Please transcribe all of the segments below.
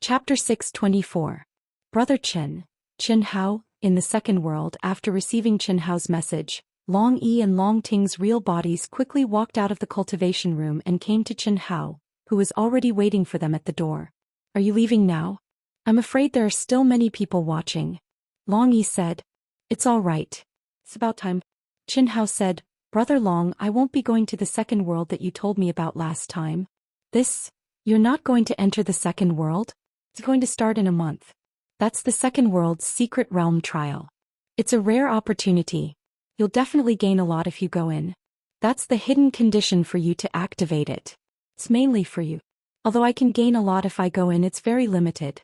Chapter 624. Brother Qin Hao. In the second world, after receiving Qin Hao's message, Long Yi and Long Ting's real bodies quickly walked out of the cultivation room and came to Qin Hao, who was already waiting for them at the door. Are you leaving now? I'm afraid there are still many people watching. Long Yi said. It's all right. It's about time. Qin Hao said, Brother Long, I won't be going to the second world that you told me about last time. You're not going to enter the second world? It's going to start in a month. That's the second world's secret realm trial. It's a rare opportunity. You'll definitely gain a lot if you go in. That's the hidden condition for you to activate it. It's mainly for you. Although I can gain a lot if I go in, it's very limited.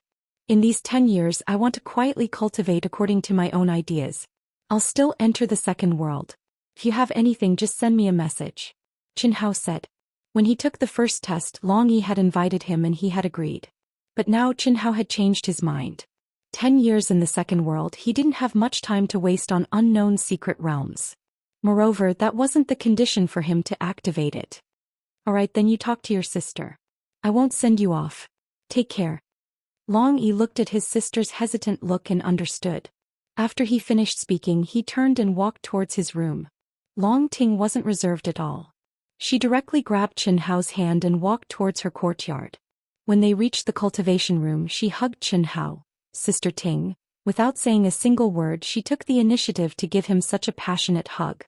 In these 10 years, I want to quietly cultivate according to my own ideas. I'll still enter the second world. If you have anything, just send me a message. Qin Hao said. When he took the first test, Long Yi had invited him and he had agreed. But now Qin Hao had changed his mind. 10 years in the second world, he didn't have much time to waste on unknown secret realms. Moreover, that wasn't the condition for him to activate it. Alright, then you talk to your sister. I won't send you off. Take care. Long Yi looked at his sister's hesitant look and understood. After he finished speaking, he turned and walked towards his room. Long Ting wasn't reserved at all. She directly grabbed Qin Hao's hand and walked towards her courtyard. When they reached the cultivation room, she hugged Qin Hao. Sister Ting. Without saying a single word, she took the initiative to give him such a passionate hug.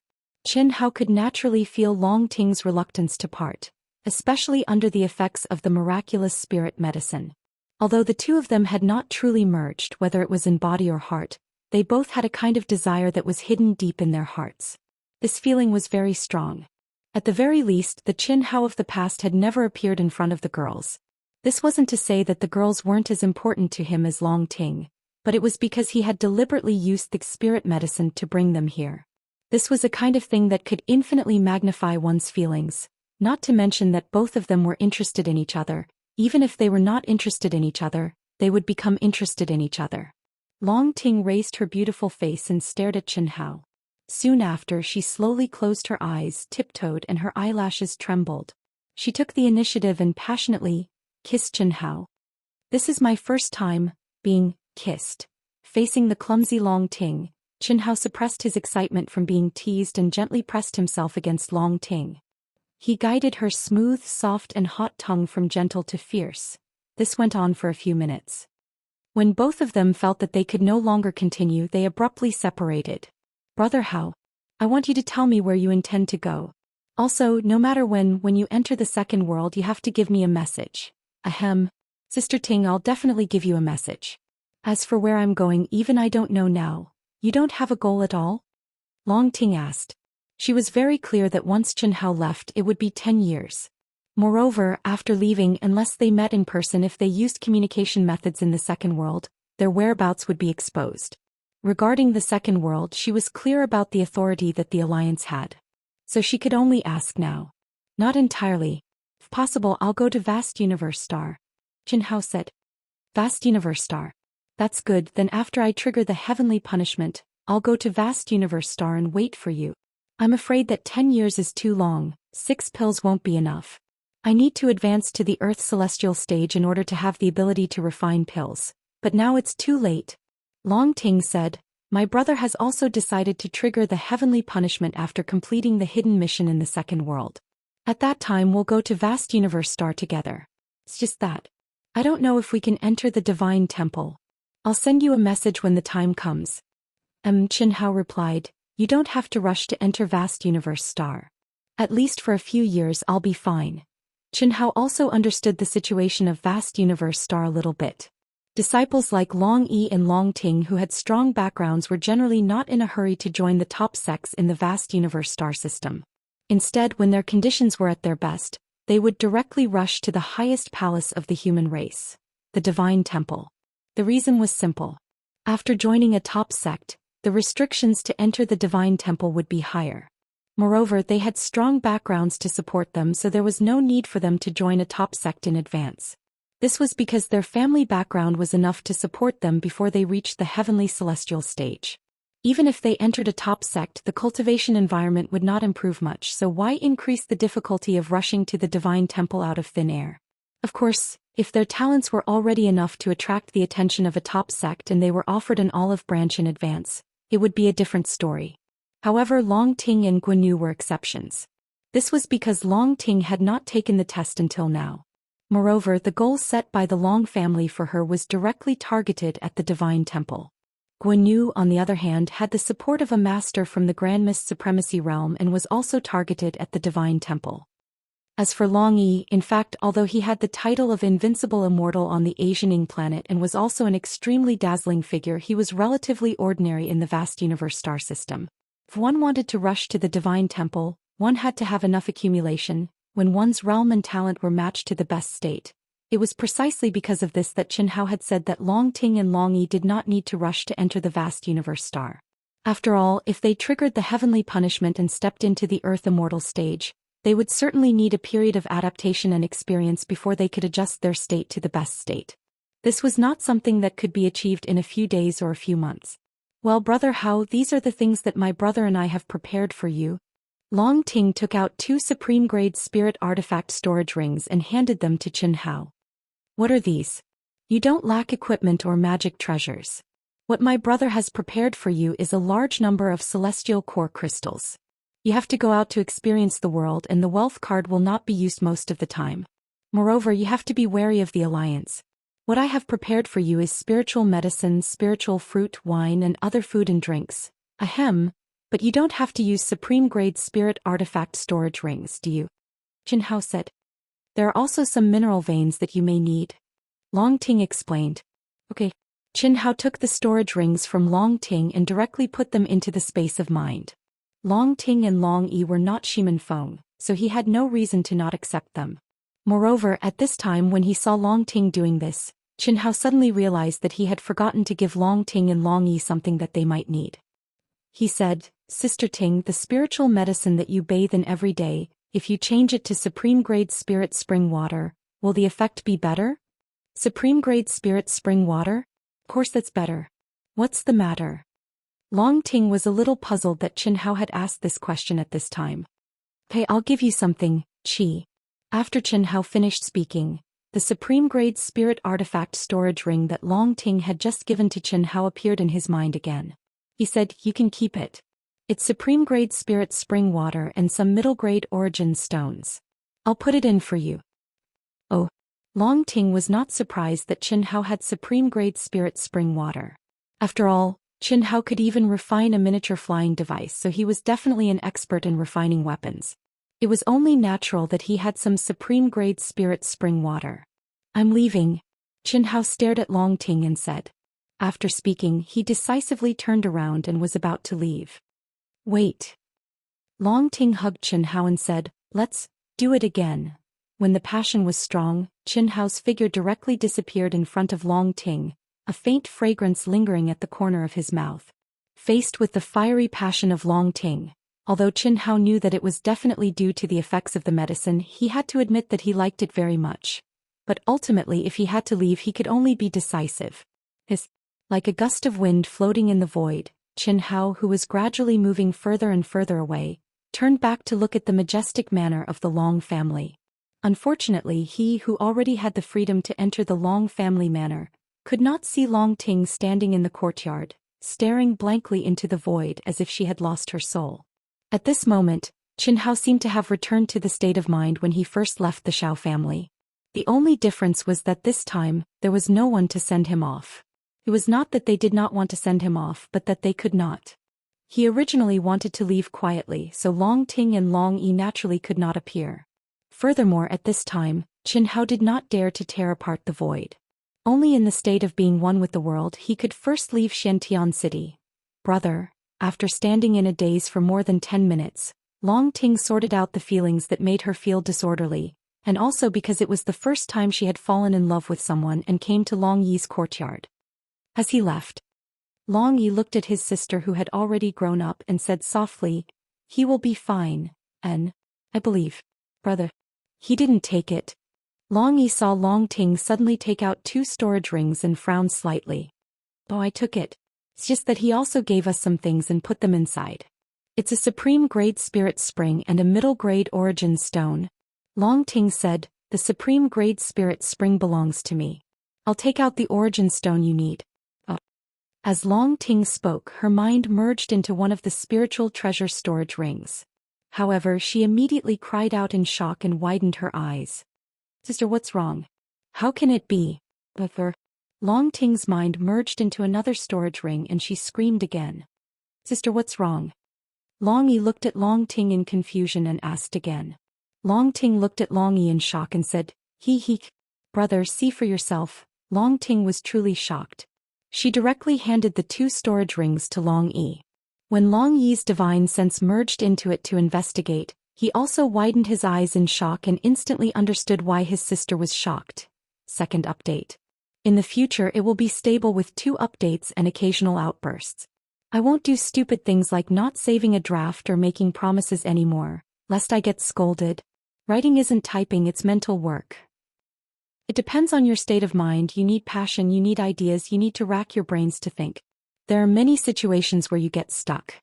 Qin Hao could naturally feel Long Ting's reluctance to part, especially under the effects of the miraculous spirit medicine. Although the two of them had not truly merged, whether it was in body or heart, they both had a kind of desire that was hidden deep in their hearts. This feeling was very strong. At the very least, the Qin Hao of the past had never appeared in front of the girls. This wasn't to say that the girls weren't as important to him as Long Ting, but it was because he had deliberately used the spirit medicine to bring them here. This was a kind of thing that could infinitely magnify one's feelings, not to mention that both of them were interested in each other. Even if they were not interested in each other, they would become interested in each other. Long Ting raised her beautiful face and stared at Qin Hao. Soon after, she slowly closed her eyes, tiptoed, and her eyelashes trembled. She took the initiative and passionately kissed Qin Hao. This is my first time being kissed. Facing the clumsy Long Ting, Qin Hao suppressed his excitement from being teased and gently pressed himself against Long Ting. He guided her smooth, soft and hot tongue from gentle to fierce. This went on for a few minutes. When both of them felt that they could no longer continue, they abruptly separated. Brother Hao, I want you to tell me where you intend to go. Also, no matter when you enter the second world, you have to give me a message. Ahem. Sister Ting, I'll definitely give you a message. As for where I'm going, even I don't know now. You don't have a goal at all? Long Ting asked. She was very clear that once Qin Hao left, it would be 10 years. Moreover, after leaving, unless they met in person, if they used communication methods in the second world, their whereabouts would be exposed. Regarding the second world, she was clear about the authority that the Alliance had. So she could only ask now. Not entirely. If possible, I'll go to Vast Universe Star. Qin Hao said. Vast Universe Star. That's good, then after I trigger the heavenly punishment, I'll go to Vast Universe Star and wait for you. I'm afraid that 10 years is too long, 6 pills won't be enough. I need to advance to the Earth Celestial stage in order to have the ability to refine pills, but now it's too late. Long Ting said, my brother has also decided to trigger the heavenly punishment after completing the hidden mission in the second world. At that time we'll go to Vast Universe Star together. It's just that. I don't know if we can enter the Divine Temple. I'll send you a message when the time comes. Qin Hao replied, you don't have to rush to enter Vast Universe Star. At least for a few years I'll be fine. Qin Hao also understood the situation of Vast Universe Star a little bit. Disciples like Long Yi and Long Ting who had strong backgrounds were generally not in a hurry to join the top sects in the Vast Universe Star system. Instead, when their conditions were at their best, they would directly rush to the highest palace of the human race, the Divine Temple. The reason was simple. After joining a top sect, the restrictions to enter the Divine Temple would be higher. Moreover, they had strong backgrounds to support them, so there was no need for them to join a top sect in advance. This was because their family background was enough to support them before they reached the heavenly celestial stage. Even if they entered a top sect, the cultivation environment would not improve much, so why increase the difficulty of rushing to the Divine Temple out of thin air? Of course, if their talents were already enough to attract the attention of a top sect and they were offered an olive branch in advance, it would be a different story. However, Long Ting and Guanyu were exceptions. This was because Long Ting had not taken the test until now. Moreover, the goal set by the Long family for her was directly targeted at the Divine Temple. Guanyu, on the other hand, had the support of a master from the Grand Mist Supremacy realm and was also targeted at the Divine Temple. As for Long Yi, in fact, although he had the title of Invincible Immortal on the Asianing planet and was also an extremely dazzling figure, he was relatively ordinary in the vast universe star system. If one wanted to rush to the Divine Temple, one had to have enough accumulation. When one's realm and talent were matched to the best state. It was precisely because of this that Qin Hao had said that Long Ting and Long Yi did not need to rush to enter the vast universe star. After all, if they triggered the heavenly punishment and stepped into the Earth Immortal stage, they would certainly need a period of adaptation and experience before they could adjust their state to the best state. This was not something that could be achieved in a few days or a few months. Well, Brother Hao, these are the things that my brother and I have prepared for you. Long Ting took out 2 supreme-grade spirit artifact storage rings and handed them to Qin Hao. What are these? You don't lack equipment or magic treasures. What my brother has prepared for you is a large number of celestial core crystals. You have to go out to experience the world and the wealth card will not be used most of the time. Moreover, you have to be wary of the alliance. What I have prepared for you is spiritual medicine, spiritual fruit, wine and other food and drinks. Ahem. But you don't have to use supreme-grade spirit artifact storage rings, do you? Qin Hao said. There are also some mineral veins that you may need. Long Ting explained. Okay. Qin Hao took the storage rings from Long Ting and directly put them into the space of mind. Long Ting and Long Yi were not Shimen Feng, so he had no reason to not accept them. Moreover, at this time when he saw Long Ting doing this, Qin Hao suddenly realized that he had forgotten to give Long Ting and Long Yi something that they might need. He said, Sister Ting, the spiritual medicine that you bathe in every day, if you change it to supreme-grade spirit spring water, will the effect be better? Supreme-grade spirit spring water? Of course that's better. What's the matter? Long Ting was a little puzzled that Qin Hao had asked this question at this time. Okay, I'll give you something, Qi. After Qin Hao finished speaking, the supreme-grade spirit artifact storage ring that Long Ting had just given to Qin Hao appeared in his mind again. He said, you can keep it. It's supreme-grade spirit spring water and some middle-grade origin stones. I'll put it in for you. Oh. Long Ting was not surprised that Qin Hao had supreme-grade spirit spring water. After all, Qin Hao could even refine a miniature flying device, so he was definitely an expert in refining weapons. It was only natural that he had some supreme-grade spirit spring water. I'm leaving. Qin Hao stared at Long Ting and said. After speaking, he decisively turned around and was about to leave. Wait. Long Ting hugged Qin Hao and said, let's do it again. When the passion was strong, Qin Hao's figure directly disappeared in front of Long Ting, a faint fragrance lingering at the corner of his mouth. Faced with the fiery passion of Long Ting, although Qin Hao knew that it was definitely due to the effects of the medicine, he had to admit that he liked it very much. But ultimately, if he had to leave, he could only be decisive. Like a gust of wind floating in the void, Qin Hao, who was gradually moving further and further away, turned back to look at the majestic manner of the Long family. Unfortunately, he who already had the freedom to enter the Long family manor, could not see Long Ting standing in the courtyard, staring blankly into the void as if she had lost her soul. At this moment, Qin Hao seemed to have returned to the state of mind when he first left the Xiao family. The only difference was that this time, there was no one to send him off. It was not that they did not want to send him off, but that they could not. He originally wanted to leave quietly, so Long Ting and Long Yi naturally could not appear. Furthermore, at this time, Qin Hao did not dare to tear apart the void. Only in the state of being one with the world he could first leave Xiantian City. Brother, after standing in a daze for more than 10 minutes, Long Ting sorted out the feelings that made her feel disorderly, and also because it was the first time she had fallen in love with someone and came to Long Yi's courtyard. As he left, Long Yi looked at his sister who had already grown up and said softly, he will be fine, and, I believe, brother. He didn't take it. Long Yi saw Long Ting suddenly take out 2 storage rings and frowned slightly. Oh, I took it. It's just that he also gave us some things and put them inside. It's a supreme grade spirit spring and a middle grade origin stone. Long Ting said, The supreme grade spirit spring belongs to me. I'll take out the origin stone you need. As Long Ting spoke, her mind merged into one of the spiritual treasure storage rings. However, she immediately cried out in shock and widened her eyes. Sister, what's wrong? How can it be? Long Ting's mind merged into another storage ring and she screamed again. Sister, what's wrong? Long Yi looked at Long Ting in confusion and asked again. Long Ting looked at Long Yi in shock and said, He. Brother, see for yourself. Long Ting was truly shocked. She directly handed the 2 storage rings to Long Yi. When Long Yi's divine sense merged into it to investigate, he also widened his eyes in shock and instantly understood why his sister was shocked. Second update. In the future it will be stable with 2 updates and occasional outbursts. I won't do stupid things like not saving a draft or making promises anymore, lest I get scolded. Writing isn't typing, it's mental work. It depends on your state of mind. You need passion, you need ideas, you need to rack your brains to think. There are many situations where you get stuck.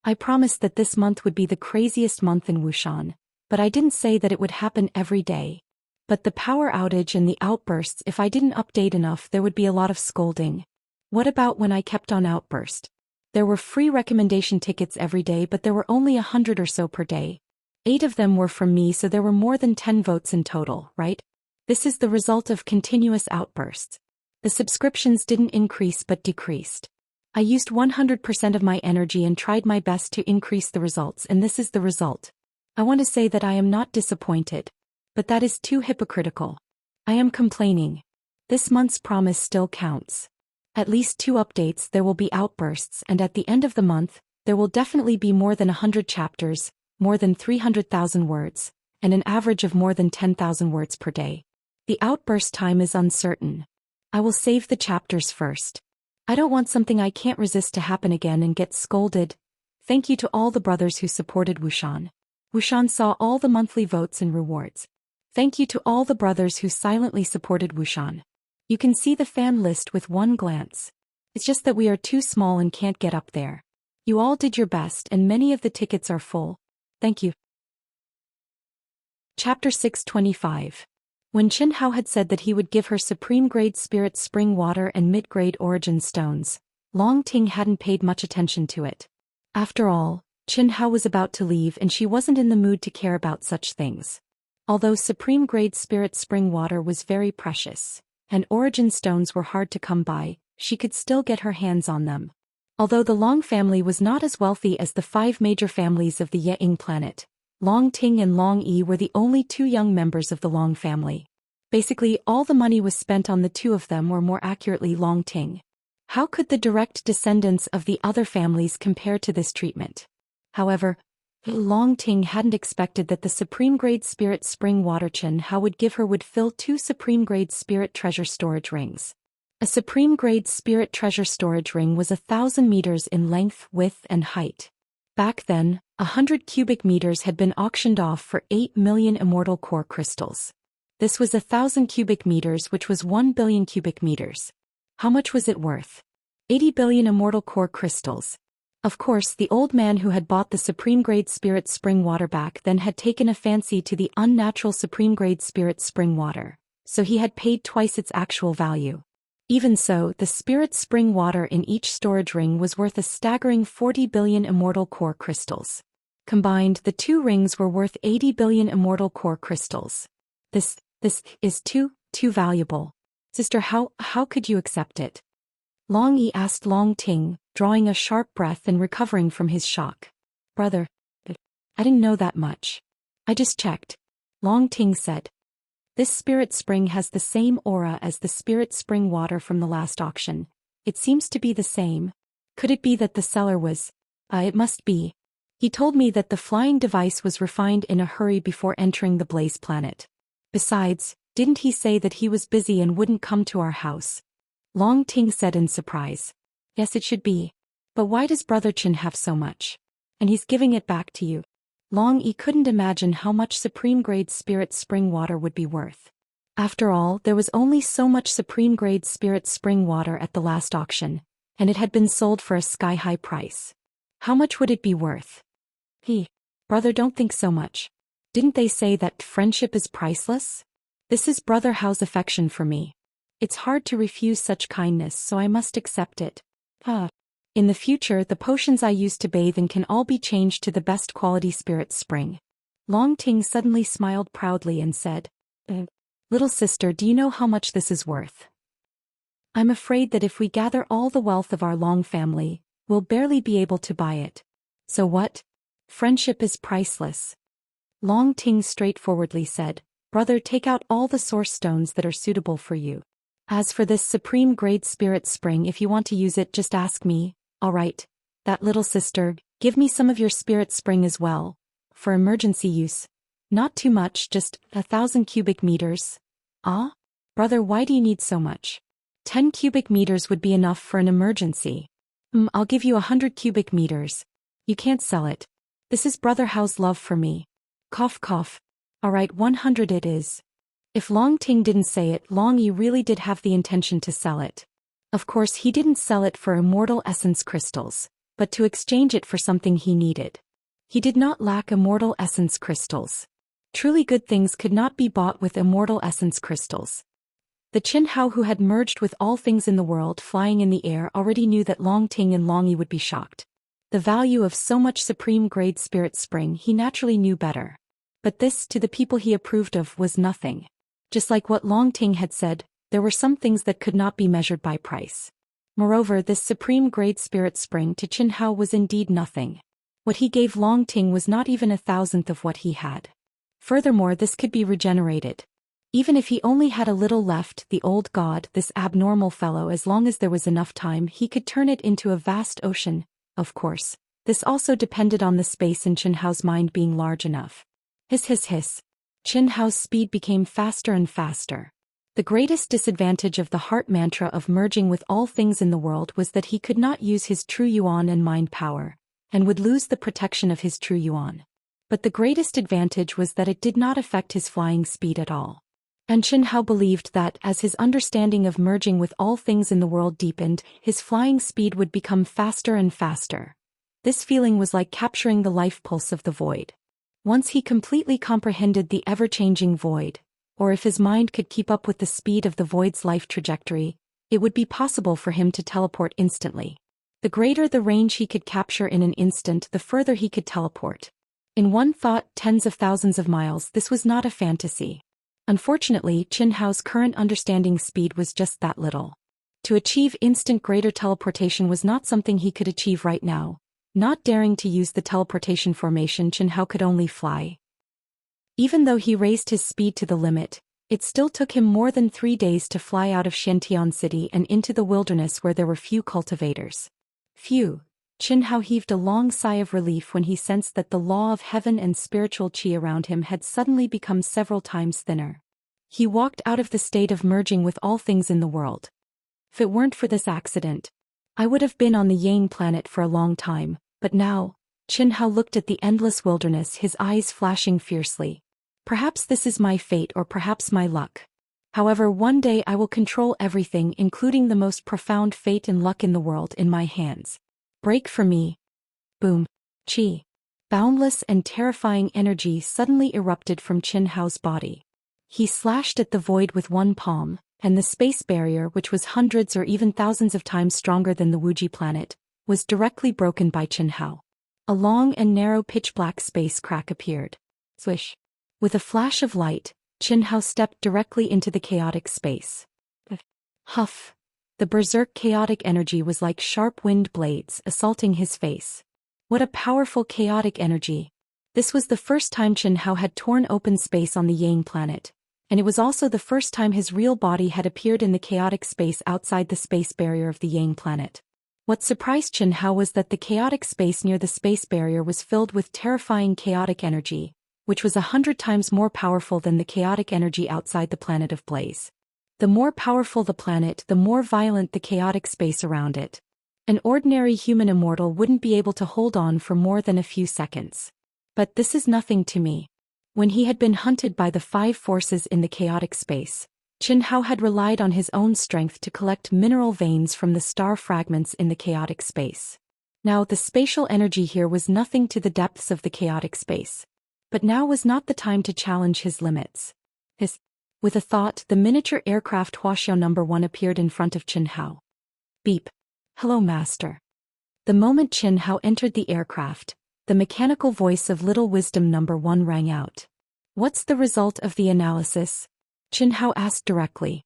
I promised that this month would be the craziest month in Wuxian, but I didn't say that it would happen every day. But the power outage and the outbursts, if I didn't update enough, there would be a lot of scolding. What about when I kept on outburst? There were free recommendation tickets every day, but there were only 100 or so per day. 8 of them were from me, so there were more than 10 votes in total, right? This is the result of continuous outbursts. The subscriptions didn't increase but decreased. I used 100% of my energy and tried my best to increase the results, and this is the result. I want to say that I am not disappointed. But that is too hypocritical. I am complaining. This month's promise still counts. At least 2 updates, there will be outbursts, and at the end of the month, there will definitely be more than 100 chapters, more than 300,000 words, and an average of more than 10,000 words per day. The outburst time is uncertain. I will save the chapters first. I don't want something I can't resist to happen again and get scolded. Thank you to all the brothers who supported Wuxian. Wuxian saw all the monthly votes and rewards. Thank you to all the brothers who silently supported Wuxian. You can see the fan list with one glance. It's just that we are too small and can't get up there. You all did your best and many of the tickets are full. Thank you. Chapter 625. When Qin Hao had said that he would give her supreme-grade spirit spring water and mid-grade origin stones, Long Ting hadn't paid much attention to it. After all, Qin Hao was about to leave and she wasn't in the mood to care about such things. Although supreme-grade spirit spring water was very precious, and origin stones were hard to come by, she could still get her hands on them. Although the Long family was not as wealthy as the 5 major families of the Ying planet, Long Ting and Long Yi were the only 2 young members of the Long family. Basically, all the money was spent on the 2 of them, or more accurately Long Ting. How could the direct descendants of the other families compare to this treatment? However, Long Ting hadn't expected that the supreme-grade spirit spring water Qin Hao would give her would fill 2 supreme-grade spirit treasure storage rings. A supreme-grade spirit treasure storage ring was 1,000 meters in length, width, and height. Back then, 100 cubic meters had been auctioned off for 8 million immortal core crystals. This was 1,000 cubic meters, which was 1 billion cubic meters. How much was it worth? 80 billion immortal core crystals. Of course, the old man who had bought the supreme-grade spirit spring water back then had taken a fancy to the unnatural supreme-grade spirit spring water, so he had paid twice its actual value. Even so, the spirit spring water in each storage ring was worth a staggering 40 billion immortal core crystals. Combined, the 2 rings were worth 80 billion immortal core crystals. This is too valuable. Sister, how could you accept it? Long Yi asked Long Ting, drawing a sharp breath and recovering from his shock. Brother, I didn't know that much. I just checked. Long Ting said. This spirit spring has the same aura as the spirit spring water from the last auction. It seems to be the same. Could it be that the seller was... It must be. He told me that the flying device was refined in a hurry before entering the Blaze planet. Besides, didn't he say that he was busy and wouldn't come to our house? Long Ting said in surprise. Yes, it should be. But why does Brother Qin have so much? And he's giving it back to you. Long Yi couldn't imagine how much supreme-grade spirit spring water would be worth. After all, there was only so much supreme-grade spirit spring water at the last auction, and it had been sold for a sky-high price. How much would it be worth? Brother, don't think so much. Didn't they say that friendship is priceless? This is Brother Hao's affection for me. It's hard to refuse such kindness, so I must accept it. In the future, the potions I use to bathe in can all be changed to the best quality spirit spring. Long Ting suddenly smiled proudly and said, Little sister, do you know how much this is worth? I'm afraid that if we gather all the wealth of our Long family, we'll barely be able to buy it. So what? Friendship is priceless. Long Ting straightforwardly said, Brother, take out all the source stones that are suitable for you. As for this supreme grade spirit spring, if you want to use it, just ask me. All right. That little sister, give me some of your spirit spring as well. For emergency use. Not too much, just 1,000 cubic meters. Ah? Brother, why do you need so much? 10 cubic meters would be enough for an emergency. I'll give you 100 cubic meters. You can't sell it. This is Brother Hao's love for me. Cough cough. All right, 100 it is. If Long Ting didn't say it, Long Yi really did have the intention to sell it. Of course, he didn't sell it for immortal essence crystals, but to exchange it for something he needed. He did not lack immortal essence crystals. Truly good things could not be bought with immortal essence crystals. The Qin Hao, who had merged with all things in the world flying in the air, already knew that Long Ting and Long Yi would be shocked. The value of so much supreme grade spirit spring he naturally knew better. But this, to the people he approved of, was nothing. Just like what Long Ting had said, there were some things that could not be measured by price. Moreover, this supreme grade spirit spring to Qin Hao was indeed nothing. What he gave Long Ting was not even 1,000th of what he had. Furthermore, this could be regenerated. Even if he only had a little left, the old god, this abnormal fellow, as long as there was enough time, he could turn it into a vast ocean. Of course, this also depended on the space in Qin Hao's mind being large enough. Hiss hiss hiss. Qin Hao's speed became faster and faster. The greatest disadvantage of the heart mantra of merging with all things in the world was that he could not use his true yuan and mind power, and would lose the protection of his true yuan. But the greatest advantage was that it did not affect his flying speed at all. And Qin Hao believed that, as his understanding of merging with all things in the world deepened, his flying speed would become faster and faster. This feeling was like capturing the life pulse of the void. Once he completely comprehended the ever-changing void, or if his mind could keep up with the speed of the void's life trajectory, it would be possible for him to teleport instantly. The greater the range he could capture in an instant, the further he could teleport. In one thought, tens of thousands of miles. This was not a fantasy. Unfortunately, Qin Hao's current understanding speed was just that little. To achieve instant greater teleportation was not something he could achieve right now. Not daring to use the teleportation formation, Qin Hao could only fly. Even though he raised his speed to the limit, it still took him more than 3 days to fly out of Xiantian City and into the wilderness where there were few cultivators. Phew! Qin Hao heaved a long sigh of relief when he sensed that the law of heaven and spiritual qi around him had suddenly become several times thinner. He walked out of the state of merging with all things in the world. If it weren't for this accident, I would have been on the Yang planet for a long time, but now, Qin Hao looked at the endless wilderness, his eyes flashing fiercely. Perhaps this is my fate, or perhaps my luck. However, one day I will control everything, including the most profound fate and luck in the world, in my hands. Break for me. Boom. Qi. Boundless and terrifying energy suddenly erupted from Qin Hao's body. He slashed at the void with one palm, and the space barrier, which was hundreds or even thousands of times stronger than the Wuji planet, was directly broken by Qin Hao. A long and narrow pitch-black space crack appeared. Swish. With a flash of light, Qin Hao stepped directly into the chaotic space. Huff. The berserk chaotic energy was like sharp wind blades assaulting his face. What a powerful chaotic energy. This was the first time Qin Hao had torn open space on the Yang planet, and it was also the first time his real body had appeared in the chaotic space outside the space barrier of the Yang planet. What surprised Qin Hao was that the chaotic space near the space barrier was filled with terrifying chaotic energy, which was 100 times more powerful than the chaotic energy outside the planet of Blaze. The more powerful the planet, the more violent the chaotic space around it. An ordinary human immortal wouldn't be able to hold on for more than a few seconds. But this is nothing to me. When he had been hunted by the 5 forces in the chaotic space, Qin Hao had relied on his own strength to collect mineral veins from the star fragments in the chaotic space. Now the spatial energy here was nothing to the depths of the chaotic space. But now was not the time to challenge his limits. With a thought, the miniature aircraft Wuxia number 1 appeared in front of Qin Hao. Beep. Hello, master. The moment Qin Hao entered the aircraft, the mechanical voice of Little Wisdom number 1 rang out. What's the result of the analysis? Qin Hao asked directly.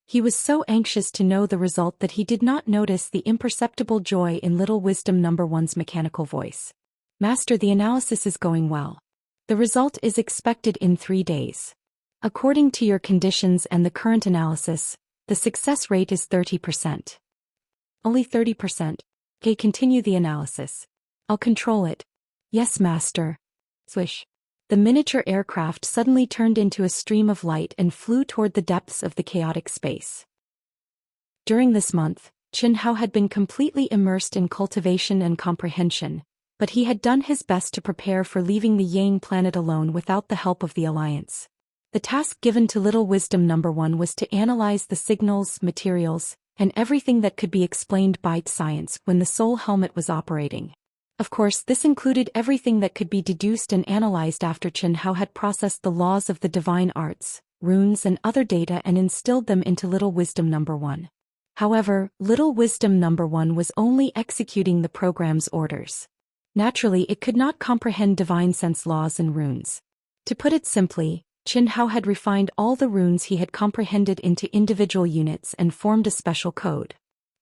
He was so anxious to know the result that he did not notice the imperceptible joy in Little Wisdom number 1's mechanical voice. Master, the analysis is going well. The result is expected in 3 days. According to your conditions and the current analysis, the success rate is 30%. Only 30%. Okay, continue the analysis. I'll control it. Yes, master. Swish. The miniature aircraft suddenly turned into a stream of light and flew toward the depths of the chaotic space. During this month, Qin Hao had been completely immersed in cultivation and comprehension, but he had done his best to prepare for leaving the Yang planet alone without the help of the Alliance. The task given to Little Wisdom number 1 was to analyze the signals, materials, and everything that could be explained by science when the soul helmet was operating. Of course, this included everything that could be deduced and analyzed after Qin Hao had processed the laws of the divine arts, runes and other data and instilled them into Little Wisdom number 1. However, Little Wisdom number 1 was only executing the program's orders. Naturally, it could not comprehend divine sense laws and runes. To put it simply, Qin Hao had refined all the runes he had comprehended into individual units and formed a special code.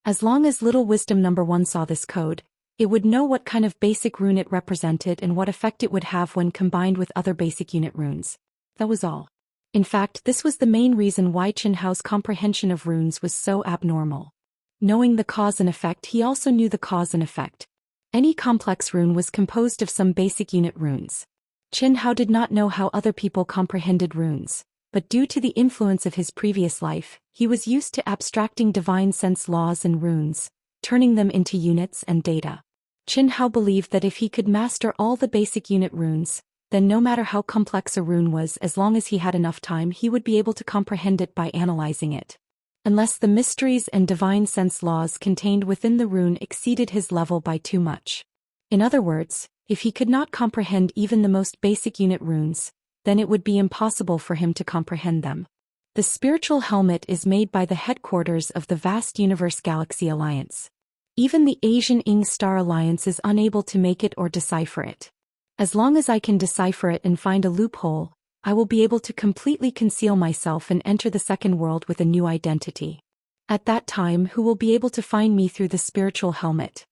As long as Little Wisdom number 1 saw this code, it would know what kind of basic rune it represented and what effect it would have when combined with other basic unit runes. That was all. In fact, this was the main reason why Qin Hao's comprehension of runes was so abnormal. Knowing the cause and effect, he also knew the cause and effect. Any complex rune was composed of some basic unit runes. Qin Hao did not know how other people comprehended runes, but due to the influence of his previous life, he was used to abstracting divine sense laws and runes, turning them into units and data. Qin Hao believed that if he could master all the basic unit runes, then no matter how complex a rune was, as long as he had enough time, he would be able to comprehend it by analyzing it. Unless the mysteries and divine sense laws contained within the rune exceeded his level by too much. In other words, if he could not comprehend even the most basic unit runes, then it would be impossible for him to comprehend them. The spiritual helmet is made by the headquarters of the vast Universe Galaxy Alliance. Even the Asian Ing Star Alliance is unable to make it or decipher it. As long as I can decipher it and find a loophole, I will be able to completely conceal myself and enter the second world with a new identity. At that time, who will be able to find me through the spiritual helmet?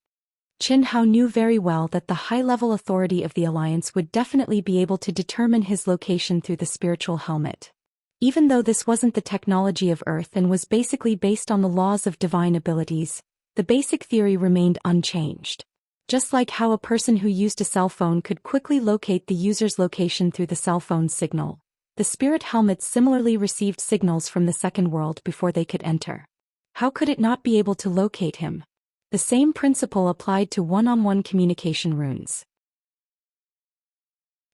Qin Hao knew very well that the high-level authority of the Alliance would definitely be able to determine his location through the spiritual helmet. Even though this wasn't the technology of Earth and was basically based on the laws of divine abilities, the basic theory remained unchanged. Just like how a person who used a cell phone could quickly locate the user's location through the cell phone signal, the spirit helmets similarly received signals from the second world before they could enter. How could it not be able to locate him? The same principle applied to one-on-one communication runes.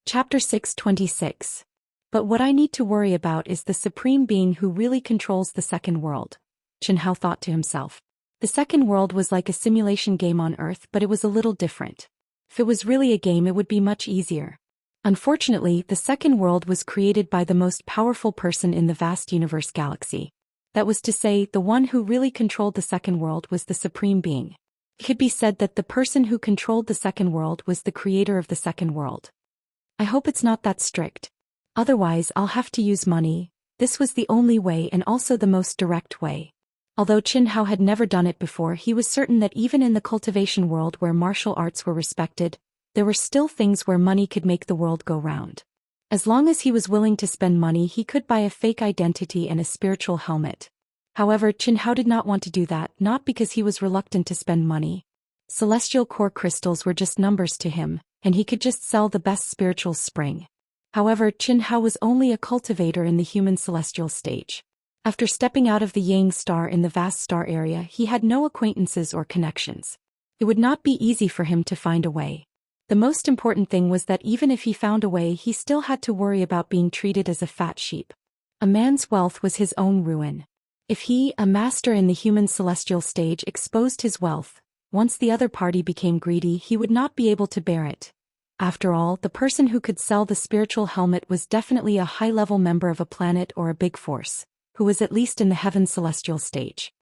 Chapter 626. But what I need to worry about is the Supreme Being who really controls the second world, Qin Hao thought to himself. The second world was like a simulation game on Earth, but it was a little different. If it was really a game, it would be much easier. Unfortunately, the second world was created by the most powerful person in the vast universe galaxy. That was to say, the one who really controlled the second world was the Supreme Being. It could be said that the person who controlled the second world was the creator of the second world. I hope it's not that strict. Otherwise, I'll have to use money. This was the only way and also the most direct way. Although Qin Hao had never done it before, he was certain that even in the cultivation world where martial arts were respected, there were still things where money could make the world go round. As long as he was willing to spend money, he could buy a fake identity and a spiritual helmet. However, Qin Hao did not want to do that, not because he was reluctant to spend money. Celestial core crystals were just numbers to him, and he could just sell the best spiritual spring. However, Qin Hao was only a cultivator in the human celestial stage. After stepping out of the Yang star in the vast star area, he had no acquaintances or connections. It would not be easy for him to find a way. The most important thing was that even if he found a way, he still had to worry about being treated as a fat sheep. A man's wealth was his own ruin. If he, a master in the human celestial stage, exposed his wealth, once the other party became greedy, he would not be able to bear it. After all, the person who could sell the spiritual helmet was definitely a high-level member of a planet or a big force, who was at least in the heaven celestial stage.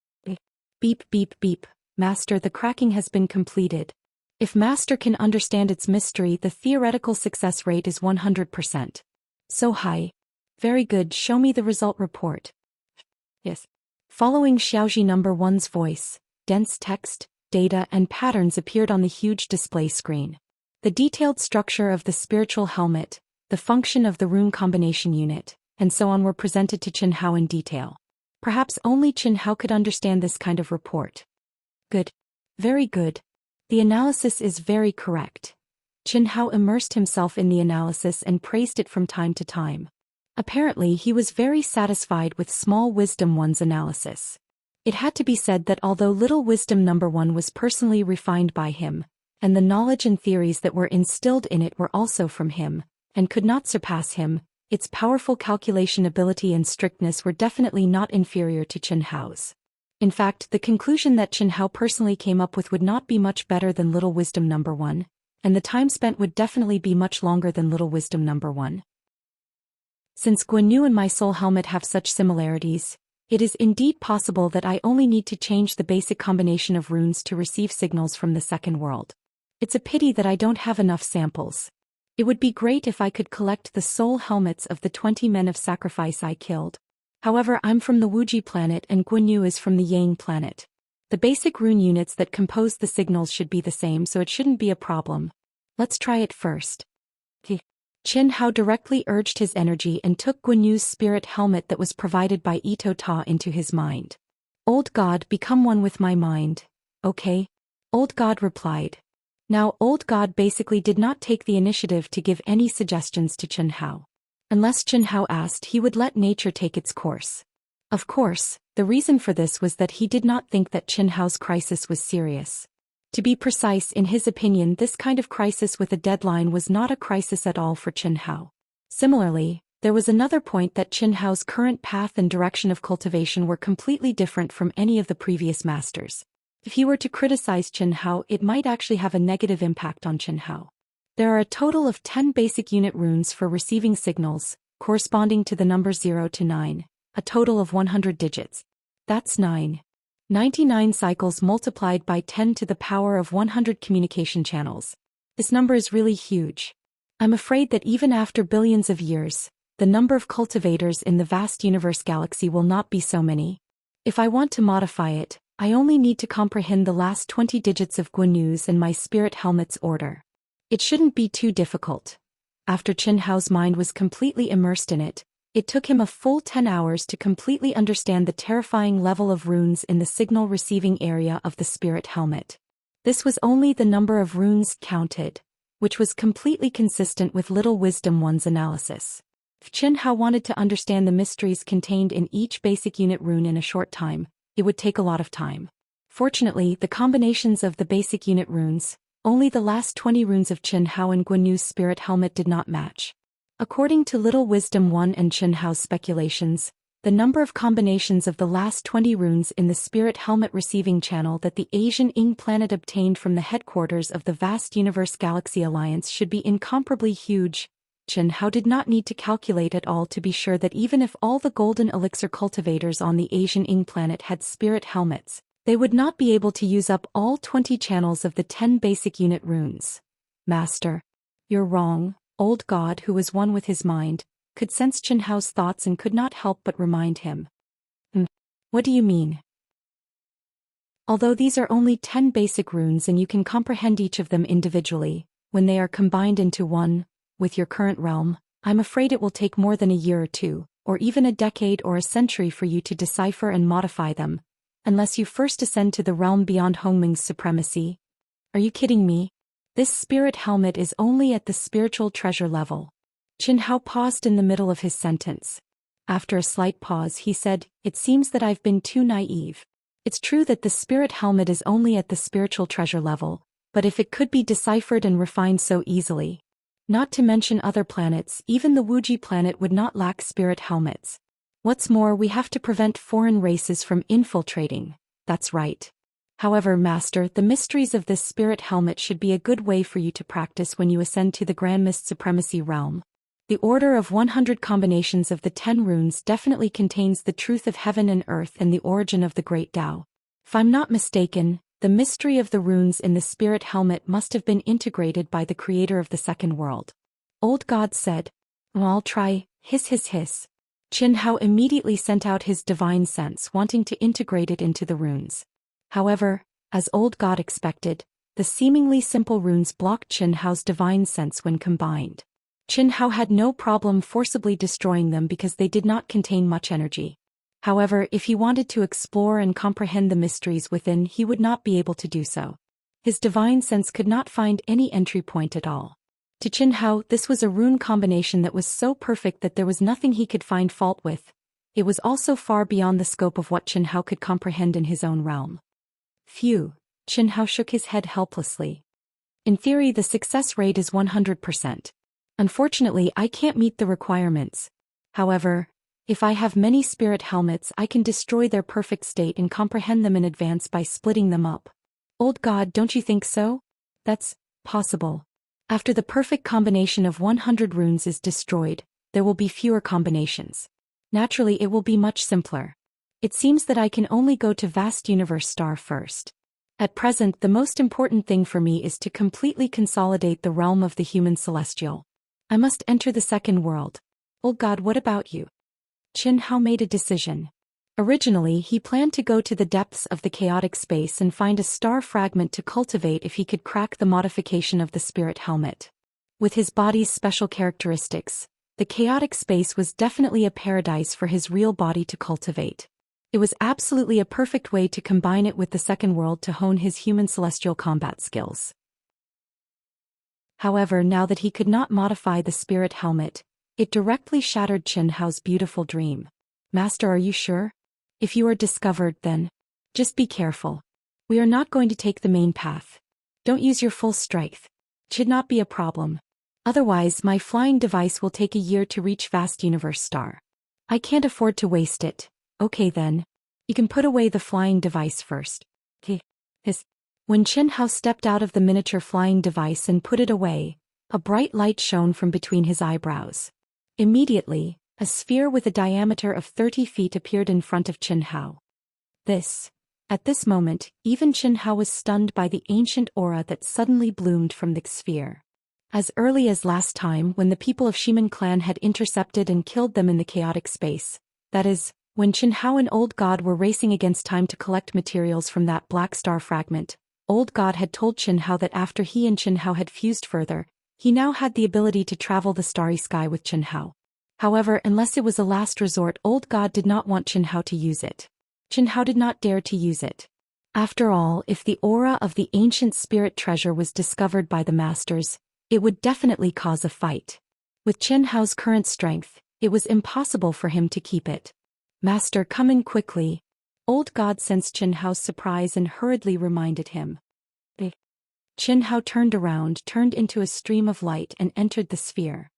Beep beep beep, Master, the cracking has been completed. If Master can understand its mystery, the theoretical success rate is 100%. So high. Very good, show me the result report. Yes. Following Xiaoxi number 1's voice, dense text, data and patterns appeared on the huge display screen. The detailed structure of the spiritual helmet, the function of the rune combination unit, and so on were presented to Chen Hao in detail. Perhaps only Chen Hao could understand this kind of report. Good. Very good. The analysis is very correct. Chen Hao immersed himself in the analysis and praised it from time to time. Apparently he was very satisfied with Small Wisdom 1's analysis. It had to be said that although Little Wisdom number 1 was personally refined by him, and the knowledge and theories that were instilled in it were also from him, and could not surpass him, its powerful calculation ability and strictness were definitely not inferior to Chen Hao's. In fact, the conclusion that Chen Hao personally came up with would not be much better than Little Wisdom number 1, and the time spent would definitely be much longer than Little Wisdom number 1. Since Guan Yu and my soul helmet have such similarities, it is indeed possible that I only need to change the basic combination of runes to receive signals from the second world. It's a pity that I don't have enough samples. It would be great if I could collect the soul helmets of the 20 men of sacrifice I killed. However, I'm from the Wuji planet and Guan Yu is from the Yang planet. The basic rune units that compose the signals should be the same, so it shouldn't be a problem. Let's try it first. Chen Hao directly urged his energy and took Guan Yu's spirit helmet that was provided by Ito Ta into his mind. Old God, become one with my mind. Okay? Old God replied. Now, Old God basically did not take the initiative to give any suggestions to Chen Hao. Unless Chen Hao asked, he would let nature take its course. Of course, the reason for this was that he did not think that Chen Hao's crisis was serious. To be precise, in his opinion, this kind of crisis with a deadline was not a crisis at all for Chen Hao. Similarly, there was another point that Chen Hao's current path and direction of cultivation were completely different from any of the previous masters. If he were to criticize Chen Hao, it might actually have a negative impact on Chen Hao. There are a total of 10 basic unit runes for receiving signals, corresponding to the number 0 to 9, a total of 100 digits. That's 99 cycles multiplied by 10 to the power of 100 communication channels. This number is really huge. I'm afraid that even after billions of years, the number of cultivators in the vast universe galaxy will not be so many. If I want to modify it, I only need to comprehend the last 20 digits of Guan Yu's and my spirit helmet's order. It shouldn't be too difficult. After Chen Hao's mind was completely immersed in it, it took him a full 10 hours to completely understand the terrifying level of runes in the signal receiving area of the spirit helmet. This was only the number of runes counted, which was completely consistent with Little Wisdom 1's analysis. If Chen Hao wanted to understand the mysteries contained in each basic unit rune in a short time, it would take a lot of time. Fortunately, the combinations of the basic unit runes, only the last 20 runes of Chen Hao and Guan Yu's spirit helmet did not match. According to Little Wisdom 1 and Chen Hao's speculations, the number of combinations of the last 20 runes in the spirit helmet receiving channel that the Asian Ing planet obtained from the headquarters of the vast Universe Galaxy Alliance should be incomparably huge. Chen Hao did not need to calculate at all to be sure that even if all the golden elixir cultivators on the Asian Ing planet had spirit helmets, they would not be able to use up all 20 channels of the 10 basic unit runes. Master, you're wrong. Old God, who was one with his mind, could sense Chen Hao's thoughts and could not help but remind him. What do you mean? Although these are only 10 basic runes and you can comprehend each of them individually, when they are combined into one, with your current realm, I'm afraid it will take more than a year or two, or even a decade or a century for you to decipher and modify them, unless you first ascend to the realm beyond Hongming's supremacy. Are you kidding me? This spirit helmet is only at the spiritual treasure level. Chen Hao paused in the middle of his sentence. After a slight pause, he said, "It seems that I've been too naive. It's true that the spirit helmet is only at the spiritual treasure level, but if it could be deciphered and refined so easily. Not to mention other planets, even the Wuji planet would not lack spirit helmets. What's more, we have to prevent foreign races from infiltrating." That's right. However, Master, the mysteries of this spirit helmet should be a good way for you to practice when you ascend to the Grand Mist Supremacy realm. The order of 100 combinations of the 10 runes definitely contains the truth of heaven and earth and the origin of the great Tao. If I'm not mistaken, the mystery of the runes in the spirit helmet must have been integrated by the creator of the second world. Old God said. "Well, I'll try." Hiss hiss hiss. Qin Hao immediately sent out his divine sense, wanting to integrate it into the runes. However, as Old God expected, the seemingly simple runes blocked Qin Hao's divine sense when combined. Qin Hao had no problem forcibly destroying them because they did not contain much energy. However, if he wanted to explore and comprehend the mysteries within, he would not be able to do so. His divine sense could not find any entry point at all. To Qin Hao, this was a rune combination that was so perfect that there was nothing he could find fault with. It was also far beyond the scope of what Qin Hao could comprehend in his own realm. Phew, Qin Hao shook his head helplessly. In theory, the success rate is 100%. Unfortunately, I can't meet the requirements. However, if I have many spirit helmets, I can destroy their perfect state and comprehend them in advance by splitting them up. Old God, don't you think so? That's possible. After the perfect combination of 100 runes is destroyed, there will be fewer combinations. Naturally, it will be much simpler. It seems that I can only go to Vast Universe Star first. At present, the most important thing for me is to completely consolidate the realm of the human celestial. I must enter the second world. Old God, what about you? Qin Hao made a decision. Originally, he planned to go to the depths of the chaotic space and find a star fragment to cultivate if he could crack the modification of the spirit helmet. With his body's special characteristics, the chaotic space was definitely a paradise for his real body to cultivate. It was absolutely a perfect way to combine it with the second world to hone his human celestial combat skills. However, now that he could not modify the spirit helmet, it directly shattered Qin Hao's beautiful dream. Master, are you sure? If you are discovered, then just be careful. We are not going to take the main path. Don't use your full strength. It should not be a problem. Otherwise, my flying device will take a year to reach Vast Universe Star. I can't afford to waste it. Okay then. You can put away the flying device first. When Qin Hao stepped out of the miniature flying device and put it away, a bright light shone from between his eyebrows. Immediately, a sphere with a diameter of 30 feet appeared in front of Qin Hao. At this moment, even Qin Hao was stunned by the ancient aura that suddenly bloomed from the sphere. As early as last time when the people of Ximen clan had intercepted and killed them in the chaotic space, that is, when Qin Hao and Old God were racing against time to collect materials from that black star fragment, Old God had told Qin Hao that after he and Qin Hao had fused further, he now had the ability to travel the starry sky with Qin Hao. However, unless it was a last resort, Old God did not want Qin Hao to use it. Qin Hao did not dare to use it. After all, if the aura of the ancient spirit treasure was discovered by the masters, it would definitely cause a fight. With Qin Hao's current strength, it was impossible for him to keep it. Master, come in quickly. Old God sensed Qin Hao's surprise and hurriedly reminded him. Qin Hao turned around, turned into a stream of light and entered the sphere.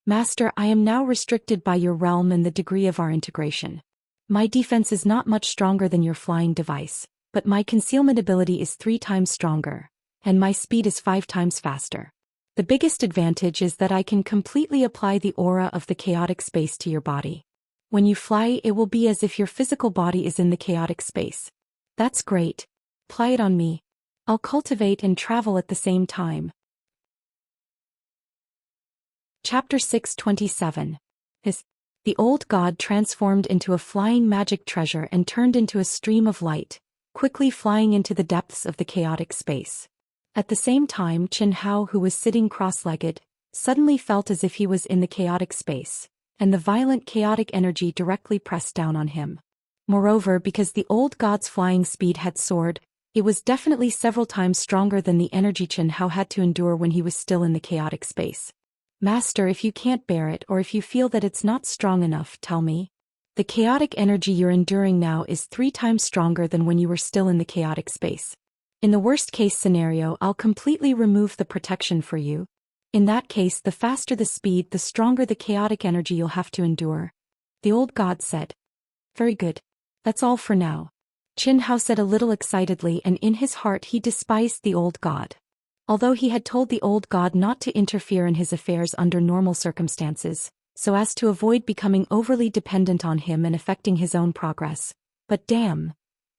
Master, I am now restricted by your realm and the degree of our integration. My defense is not much stronger than your flying device, but my concealment ability is 3 times stronger, and my speed is 5 times faster. The biggest advantage is that I can completely apply the aura of the chaotic space to your body. When you fly, it will be as if your physical body is in the chaotic space. That's great. Apply it on me. I'll cultivate and travel at the same time. Chapter 627. The old god transformed into a flying magic treasure and turned into a stream of light, quickly flying into the depths of the chaotic space. At the same time, Qin Hao, who was sitting cross-legged, suddenly felt as if he was in the chaotic space, and the violent chaotic energy directly pressed down on him. Moreover, because the old god's flying speed had soared, it was definitely several times stronger than the energy Qin Hao had to endure when he was still in the chaotic space. Master, if you can't bear it or if you feel that it's not strong enough, tell me. The chaotic energy you're enduring now is 3 times stronger than when you were still in the chaotic space. In the worst-case scenario, I'll completely remove the protection for you. In that case, the faster the speed, the stronger the chaotic energy you'll have to endure. The old god said. Very good. That's all for now. Qin Hao said a little excitedly, and in his heart he despised the old god. Although he had told the old god not to interfere in his affairs under normal circumstances, so as to avoid becoming overly dependent on him and affecting his own progress, but damn,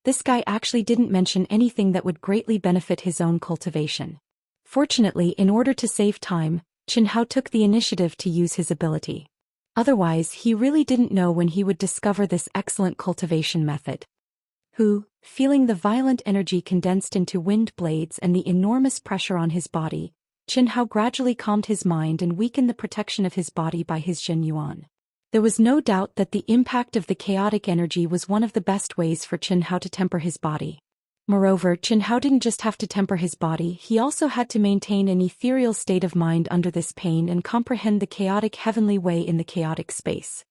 this guy actually didn't mention anything that would greatly benefit his own cultivation. Fortunately, in order to save time, Qin Hao took the initiative to use his ability. Otherwise, he really didn't know when he would discover this excellent cultivation method. Feeling the violent energy condensed into wind blades and the enormous pressure on his body, Qin Hao gradually calmed his mind and weakened the protection of his body by his Zhen Yuan. There was no doubt that the impact of the chaotic energy was one of the best ways for Qin Hao to temper his body. Moreover, Qin Hao didn't just have to temper his body, he also had to maintain an ethereal state of mind under this pain and comprehend the chaotic heavenly way in the chaotic space.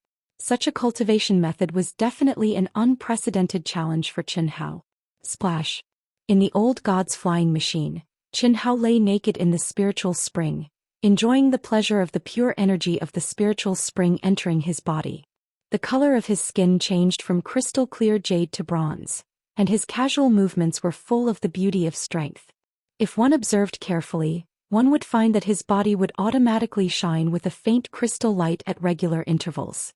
Such a cultivation method was definitely an unprecedented challenge for Qin Hao. Splash. In the old god's flying machine, Qin Hao lay naked in the spiritual spring, enjoying the pleasure of the pure energy of the spiritual spring entering his body. The color of his skin changed from crystal clear jade to bronze, and his casual movements were full of the beauty of strength. If one observed carefully, one would find that his body would automatically shine with a faint crystal light at regular intervals.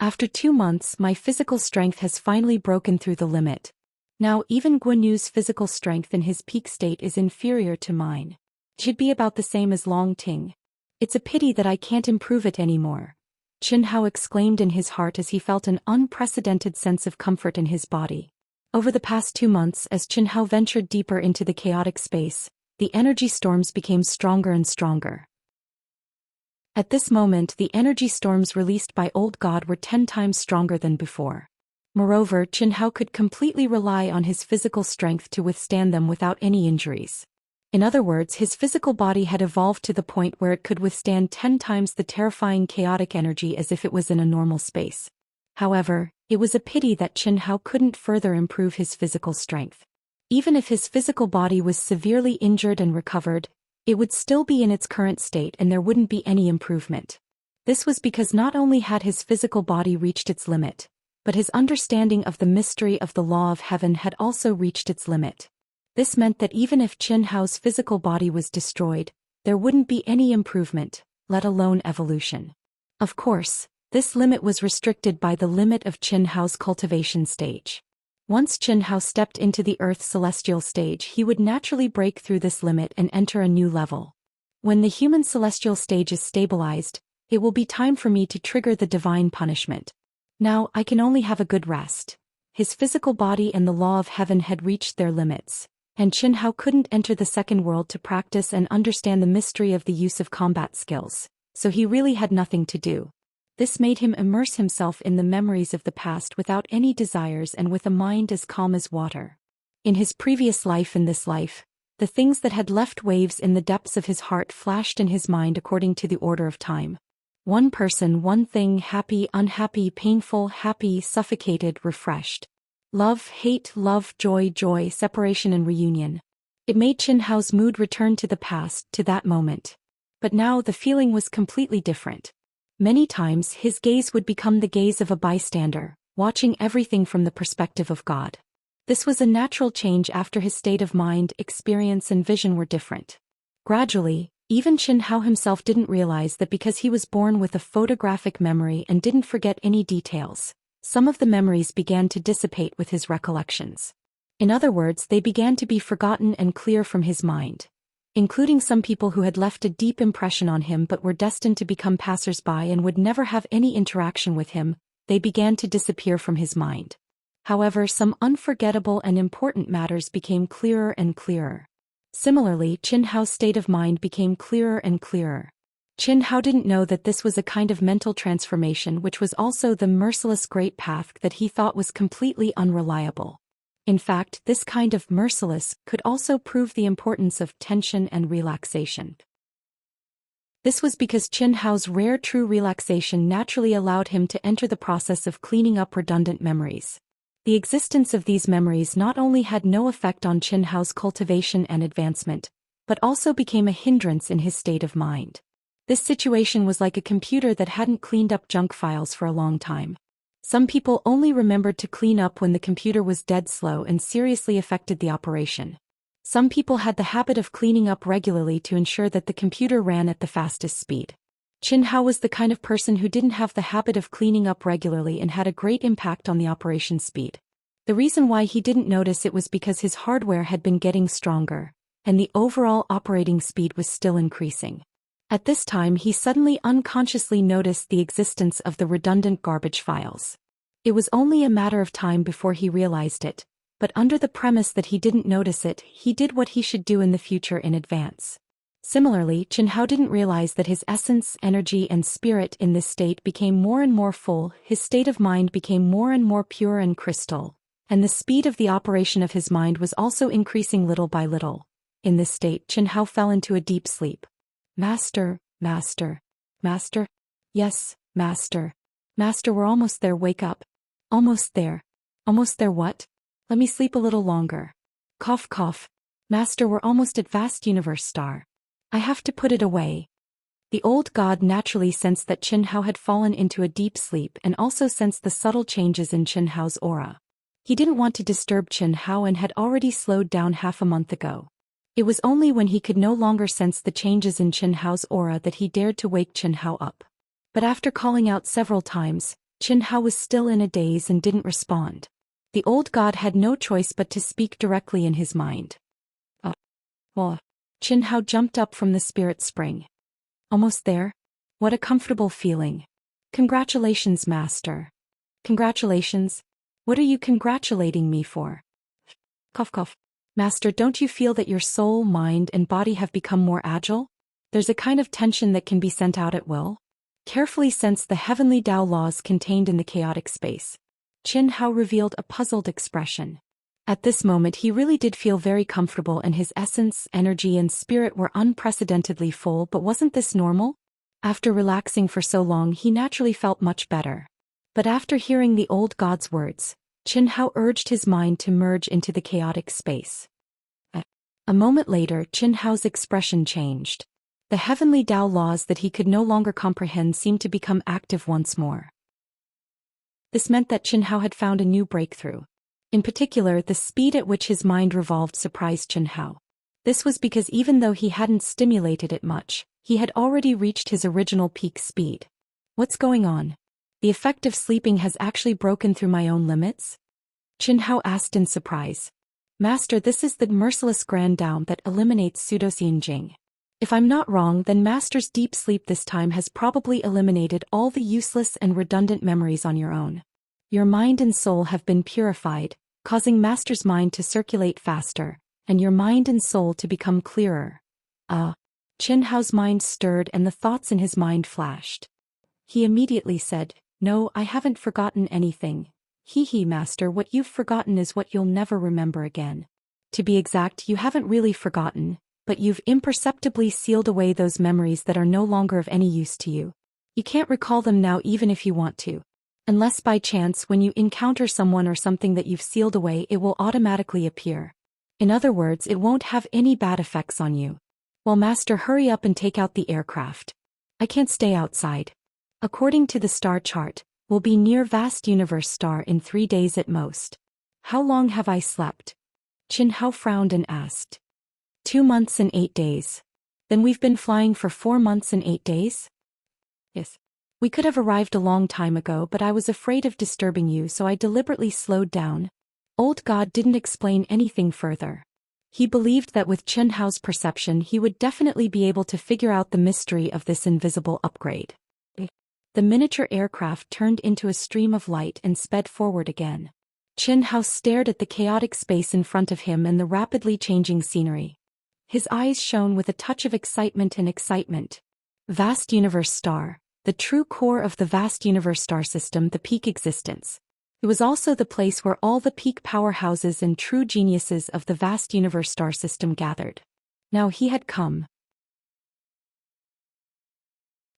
After 2 months, my physical strength has finally broken through the limit. Now even Guan Yu's physical strength in his peak state is inferior to mine. It should be about the same as Long Ting. It's a pity that I can't improve it anymore. Qin Hao exclaimed in his heart as he felt an unprecedented sense of comfort in his body. Over the past 2 months, as Qin Hao ventured deeper into the chaotic space, the energy storms became stronger and stronger. At this moment, the energy storms released by Old God were 10 times stronger than before. Moreover, Qin Hao could completely rely on his physical strength to withstand them without any injuries. In other words, his physical body had evolved to the point where it could withstand 10 times the terrifying chaotic energy as if it was in a normal space. However, it was a pity that Qin Hao couldn't further improve his physical strength. Even if his physical body was severely injured and recovered, it would still be in its current state and there wouldn't be any improvement. This was because not only had his physical body reached its limit, but his understanding of the mystery of the law of heaven had also reached its limit. This meant that even if Qin Hao's physical body was destroyed, there wouldn't be any improvement, let alone evolution. Of course, this limit was restricted by the limit of Qin Hao's cultivation stage. Once Qin Hao stepped into the Earth's celestial stage, he would naturally break through this limit and enter a new level. When the human celestial stage is stabilized, it will be time for me to trigger the divine punishment. Now I can only have a good rest. His physical body and the law of heaven had reached their limits, and Qin Hao couldn't enter the second world to practice and understand the mystery of the use of combat skills, so he really had nothing to do. This made him immerse himself in the memories of the past without any desires and with a mind as calm as water. In his previous life and this life, the things that had left waves in the depths of his heart flashed in his mind according to the order of time. One person, one thing, happy, unhappy, painful, happy, suffocated, refreshed. Love, hate, love, joy, joy, separation and reunion. It made Qin Hao's mood return to the past, to that moment. But now the feeling was completely different. Many times his gaze would become the gaze of a bystander, watching everything from the perspective of God. This was a natural change after his state of mind, experience and vision were different. Gradually, even Qin Hao himself didn't realize that because he was born with a photographic memory and didn't forget any details, some of the memories began to dissipate with his recollections. In other words, they began to be forgotten and clear from his mind. Including some people who had left a deep impression on him but were destined to become passers-by and would never have any interaction with him, they began to disappear from his mind. However, some unforgettable and important matters became clearer and clearer. Similarly, Qin Hao's state of mind became clearer and clearer. Qin Hao didn't know that this was a kind of mental transformation which was also the merciless great path that he thought was completely unreliable. In fact, this kind of merciless could also prove the importance of tension and relaxation. This was because Qin Hao's rare true relaxation naturally allowed him to enter the process of cleaning up redundant memories. The existence of these memories not only had no effect on Qin Hao's cultivation and advancement, but also became a hindrance in his state of mind. This situation was like a computer that hadn't cleaned up junk files for a long time. Some people only remembered to clean up when the computer was dead slow and seriously affected the operation. Some people had the habit of cleaning up regularly to ensure that the computer ran at the fastest speed. Qin Hao was the kind of person who didn't have the habit of cleaning up regularly and had a great impact on the operation speed. The reason why he didn't notice it was because his hardware had been getting stronger, and the overall operating speed was still increasing. At this time he suddenly unconsciously noticed the existence of the redundant garbage files. It was only a matter of time before he realized it, but under the premise that he didn't notice it, he did what he should do in the future in advance. Similarly, Qin Hao didn't realize that his essence, energy and spirit in this state became more and more full, his state of mind became more and more pure and crystal, and the speed of the operation of his mind was also increasing little by little. In this state, Qin Hao fell into a deep sleep. Master, Master, Master? Yes, Master. Master, we're almost there, wake up. Almost there. Almost there what? Let me sleep a little longer. Cough cough. Master, we're almost at vast universe star. I have to put it away. The old god naturally sensed that Qin Hao had fallen into a deep sleep and also sensed the subtle changes in Qin Hao's aura. He didn't want to disturb Qin Hao and had already slowed down half a month ago. It was only when he could no longer sense the changes in Qin Hao's aura that he dared to wake Qin Hao up. But after calling out several times, Qin Hao was still in a daze and didn't respond. The old god had no choice but to speak directly in his mind. Qin Hao jumped up from the spirit spring. Almost there? What a comfortable feeling. Congratulations, Master. Congratulations? What are you congratulating me for? Cough cough. Master, don't you feel that your soul, mind and body have become more agile? There's a kind of tension that can be sent out at will. Carefully sense the heavenly Tao laws contained in the chaotic space. Qin Hao revealed a puzzled expression. At this moment he really did feel very comfortable and his essence, energy and spirit were unprecedentedly full, but wasn't this normal? After relaxing for so long he naturally felt much better. But after hearing the old god's words, Qin Hao urged his mind to merge into the chaotic space. A moment later, Qin Hao's expression changed. The heavenly Tao laws that he could no longer comprehend seemed to become active once more. This meant that Qin Hao had found a new breakthrough. In particular, the speed at which his mind revolved surprised Qin Hao. This was because even though he hadn't stimulated it much, he had already reached his original peak speed. What's going on? The effect of sleeping has actually broken through my own limits? Qin Hao asked in surprise. Master, this is the merciless Grand Tao that eliminates pseudo-Xinjing. If I'm not wrong, then Master's deep sleep this time has probably eliminated all the useless and redundant memories on your own. Your mind and soul have been purified, causing Master's mind to circulate faster, and your mind and soul to become clearer. Qin Hao's mind stirred and the thoughts in his mind flashed. He immediately said, No, I haven't forgotten anything. Master, what you've forgotten is what you'll never remember again. To be exact, you haven't really forgotten, but you've imperceptibly sealed away those memories that are no longer of any use to you. You can't recall them now even if you want to. Unless by chance when you encounter someone or something that you've sealed away, it will automatically appear. In other words, it won't have any bad effects on you. Well, Master, hurry up and take out the aircraft. I can't stay outside. According to the star chart, we'll be near vast universe star in 3 days at most. How long have I slept? Qin Hao frowned and asked. 2 months and 8 days. Then we've been flying for 4 months and 8 days? Yes. We could have arrived a long time ago, but I was afraid of disturbing you, so I deliberately slowed down. Old God didn't explain anything further. He believed that with Qin Hao's perception he would definitely be able to figure out the mystery of this invisible upgrade. The miniature aircraft turned into a stream of light and sped forward again. Qin Hao stared at the chaotic space in front of him and the rapidly changing scenery. His eyes shone with a touch of excitement and excitement. Vast universe star, the true core of the vast universe star system, the peak existence. It was also the place where all the peak powerhouses and true geniuses of the vast universe star system gathered. Now he had come.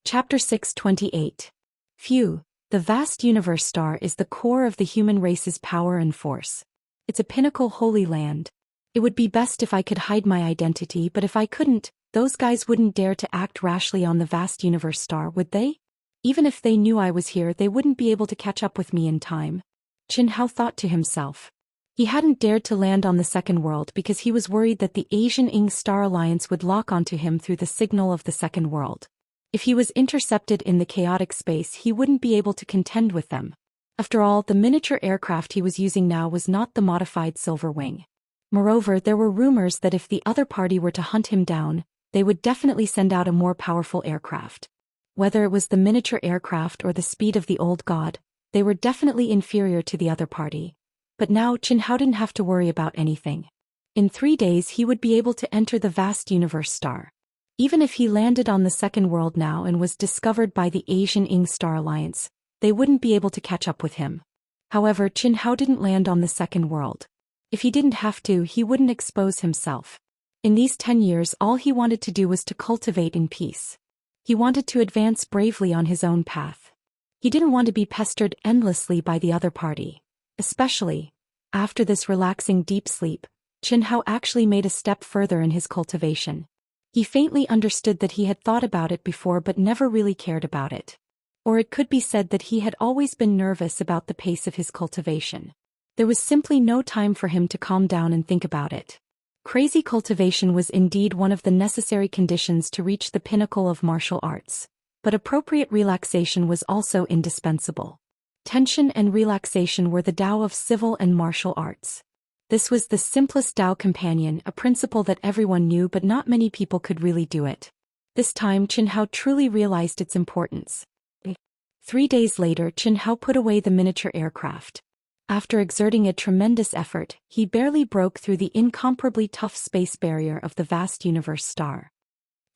Chapter 628. Phew, the vast universe star is the core of the human race's power and force. It's a pinnacle holy land. It would be best if I could hide my identity, but if I couldn't, those guys wouldn't dare to act rashly on the vast universe star, would they? Even if they knew I was here, they wouldn't be able to catch up with me in time. Qin Hao thought to himself. He hadn't dared to land on the second world because he was worried that the Xianxia Star Alliance would lock onto him through the signal of the second world. If he was intercepted in the chaotic space, he wouldn't be able to contend with them. After all, the miniature aircraft he was using now was not the modified Silver Wing. Moreover, there were rumors that if the other party were to hunt him down, they would definitely send out a more powerful aircraft. Whether it was the miniature aircraft or the speed of the old god, they were definitely inferior to the other party. But now Qin Hao didn't have to worry about anything. In 3 days he would be able to enter the vast universe star. Even if he landed on the second world now and was discovered by the Xianxia Star Alliance, they wouldn't be able to catch up with him. However, Qin Hao didn't land on the second world. If he didn't have to, he wouldn't expose himself. In these 10 years, all he wanted to do was to cultivate in peace. He wanted to advance bravely on his own path. He didn't want to be pestered endlessly by the other party. Especially, after this relaxing deep sleep, Qin Hao actually made a step further in his cultivation. He faintly understood that he had thought about it before but never really cared about it. Or it could be said that he had always been nervous about the pace of his cultivation. There was simply no time for him to calm down and think about it. Crazy cultivation was indeed one of the necessary conditions to reach the pinnacle of martial arts, but appropriate relaxation was also indispensable. Tension and relaxation were the Tao of civil and martial arts. This was the simplest Tao companion, a principle that everyone knew but not many people could really do it. This time Qin Hao truly realized its importance. 3 days later, Qin Hao put away the miniature aircraft. After exerting a tremendous effort, he barely broke through the incomparably tough space barrier of the vast universe star.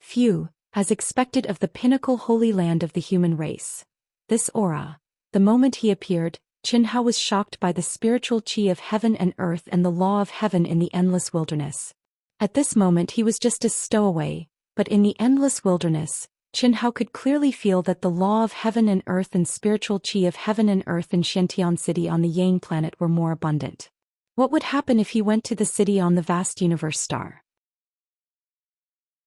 Phew, as expected of the pinnacle holy land of the human race. This aura. The moment he appeared, Qin Hao was shocked by the spiritual qi of heaven and earth and the law of heaven in the endless wilderness. At this moment he was just a stowaway, but in the endless wilderness, Qin Hao could clearly feel that the law of heaven and earth and spiritual qi of heaven and earth in Xiantian City on the Yang planet were more abundant. What would happen if he went to the city on the vast universe star?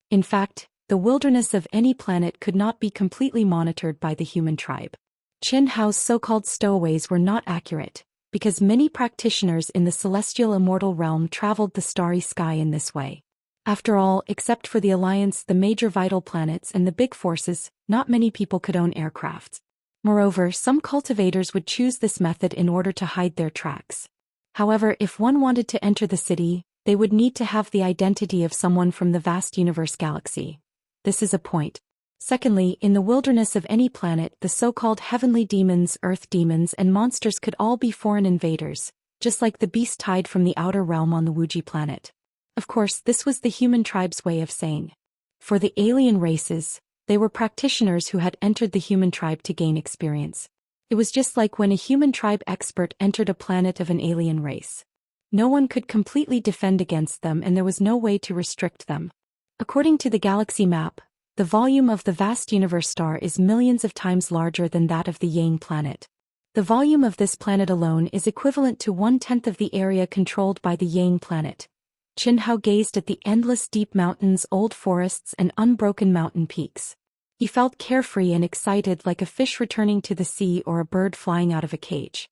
In fact, the wilderness of any planet could not be completely monitored by the human tribe. Qin Hao's so-called stowaways were not accurate, because many practitioners in the celestial immortal realm traveled the starry sky in this way. After all, except for the Alliance, the major vital planets and the big forces, not many people could own aircrafts. Moreover, some cultivators would choose this method in order to hide their tracks. However, if one wanted to enter the city, they would need to have the identity of someone from the vast universe galaxy. This is a point. Secondly, in the wilderness of any planet, the so-called heavenly demons, earth demons, and monsters could all be foreign invaders, just like the beast tide from the outer realm on the Wuxia planet. Of course, this was the human tribe's way of saying. For the alien races, they were practitioners who had entered the human tribe to gain experience. It was just like when a human tribe expert entered a planet of an alien race. No one could completely defend against them and there was no way to restrict them. According to the galaxy map, the volume of the vast universe star is millions of times larger than that of the Yang planet. The volume of this planet alone is equivalent to 1/10 of the area controlled by the Yang planet. Qin Hao gazed at the endless deep mountains, old forests, and unbroken mountain peaks. He felt carefree and excited like a fish returning to the sea or a bird flying out of a cage.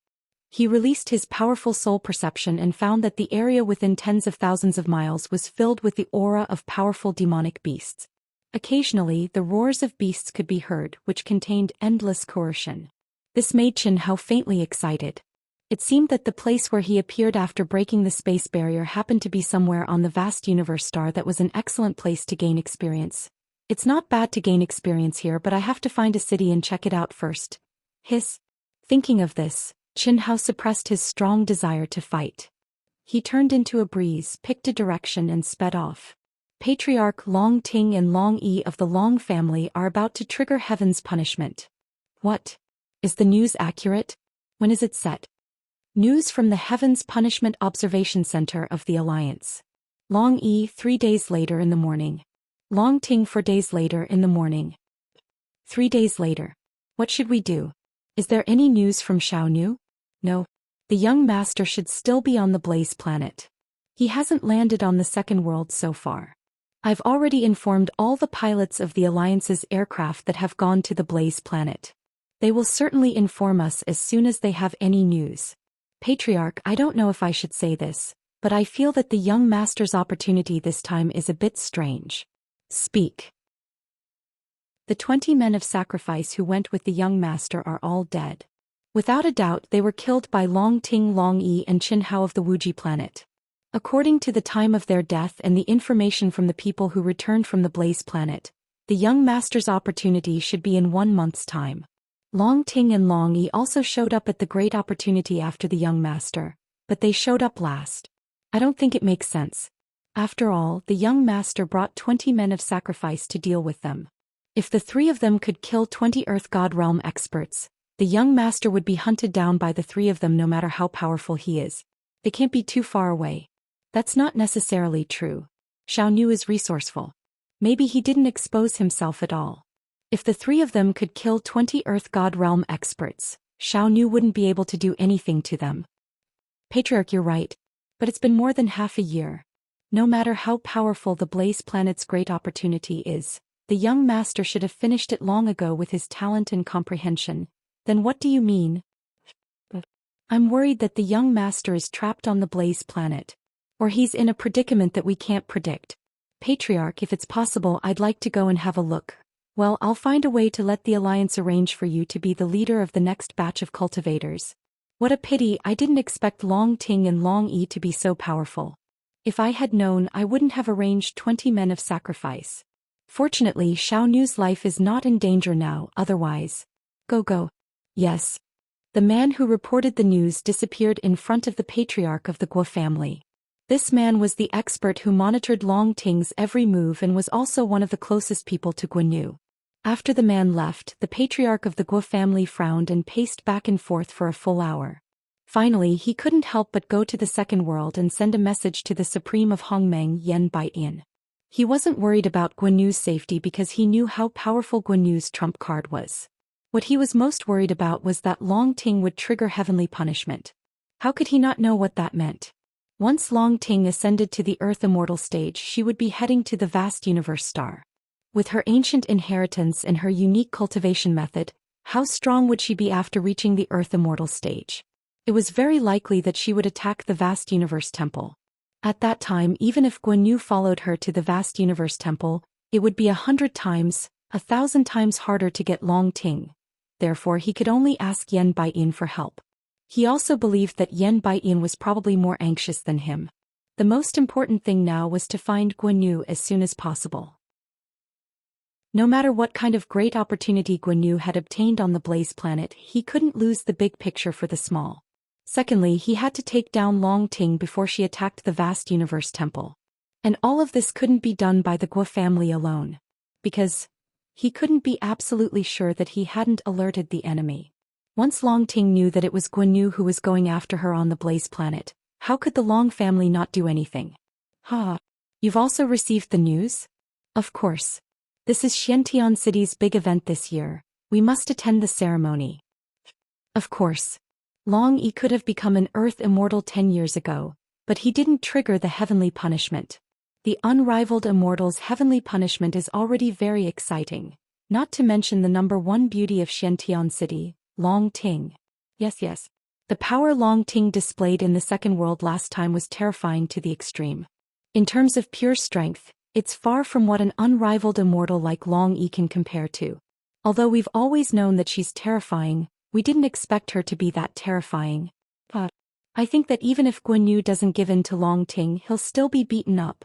He released his powerful soul perception and found that the area within tens of thousands of miles was filled with the aura of powerful demonic beasts. Occasionally, the roars of beasts could be heard, which contained endless coercion. This made Qin Hao faintly excited. It seemed that the place where he appeared after breaking the space barrier happened to be somewhere on the vast universe star that was an excellent place to gain experience. It's not bad to gain experience here, but I have to find a city and check it out first. Thinking of this, Qin Hao suppressed his strong desire to fight. He turned into a breeze, picked a direction and sped off. Patriarch Long Ting and Long Yi of the Long family are about to trigger heaven's punishment. What? Is the news accurate? When is it set? News from the Heaven's Punishment Observation Center of the Alliance. Long Yi 3 days later in the morning. Long Ting 4 days later in the morning. 3 days later. What should we do? Is there any news from Xiaonu? No. The young master should still be on the Blaze planet. He hasn't landed on the second world so far. I've already informed all the pilots of the Alliance's aircraft that have gone to the Blaze planet. They will certainly inform us as soon as they have any news. Patriarch, I don't know if I should say this, but I feel that the young master's opportunity this time is a bit strange. Speak. The 20 men of sacrifice who went with the young master are all dead. Without a doubt they were killed by Long Ting, Long Yi and Qin Hao of the Wuji planet. According to the time of their death and the information from the people who returned from the Blaze planet, the young master's opportunity should be in 1 month's time. Long Ting and Long Yi also showed up at the great opportunity after the young master, but they showed up last. I don't think it makes sense. After all, the young master brought 20 men of sacrifice to deal with them. If the 3 of them could kill 20 Earth God Realm experts, the young master would be hunted down by the 3 of them no matter how powerful he is. They can't be too far away. That's not necessarily true. Xiaonu is resourceful. Maybe he didn't expose himself at all. If the 3 of them could kill 20 Earth God Realm experts, Xiaonu wouldn't be able to do anything to them. Patriarch, you're right. But it's been more than half a year. No matter how powerful the Blaze planet's great opportunity is, the young master should have finished it long ago with his talent and comprehension. Then what do you mean? I'm worried that the young master is trapped on the Blaze planet. Or he's in a predicament that we can't predict. Patriarch, if it's possible, I'd like to go and have a look. Well, I'll find a way to let the Alliance arrange for you to be the leader of the next batch of cultivators. What a pity, I didn't expect Long Ting and Long Yi to be so powerful. If I had known, I wouldn't have arranged 20 men of sacrifice. Fortunately, Xiaonu's life is not in danger now, otherwise. Go. Yes. The man who reported the news disappeared in front of the patriarch of the Guo family. This man was the expert who monitored Long Ting's every move and was also one of the closest people to Guanyu. After the man left, the patriarch of the Guo family frowned and paced back and forth for a full hour. Finally, he couldn't help but go to the second world and send a message to the Supreme of Hongmeng, Yan Baiyin. He wasn't worried about Guanyu's safety because he knew how powerful Guanyu's trump card was. What he was most worried about was that Long Ting would trigger heavenly punishment. How could he not know what that meant? Once Long Ting ascended to the Earth Immortal stage, she would be heading to the vast universe star. With her ancient inheritance and her unique cultivation method, how strong would she be after reaching the Earth Immortal stage? It was very likely that she would attack the vast universe temple. At that time, even if Guanyu followed her to the vast universe temple, it would be 100 times, 1,000 times harder to get Long Ting. Therefore, he could only ask Yan Baiyin for help. He also believed that Yan Baiyin was probably more anxious than him. The most important thing now was to find Guanyu as soon as possible. No matter what kind of great opportunity Guanyu had obtained on the Blaze planet, he couldn't lose the big picture for the small. Secondly, he had to take down Long Ting before she attacked the vast universe temple. And all of this couldn't be done by the Guo family alone. Because he couldn't be absolutely sure that he hadn't alerted the enemy. Once Long Ting knew that it was Guanyu who was going after her on the Blaze planet, how could the Long family not do anything? You've also received the news? Of course. This is Xiantian City's big event this year. We must attend the ceremony. Of course. Long Yi could have become an Earth Immortal 10 years ago, but he didn't trigger the heavenly punishment. The unrivaled Immortal's heavenly punishment is already very exciting, not to mention the #1 beauty of Xiantian City, Long Ting. Yes. The power Long Ting displayed in the second world last time was terrifying to the extreme. In terms of pure strength, it's far from what an unrivaled immortal like Long Yi can compare to. Although we've always known that she's terrifying, we didn't expect her to be that terrifying. But I think that even if Guanyu doesn't give in to Long Ting, he'll still be beaten up.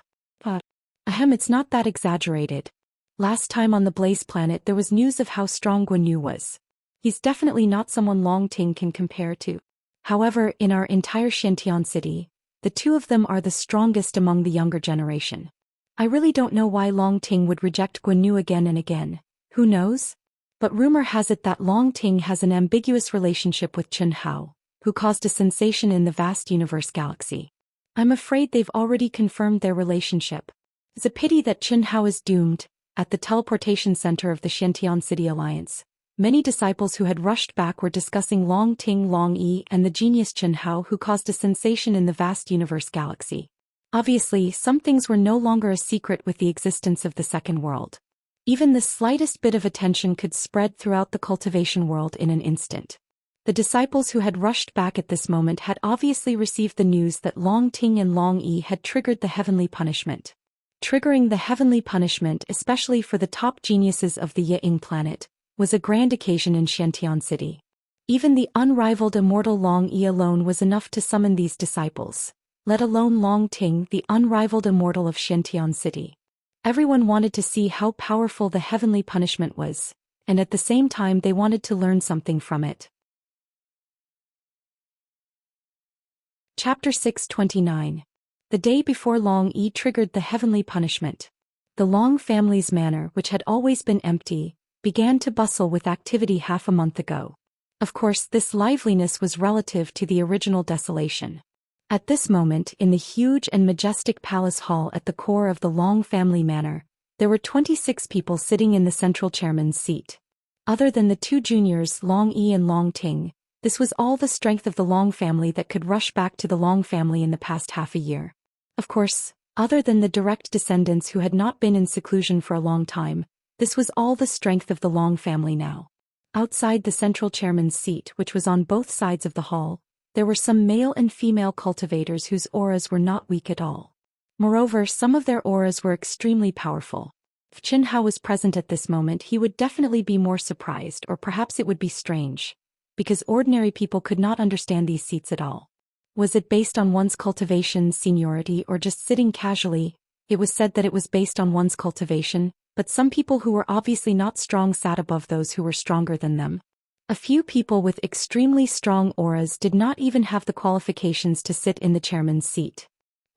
It's not that exaggerated. Last time on the Blaze planet there was news of how strong Guanyu was. He's definitely not someone Long Ting can compare to. However, in our entire Xiantian city, the 2 of them are the strongest among the younger generation. I really don't know why Long Ting would reject Guanyu again and again. Who knows? But rumor has it that Long Ting has an ambiguous relationship with Qin Hao, who caused a sensation in the vast universe galaxy. I'm afraid they've already confirmed their relationship. It's a pity that Qin Hao is doomed. At the teleportation center of the Xiantian City Alliance, many disciples who had rushed back were discussing Long Ting, Long Yi, and the genius Qin Hao who caused a sensation in the vast universe galaxy. Obviously, some things were no longer a secret with the existence of the second world. Even the slightest bit of attention could spread throughout the cultivation world in an instant. The disciples who had rushed back at this moment had obviously received the news that Long Ting and Long Yi had triggered the heavenly punishment. Triggering the heavenly punishment, especially for the top geniuses of the Ying planet, was a grand occasion in Xianxia City. Even the unrivaled immortal Long Yi alone was enough to summon these disciples, let alone Long Ting, the unrivaled immortal of Xianxia City. Everyone wanted to see how powerful the heavenly punishment was, and at the same time they wanted to learn something from it. Chapter 629. The day before Long Yi triggered the heavenly punishment. The Long family's manor, which had always been empty, began to bustle with activity half a month ago. Of course, this liveliness was relative to the original desolation. At this moment, in the huge and majestic palace hall at the core of the Long family manor, there were 26 people sitting in the central chairman's seat. Other than the two juniors, Long Yi and Long Ting, this was all the strength of the Long family that could rush back to the Long family in the past half a year. Of course, other than the direct descendants who had not been in seclusion for a long time, this was all the strength of the Long family now. Outside the central chairman's seat, which was on both sides of the hall, there were some male and female cultivators whose auras were not weak at all. Moreover, some of their auras were extremely powerful. If Qin Hao was present at this moment, he would definitely be more surprised, or perhaps it would be strange, because ordinary people could not understand these seats at all. Was it based on one's cultivation, seniority, or just sitting casually? It was said that it was based on one's cultivation, but some people who were obviously not strong sat above those who were stronger than them. A few people with extremely strong auras did not even have the qualifications to sit in the chairman's seat.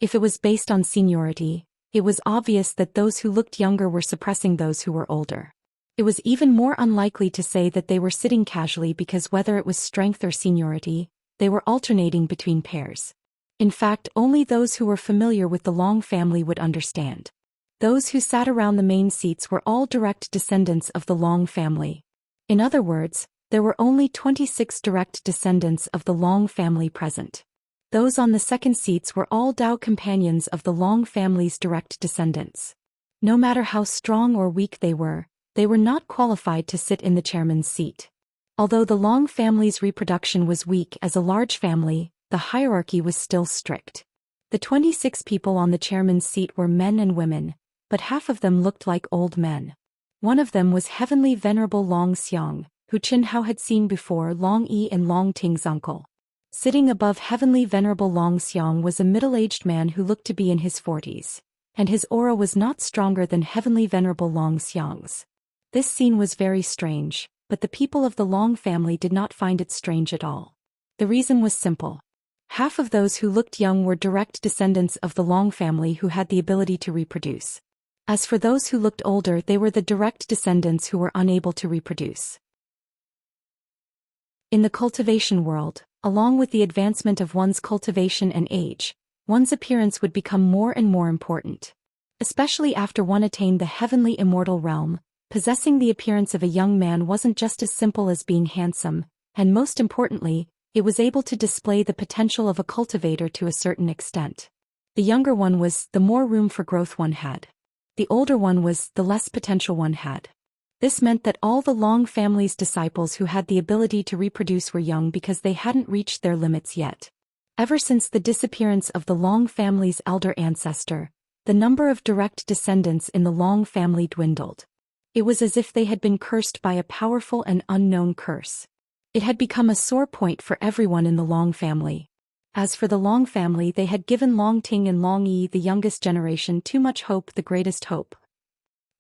If it was based on seniority, it was obvious that those who looked younger were suppressing those who were older. It was even more unlikely to say that they were sitting casually because whether it was strength or seniority, they were alternating between pairs. In fact, only those who were familiar with the Long family would understand. Those who sat around the main seats were all direct descendants of the Long family. In other words, there were only 26 direct descendants of the Long family present. Those on the second seats were all Dao companions of the Long family's direct descendants. No matter how strong or weak they were not qualified to sit in the chairman's seat. Although the Long family's reproduction was weak as a large family, the hierarchy was still strict. The 26 people on the chairman's seat were men and women, but half of them looked like old men. One of them was Heavenly Venerable Long Xiang, who Qin Hao had seen before, Long Yi and Long Ting's uncle. Sitting above Heavenly Venerable Long Xiang was a middle-aged man who looked to be in his 40s, and his aura was not stronger than Heavenly Venerable Long Xiang's. This scene was very strange, but the people of the Long family did not find it strange at all. The reason was simple. Half of those who looked young were direct descendants of the Long family who had the ability to reproduce. As for those who looked older, they were the direct descendants who were unable to reproduce. In the cultivation world, along with the advancement of one's cultivation and age, one's appearance would become more and more important. Especially after one attained the heavenly immortal realm, possessing the appearance of a young man wasn't just as simple as being handsome, and most importantly, it was able to display the potential of a cultivator to a certain extent. The younger one was, the more room for growth one had. The older one was, the less potential one had. This meant that all the Long family's disciples who had the ability to reproduce were young because they hadn't reached their limits yet. Ever since the disappearance of the Long family's elder ancestor, the number of direct descendants in the Long family dwindled. It was as if they had been cursed by a powerful and unknown curse. It had become a sore point for everyone in the Long family. As for the Long family, they had given Long Ting and Long Yi, the youngest generation, too much hope, the greatest hope.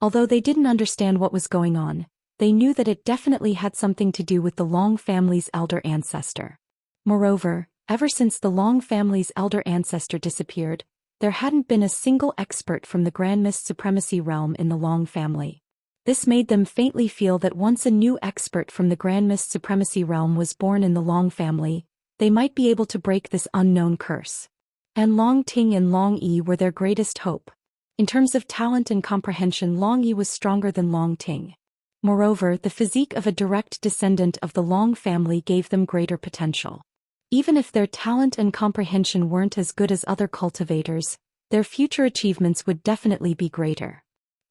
Although they didn't understand what was going on, they knew that it definitely had something to do with the Long family's elder ancestor. Moreover, ever since the Long family's elder ancestor disappeared, there hadn't been a single expert from the Grand Mist Supremacy realm in the Long family. This made them faintly feel that once a new expert from the Grand Mist Supremacy realm was born in the Long family, they might be able to break this unknown curse. And Long Ting and Long Yi were their greatest hope. In terms of talent and comprehension, Long Yi was stronger than Long Ting. Moreover, the physique of a direct descendant of the Long family gave them greater potential. Even if their talent and comprehension weren't as good as other cultivators, their future achievements would definitely be greater.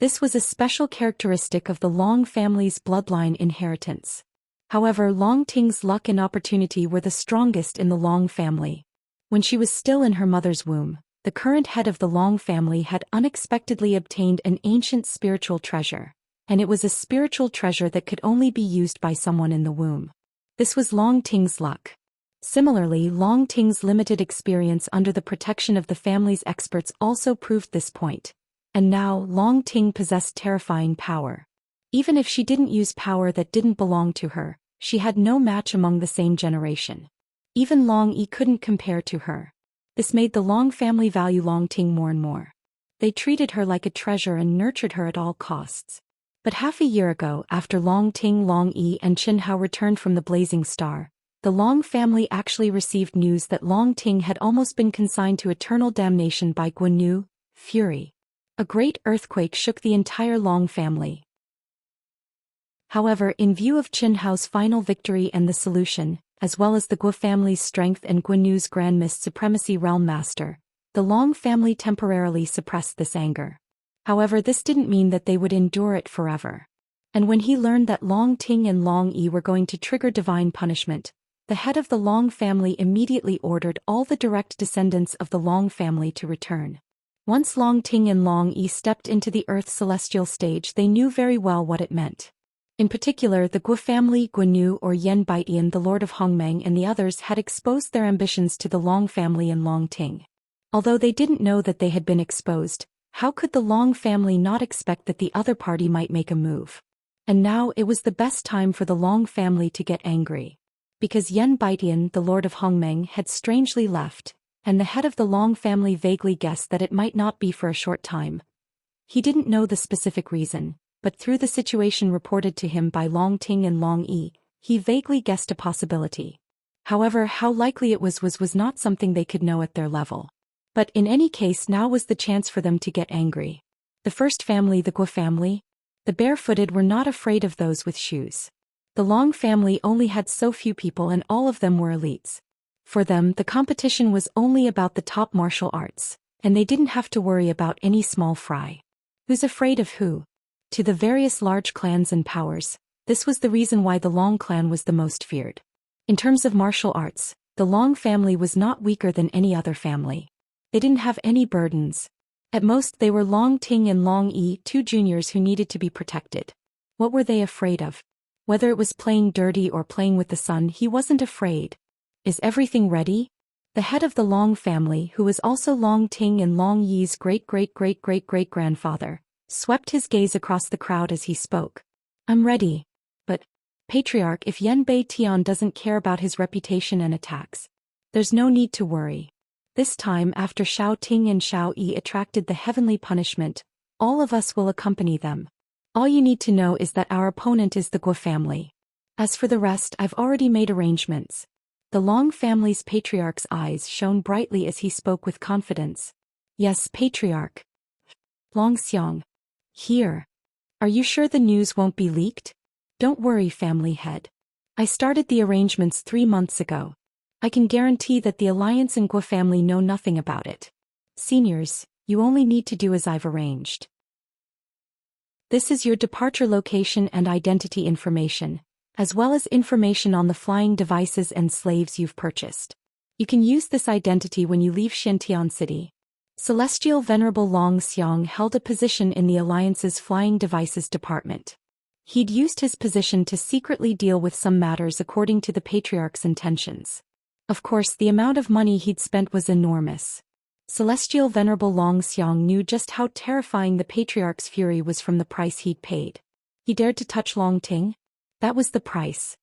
This was a special characteristic of the Long family's bloodline inheritance. However, Long Ting's luck and opportunity were the strongest in the Long family. When she was still in her mother's womb, the current head of the Long family had unexpectedly obtained an ancient spiritual treasure, and it was a spiritual treasure that could only be used by someone in the womb. This was Long Ting's luck. Similarly, Long Ting's limited experience under the protection of the family's experts also proved this point. And now, Long Ting possessed terrifying power. Even if she didn't use power that didn't belong to her, she had no match among the same generation. Even Long Yi couldn't compare to her. This made the Long family value Long Ting more and more. They treated her like a treasure and nurtured her at all costs. But half a year ago, after Long Ting, Long Yi, and Qin Hao returned from the Blazing Star, the Long family actually received news that Long Ting had almost been consigned to eternal damnation by Guanyu, Fury. A great earthquake shook the entire Long family. However, in view of Qin Hao's final victory and the solution, as well as the Guo family's strength and Guanyu's Grand Mist Supremacy Realm Master, the Long family temporarily suppressed this anger. However, this didn't mean that they would endure it forever. And when he learned that Long Ting and Long Yi were going to trigger divine punishment, the head of the Long family immediately ordered all the direct descendants of the Long family to return. Once Long Ting and Long Yi stepped into the Earth's celestial stage, they knew very well what it meant. In particular, the Guo family, Guanyu or Yan Baitian, the Lord of Hongmeng, and the others had exposed their ambitions to the Long family and Long Ting. Although they didn't know that they had been exposed, how could the Long family not expect that the other party might make a move? And now it was the best time for the Long family to get angry. Because Yan Baitian, the Lord of Hongmeng, had strangely left, and the head of the Long family vaguely guessed that it might not be for a short time. He didn't know the specific reason, but through the situation reported to him by Long Ting and Long Yi, he vaguely guessed a possibility. However, how likely it was not something they could know at their level. But in any case, now was the chance for them to get angry. The first family, the Guo family, the barefooted, were not afraid of those with shoes. The Long family only had so few people and all of them were elites. For them, the competition was only about the top martial arts, and they didn't have to worry about any small fry. Who's afraid of who? To the various large clans and powers, this was the reason why the Long clan was the most feared. In terms of martial arts, the Long family was not weaker than any other family. They didn't have any burdens. At most, they were Long Ting and Long Yi, two juniors who needed to be protected. What were they afraid of? Whether it was playing dirty or playing with the sun, he wasn't afraid. Is everything ready? The head of the Long family, who was also Long Ting and Long Yi's great-great-great-great-great-grandfather, swept his gaze across the crowd as he spoke. I'm ready. But, Patriarch, if Yan Baitian doesn't care about his reputation and attacks, there's no need to worry. This time, after Xiao Ting and Xiao Yi attracted the heavenly punishment, all of us will accompany them. All you need to know is that our opponent is the Guo family. As for the rest, I've already made arrangements. The Long family's patriarch's eyes shone brightly as he spoke with confidence. Yes, Patriarch. Long Xiang. Here. Are you sure the news won't be leaked? Don't worry, family head. I started the arrangements 3 months ago. I can guarantee that the Alliance and Guo family know nothing about it. Seniors, you only need to do as I've arranged. This is your departure location and identity information, as well as information on the flying devices and slaves you've purchased. You can use this identity when you leave Xiantian City. Celestial Venerable Long Xiang held a position in the Alliance's Flying Devices Department. He'd used his position to secretly deal with some matters according to the Patriarch's intentions. Of course, the amount of money he'd spent was enormous. Celestial Venerable Long Xiang knew just how terrifying the Patriarch's fury was from the price he'd paid. He dared to touch Long Ting? That was the price.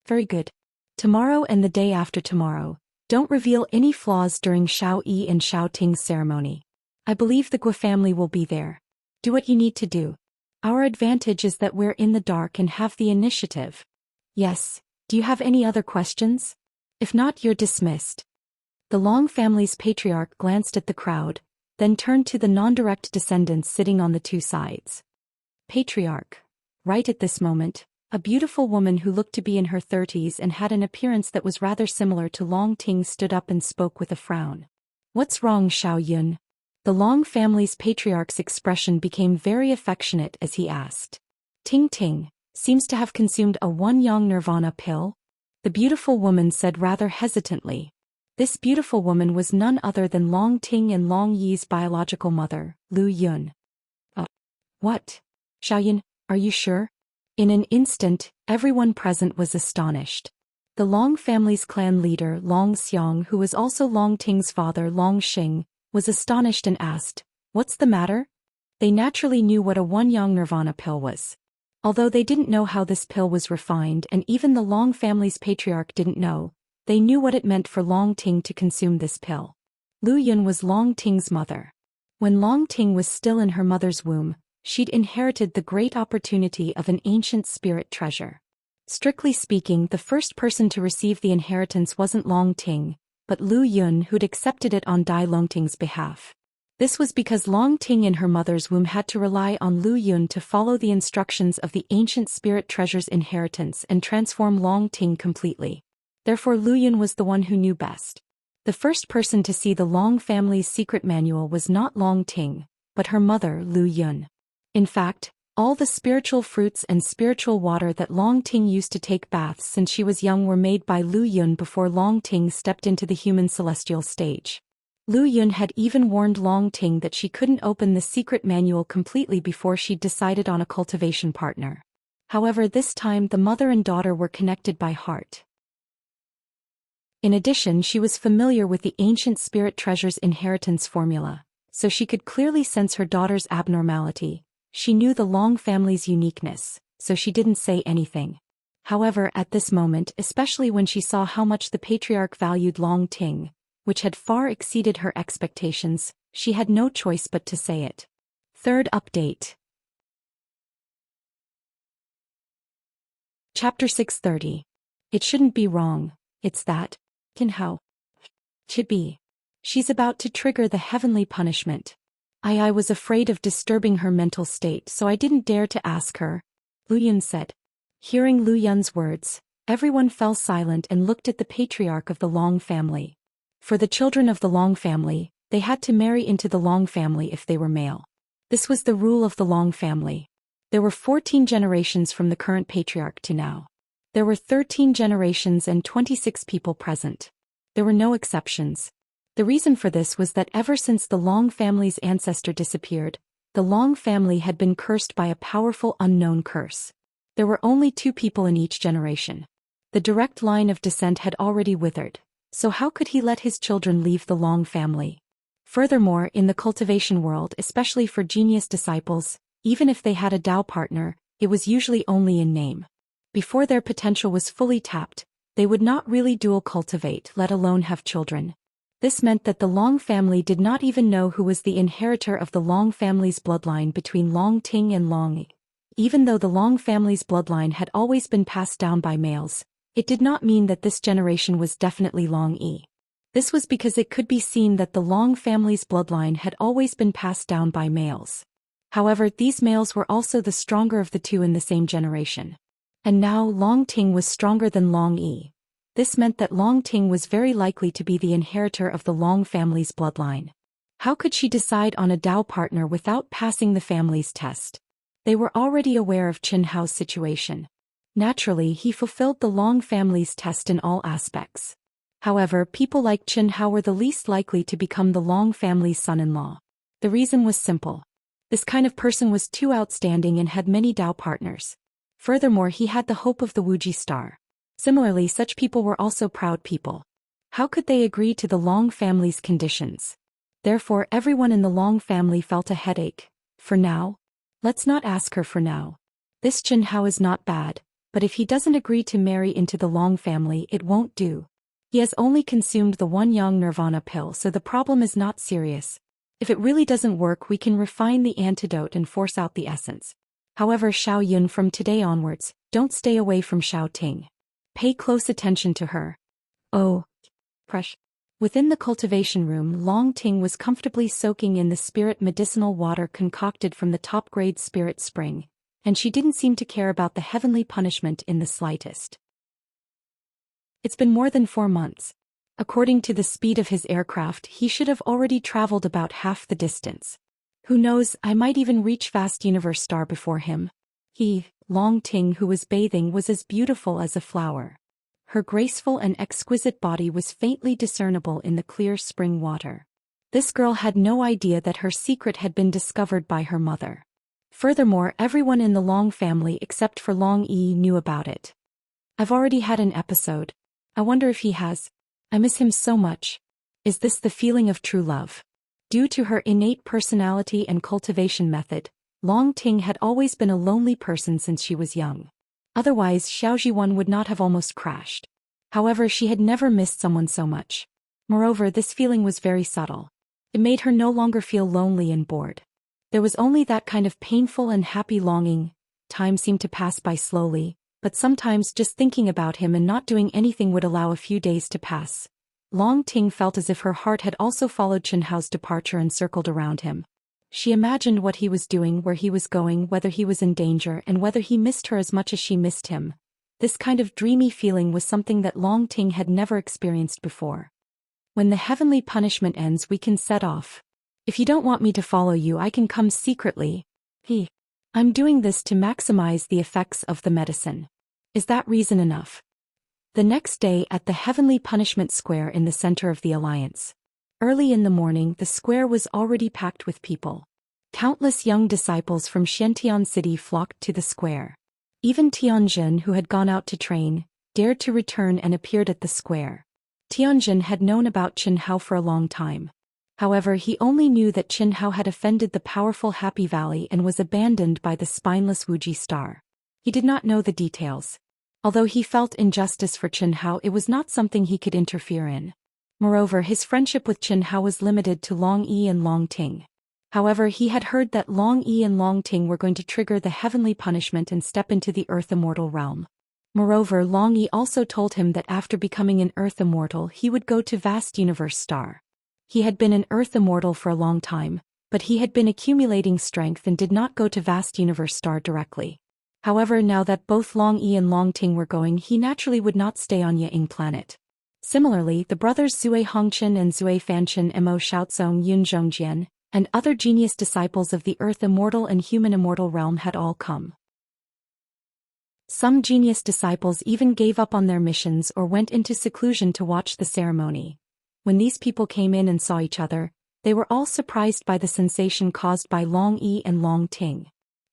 Very good. Tomorrow and the day after tomorrow, don't reveal any flaws during Xiao Yi and Xiao Ting's ceremony. I believe the Guo family will be there. Do what you need to do. Our advantage is that we're in the dark and have the initiative. Yes, do you have any other questions? If not, you're dismissed. The Long family's patriarch glanced at the crowd, then turned to the non-direct descendants sitting on the two sides. Patriarch. Right at this moment, a beautiful woman who looked to be in her 30s and had an appearance that was rather similar to Long Ting stood up and spoke with a frown. What's wrong, Xiao Yun? The Long family's patriarch's expression became very affectionate as he asked. Ting Ting, seems to have consumed a one-yang nirvana pill? The beautiful woman said rather hesitantly. This beautiful woman was none other than Long Ting and Long Yi's biological mother, Lu Yun. What? Xiaoyan, are you sure? In an instant, everyone present was astonished. The Long family's clan leader, Long Xiang, who was also Long Ting's father, Long Xing, was astonished and asked, "What's the matter?" They naturally knew what a one-yang nirvana pill was. Although they didn't know how this pill was refined and even the Long family's patriarch didn't know, they knew what it meant for Long Ting to consume this pill. Lu Yun was Long Ting's mother. When Long Ting was still in her mother's womb, she'd inherited the great opportunity of an ancient spirit treasure. Strictly speaking, the first person to receive the inheritance wasn't Long Ting, but Lu Yun, who'd accepted it on Dai Longting's behalf. This was because Long Ting in her mother's womb had to rely on Lu Yun to follow the instructions of the ancient spirit treasure's inheritance and transform Long Ting completely. Therefore Lu Yun was the one who knew best. The first person to see the Long family's secret manual was not Long Ting, but her mother, Lu Yun. In fact, all the spiritual fruits and spiritual water that Long Ting used to take baths since she was young were made by Lu Yun before Long Ting stepped into the human celestial stage. Lu Yun had even warned Long Ting that she couldn't open the secret manual completely before she'd decided on a cultivation partner. However, this time the mother and daughter were connected by heart. In addition, she was familiar with the ancient spirit treasure's inheritance formula, so she could clearly sense her daughter's abnormality. She knew the Long family's uniqueness, so she didn't say anything. However, at this moment, especially when she saw how much the patriarch valued Long Ting, which had far exceeded her expectations, she had no choice but to say it. Third update. Chapter 630. It shouldn't be wrong, it's that. How should be. She's about to trigger the heavenly punishment. I was afraid of disturbing her mental state, so I didn't dare to ask her, Lu Yun said. Hearing Lu Yun's words, everyone fell silent and looked at the patriarch of the Long family. For the children of the Long family, they had to marry into the Long family if they were male. This was the rule of the Long family. There were 14 generations from the current patriarch to now. There were 13 generations and 26 people present. There were no exceptions. The reason for this was that ever since the Long family's ancestor disappeared, the Long family had been cursed by a powerful unknown curse. There were only 2 people in each generation. The direct line of descent had already withered, so how could he let his children leave the Long family? Furthermore, in the cultivation world, especially for genius disciples, even if they had a Tao partner, it was usually only in name. Before their potential was fully tapped, they would not really dual cultivate, let alone have children. This meant that the Long family did not even know who was the inheritor of the Long family's bloodline between Long Ting and Long Yi. Even though the Long family's bloodline had always been passed down by males, it did not mean that this generation was definitely Long Yi. This was because it could be seen that the Long family's bloodline had always been passed down by males. However, these males were also the stronger of the 2 in the same generation. And now Long Ting was stronger than Long Yi. This meant that Long Ting was very likely to be the inheritor of the Long family's bloodline. How could she decide on a Tao partner without passing the family's test? They were already aware of Chen Hao's situation. Naturally, he fulfilled the Long family's test in all aspects. However, people like Chen Hao were the least likely to become the Long family's son-in-law. The reason was simple. This kind of person was too outstanding and had many Tao partners. Furthermore, he had the hope of the Wuji star. Similarly, such people were also proud people. How could they agree to the Long family's conditions? Therefore, everyone in the Long family felt a headache. For now? Let's not ask her for now. This Chen Hao is not bad, but if he doesn't agree to marry into the Long family, it won't do. He has only consumed the one-yang nirvana pill, so the problem is not serious. If it really doesn't work, we can refine the antidote and force out the essence. However, Xiao Yun, from today onwards, don't stay away from Xiao Ting. Pay close attention to her. Oh, Presh. Within the cultivation room, Long Ting was comfortably soaking in the spirit medicinal water concocted from the top-grade spirit spring, and she didn't seem to care about the heavenly punishment in the slightest. It's been more than 4 months. According to the speed of his aircraft, he should have already traveled about half the distance. Who knows, I might even reach vast universe star before him. Long Ting, who was bathing, was as beautiful as a flower. Her graceful and exquisite body was faintly discernible in the clear spring water. This girl had no idea that her secret had been discovered by her mother. Furthermore, everyone in the Long family except for Long Yi knew about it. I've already had an episode. I wonder if he has. I miss him so much. Is this the feeling of true love? Due to her innate personality and cultivation method, Long Ting had always been a lonely person since she was young. Otherwise, Xiaojiwan would not have almost crashed. However, she had never missed someone so much. Moreover, this feeling was very subtle. It made her no longer feel lonely and bored. There was only that kind of painful and happy longing. Time seemed to pass by slowly, but sometimes just thinking about him and not doing anything would allow a few days to pass. Long Ting felt as if her heart had also followed Chen Hao's departure and circled around him. She imagined what he was doing, where he was going, whether he was in danger, and whether he missed her as much as she missed him. This kind of dreamy feeling was something that Long Ting had never experienced before. When the heavenly punishment ends, we can set off. If you don't want me to follow you, I can come secretly. I'm doing this to maximize the effects of the medicine. Is that reason enough? The next day at the heavenly punishment square in the center of the alliance. Early in the morning, the square was already packed with people. Countless young disciples from Xiantian city flocked to the square. Even Tianjin, who had gone out to train, dared to return and appeared at the square. Tianjin had known about Chen Hao for a long time. However, he only knew that Chen Hao had offended the powerful Happy Valley and was abandoned by the spineless Wuji star. He did not know the details. Although he felt injustice for Chen Hao, it was not something he could interfere in. Moreover, his friendship with Chen Hao was limited to Long Yi and Long Ting. However, he had heard that Long Yi and Long Ting were going to trigger the heavenly punishment and step into the Earth Immortal realm. Moreover, Long Yi also told him that after becoming an Earth Immortal, he would go to vast universe star. He had been an Earth Immortal for a long time, but he had been accumulating strength and did not go to vast universe star directly. However, now that both Long Yi and Long Ting were going, he naturally would not stay on Ying planet. Similarly, the brothers Zui Hongchen and Zui Fanchen Mo Xiaozong Yun Zhongjian, and other genius disciples of the Earth Immortal and Human Immortal realm had all come. Some genius disciples even gave up on their missions or went into seclusion to watch the ceremony. When these people came in and saw each other, they were all surprised by the sensation caused by Long Yi and Long Ting.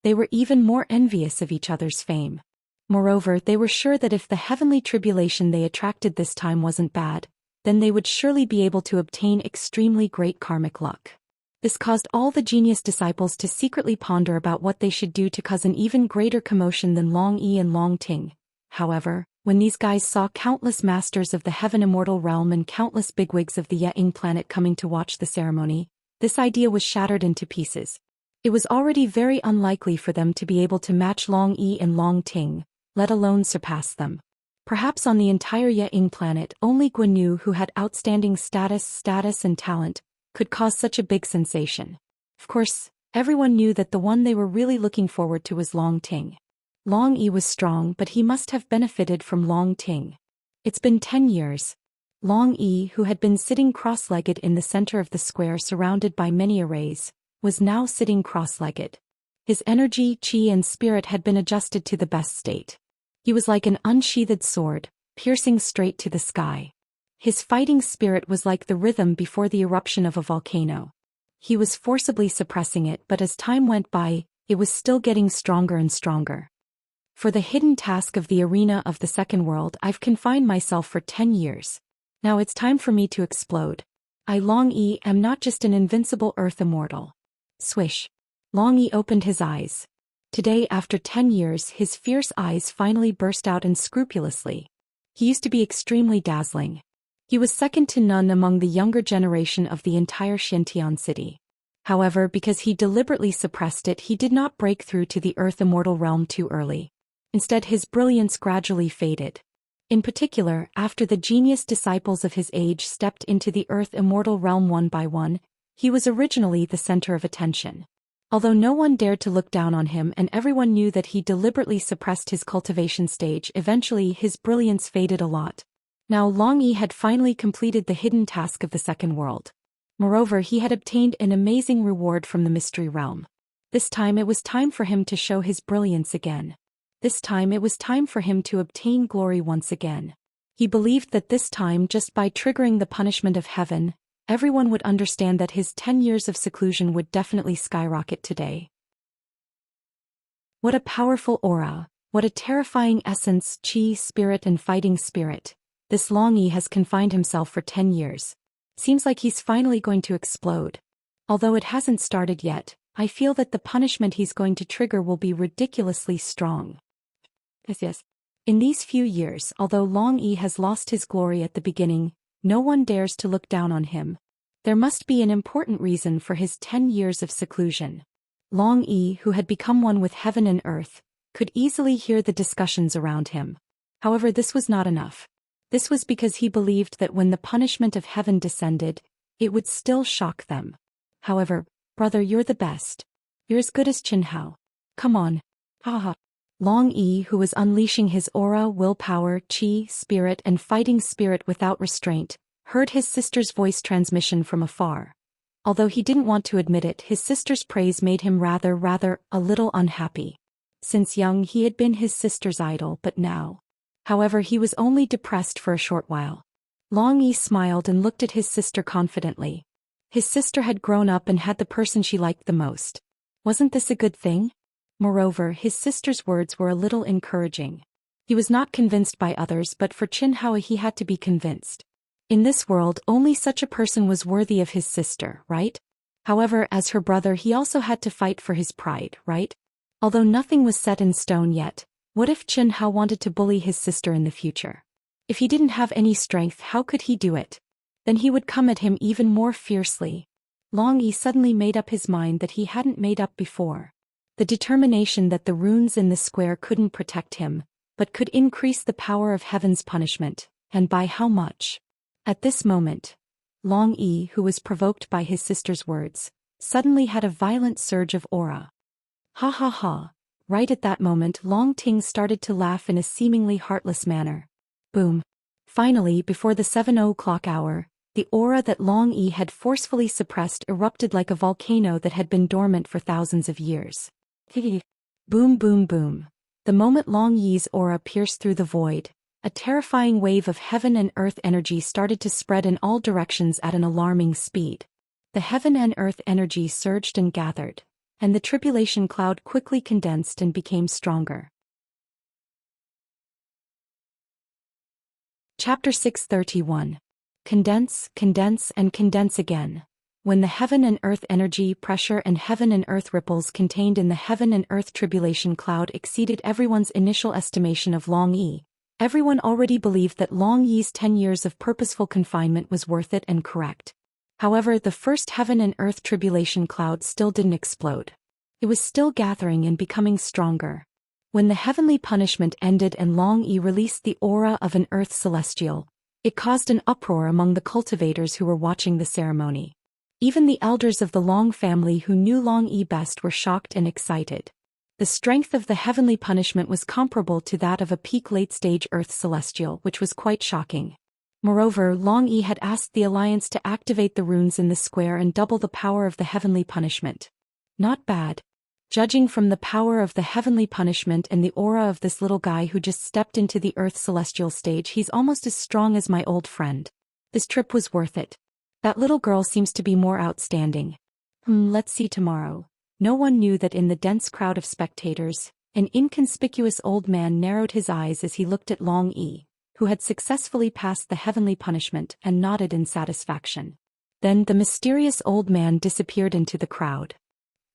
They were even more envious of each other's fame. Moreover, they were sure that if the heavenly tribulation they attracted this time wasn't bad, then they would surely be able to obtain extremely great karmic luck. This caused all the genius disciples to secretly ponder about what they should do to cause an even greater commotion than Long Yi and Long Ting. However, when these guys saw countless masters of the Heaven Immortal realm and countless bigwigs of the Ying planet coming to watch the ceremony, this idea was shattered into pieces. It was already very unlikely for them to be able to match Long Yi and Long Ting, let alone surpass them. Perhaps on the entire Ying planet, only Guan, who had outstanding status and talent, could cause such a big sensation. Of course, everyone knew that the one they were really looking forward to was Long Ting. Long Yi was strong, but he must have benefited from Long Ting. It's been 10 years. Long Yi, who had been sitting cross-legged in the center of the square surrounded by many arrays, was now sitting cross-legged. His energy, qi and spirit had been adjusted to the best state. He was like an unsheathed sword, piercing straight to the sky. His fighting spirit was like the rhythm before the eruption of a volcano. He was forcibly suppressing it, but as time went by, it was still getting stronger and stronger. For the hidden task of the arena of the second world, I've confined myself for 10 years. Now it's time for me to explode. I, Long Yi, am not just an invincible Earth Immortal. Swish. Long Yi opened his eyes. Today, after 10 years, his fierce eyes finally burst out unscrupulously. He used to be extremely dazzling. He was second to none among the younger generation of the entire Xiantian city. However, because he deliberately suppressed it, he did not break through to the Earth Immortal realm too early. Instead, his brilliance gradually faded. In particular, after the genius disciples of his age stepped into the Earth Immortal realm one by one, he was originally the center of attention. Although no one dared to look down on him and everyone knew that he deliberately suppressed his cultivation stage, eventually his brilliance faded a lot. Now Long Yi had finally completed the hidden task of the second world. Moreover, he had obtained an amazing reward from the mystery realm. This time it was time for him to show his brilliance again. This time it was time for him to obtain glory once again. He believed that this time, just by triggering the punishment of heaven, everyone would understand that his 10 years of seclusion would definitely skyrocket today. What a powerful aura, what a terrifying essence, chi, spirit and fighting spirit. This Long Yi has confined himself for 10 years. Seems like he's finally going to explode. Although it hasn't started yet, I feel that the punishment he's going to trigger will be ridiculously strong. Yes. In these few years, although Long Yi has lost his glory at the beginning, no one dares to look down on him. There must be an important reason for his 10 years of seclusion. Long Yi, who had become one with heaven and earth, could easily hear the discussions around him. However, this was not enough. This was because he believed that when the punishment of heaven descended, it would still shock them. However, brother, you're the best. You're as good as Xianxia. Come on. Haha. Long Yi, who was unleashing his aura, willpower, chi, spirit and fighting spirit without restraint, heard his sister's voice transmission from afar. Although he didn't want to admit it, his sister's praise made him rather a little unhappy. Since young he had been his sister's idol, but now. However, he was only depressed for a short while. Long Yi smiled and looked at his sister confidently. His sister had grown up and had the person she liked the most. Wasn't this a good thing? Moreover, his sister's words were a little encouraging. He was not convinced by others, but for Xianxia he had to be convinced. In this world, only such a person was worthy of his sister, right? However, as her brother he also had to fight for his pride, right? Although nothing was set in stone yet, what if Xianxia wanted to bully his sister in the future? If he didn't have any strength, how could he do it? Then he would come at him even more fiercely. Long Yi suddenly made up his mind that he hadn't made up before. The determination that the runes in the square couldn't protect him, but could increase the power of heaven's punishment, and by how much? At this moment, Long Yi, who was provoked by his sister's words, suddenly had a violent surge of aura. Ha ha ha. Right at that moment, Long Ting started to laugh in a seemingly heartless manner. Boom. Finally, before the 7 o'clock hour, the aura that Long Yi had forcefully suppressed erupted like a volcano that had been dormant for thousands of years. Boom boom boom. The moment Long Yi's aura pierced through the void, a terrifying wave of heaven and earth energy started to spread in all directions at an alarming speed. The heaven and earth energy surged and gathered, and the tribulation cloud quickly condensed and became stronger. Chapter 631. Condense, condense and condense again. When the heaven and earth energy, pressure and heaven and earth ripples contained in the heaven and earth tribulation cloud exceeded everyone's initial estimation of Long Yi, everyone already believed that Long Yi's 10 years of purposeful confinement was worth it and correct. However, the first heaven and earth tribulation cloud still didn't explode. It was still gathering and becoming stronger. When the heavenly punishment ended and Long Yi released the aura of an earth celestial, it caused an uproar among the cultivators who were watching the ceremony. Even the elders of the Long family who knew Long Yi best were shocked and excited. The strength of the heavenly punishment was comparable to that of a peak late-stage earth celestial, which was quite shocking. Moreover, Long Yi had asked the Alliance to activate the runes in the square and double the power of the heavenly punishment. Not bad. Judging from the power of the heavenly punishment and the aura of this little guy who just stepped into the earth celestial stage, he's almost as strong as my old friend. This trip was worth it. That little girl seems to be more outstanding. Let's see tomorrow. No one knew that in the dense crowd of spectators, an inconspicuous old man narrowed his eyes as he looked at Long Yi, who had successfully passed the heavenly punishment, and nodded in satisfaction. Then the mysterious old man disappeared into the crowd.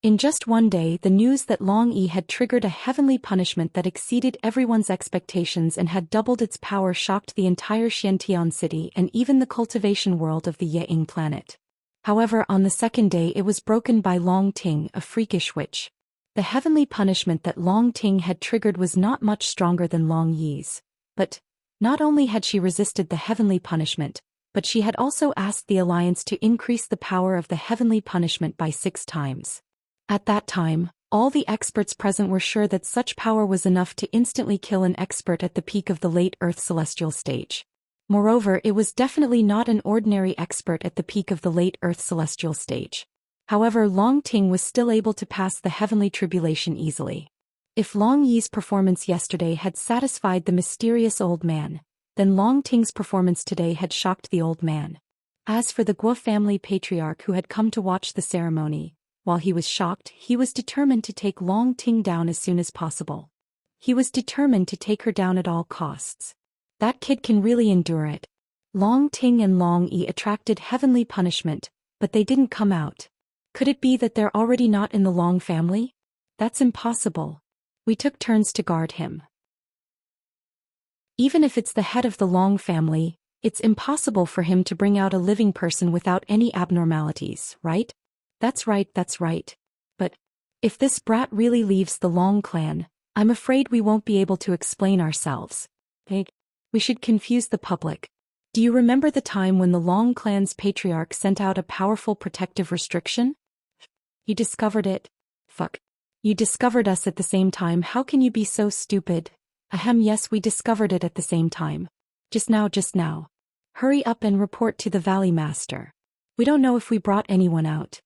In just one day, the news that Long Yi had triggered a heavenly punishment that exceeded everyone's expectations and had doubled its power shocked the entire Xiantian city and even the cultivation world of the Ying planet. However, on the second day it was broken by Long Ting, a freakish witch. The heavenly punishment that Long Ting had triggered was not much stronger than Long Yi's. But, not only had she resisted the heavenly punishment, but she had also asked the Alliance to increase the power of the heavenly punishment by 6 times. At that time, all the experts present were sure that such power was enough to instantly kill an expert at the peak of the late Earth celestial stage. Moreover, it was definitely not an ordinary expert at the peak of the late Earth celestial stage. However, Long Ting was still able to pass the heavenly tribulation easily. If Long Yi's performance yesterday had satisfied the mysterious old man, then Long Ting's performance today had shocked the old man. As for the Guo family patriarch who had come to watch the ceremony, while he was shocked, he was determined to take Long Ting down as soon as possible. He was determined to take her down at all costs. That kid can really endure it. Long Ting and Long Yi attracted heavenly punishment, but they didn't come out. Could it be that they're already not in the Long family? That's impossible. We took turns to guard him. Even if it's the head of the Long family, it's impossible for him to bring out a living person without any abnormalities, right? That's right, that's right. But if this brat really leaves the Long clan, I'm afraid we won't be able to explain ourselves. We should confuse the public. Do you remember the time when the Long clan's patriarch sent out a powerful protective restriction? You discovered it? Fuck. You discovered us at the same time. How can you be so stupid? Ahem, yes, we discovered it at the same time. Just now. Hurry up and report to the Valley Master. We don't know if we brought anyone out.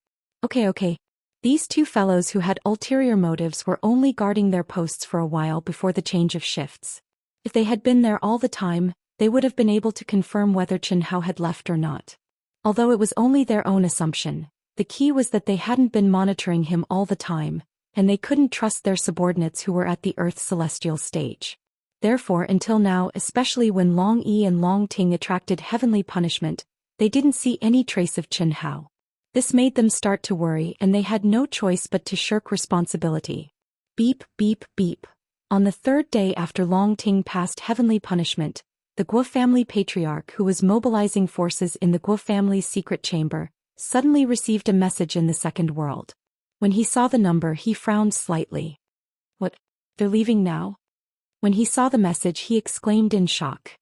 Okay. These two fellows who had ulterior motives were only guarding their posts for a while before the change of shifts. If they had been there all the time, they would have been able to confirm whether Chen Hao had left or not. Although it was only their own assumption, the key was that they hadn't been monitoring him all the time, and they couldn't trust their subordinates who were at the Earth's celestial stage. Therefore, until now, especially when Long Yi and Long Ting attracted heavenly punishment, they didn't see any trace of Chen Hao. This made them start to worry, and they had no choice but to shirk responsibility. Beep, beep, beep. On the third day after Long Ting passed heavenly punishment, the Guo family patriarch who was mobilizing forces in the Guo family's secret chamber, suddenly received a message in the second world. When he saw the number, he frowned slightly. What? They're leaving now? When he saw the message, he exclaimed in shock.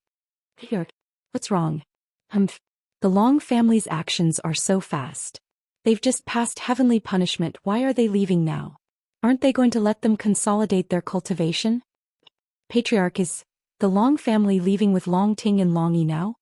Here, what's wrong? The Long family's actions are so fast. They've just passed heavenly punishment. Why are they leaving now? Aren't they going to let them consolidate their cultivation? Patriarch, is the Long family leaving with Long Ting and Long Yi now?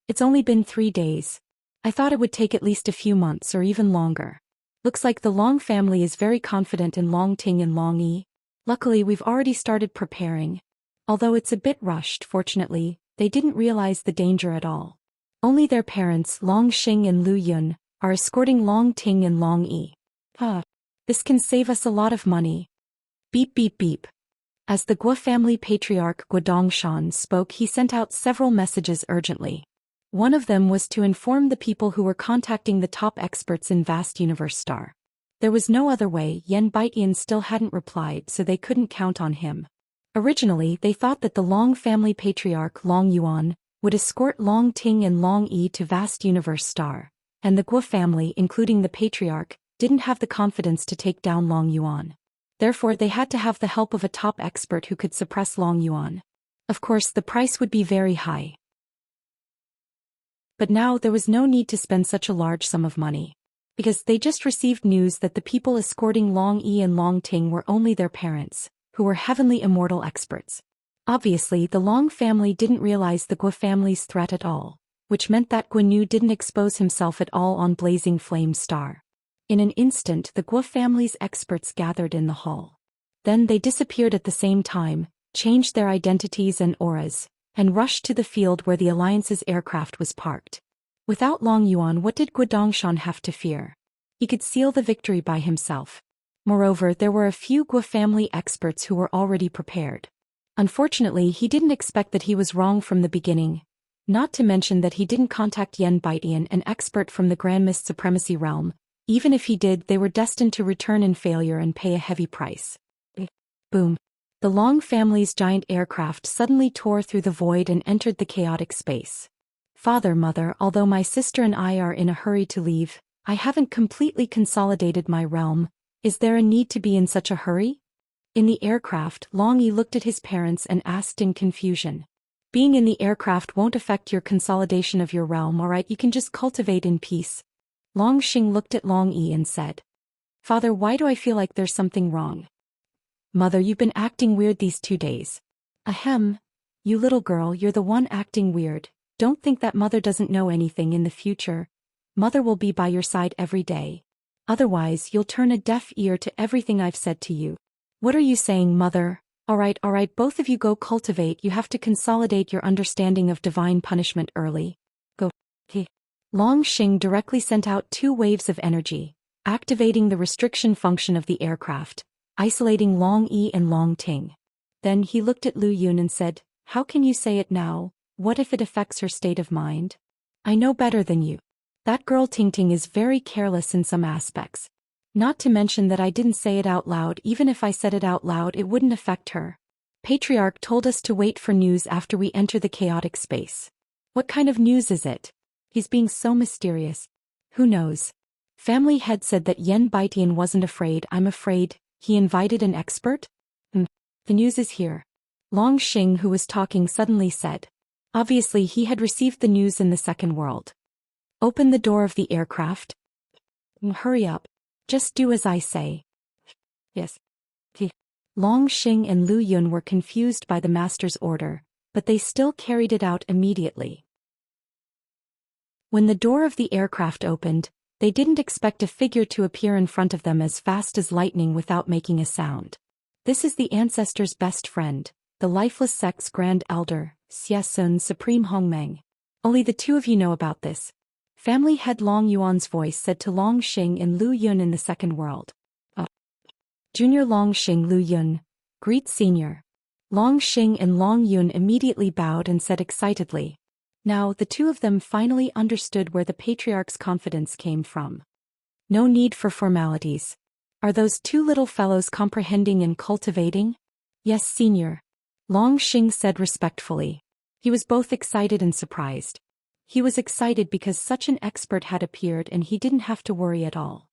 It's only been 3 days. I thought it would take at least a few months or even longer. Looks like the Long family is very confident in Long Ting and Long Yi. Luckily, we've already started preparing. Although it's a bit rushed, fortunately, they didn't realize the danger at all. Only their parents, Long Xing and Lu Yun, are escorting Long Ting and Long Yi. This can save us a lot of money. Beep beep beep. As the Guo family patriarch Guodongshan spoke, he sent out several messages urgently. One of them was to inform the people who were contacting the top experts in Vast Universe Star. There was no other way. Yen Baijian still hadn't replied, so they couldn't count on him. Originally, they thought that the Long family patriarch Long Yuan would escort Long Ting and Long Yi to Vast Universe Star, and the Guo family, including the patriarch, didn't have the confidence to take down Long Yuan. Therefore, they had to have the help of a top expert who could suppress Long Yuan. Of course, the price would be very high. But now there was no need to spend such a large sum of money. Because they just received news that the people escorting Long Yi and Long Ting were only their parents, who were heavenly immortal experts. Obviously, the Long family didn't realize the Guo family's threat at all, which meant that Guo Nu didn't expose himself at all on Blazing Flame Star. In an instant, the Guo family's experts gathered in the hall. Then they disappeared at the same time, changed their identities and auras, and rushed to the field where the Alliance's aircraft was parked. Without Long Yuan, what did Guodongshan have to fear? He could seal the victory by himself. Moreover, there were a few Guo family experts who were already prepared. Unfortunately, he didn't expect that he was wrong from the beginning. Not to mention that he didn't contact Yen Baijian, an expert from the Grand Mist Supremacy realm. Even if he did, they were destined to return in failure and pay a heavy price. Boom. The Long family's giant aircraft suddenly tore through the void and entered the chaotic space. Father, Mother, although my sister and I are in a hurry to leave, I haven't completely consolidated my realm. Is there a need to be in such a hurry? In the aircraft, Long Yi looked at his parents and asked in confusion. Being in the aircraft won't affect your consolidation of your realm, alright? You can just cultivate in peace. Long Xing looked at Long Yi and said, Father, why do I feel like there's something wrong? Mother, you've been acting weird these 2 days. Ahem. You little girl, you're the one acting weird. Don't think that mother doesn't know anything in the future. Mother will be by your side every day. Otherwise, you'll turn a deaf ear to everything I've said to you. What are you saying, mother? All right, both of you go cultivate. You have to consolidate your understanding of divine punishment early. Go. Long Xing directly sent out 2 waves of energy, activating the restriction function of the aircraft, isolating Long Yi and Long Ting. Then he looked at Lu Yun and said, how can you say it now? What if it affects her state of mind? I know better than you. That girl Tingting is very careless in some aspects. Not to mention that I didn't say it out loud. Even if I said it out loud, it wouldn't affect her. Patriarch told us to wait for news after we enter the chaotic space. What kind of news is it? He's being so mysterious. Who knows? Family head said that Yen Baitian wasn't afraid. I'm afraid. He invited an expert? The news is here. Long Xing, who was talking, suddenly said. Obviously he had received the news in the second world. Open the door of the aircraft. Hurry up. Just do as I say. Yes. Long Xing and Lu Yun were confused by the master's order, but they still carried it out immediately. When the door of the aircraft opened, they didn't expect a figure to appear in front of them as fast as lightning without making a sound. This is the ancestor's best friend, the lifeless sect's grand elder, Xie Sun Supreme Hongmeng. Only the 2 of you know about this. Family head Long Yuan's voice said to Long Xing and Lu Yun in the second world. Junior Long Xing Lu Yun, greet senior. Long Xing and Long Yun immediately bowed and said excitedly. Now the 2 of them finally understood where the patriarch's confidence came from. No need for formalities. Are those 2 little fellows comprehending and cultivating? Yes, senior. Long Xing said respectfully. He was both excited and surprised. He was excited because such an expert had appeared and he didn't have to worry at all.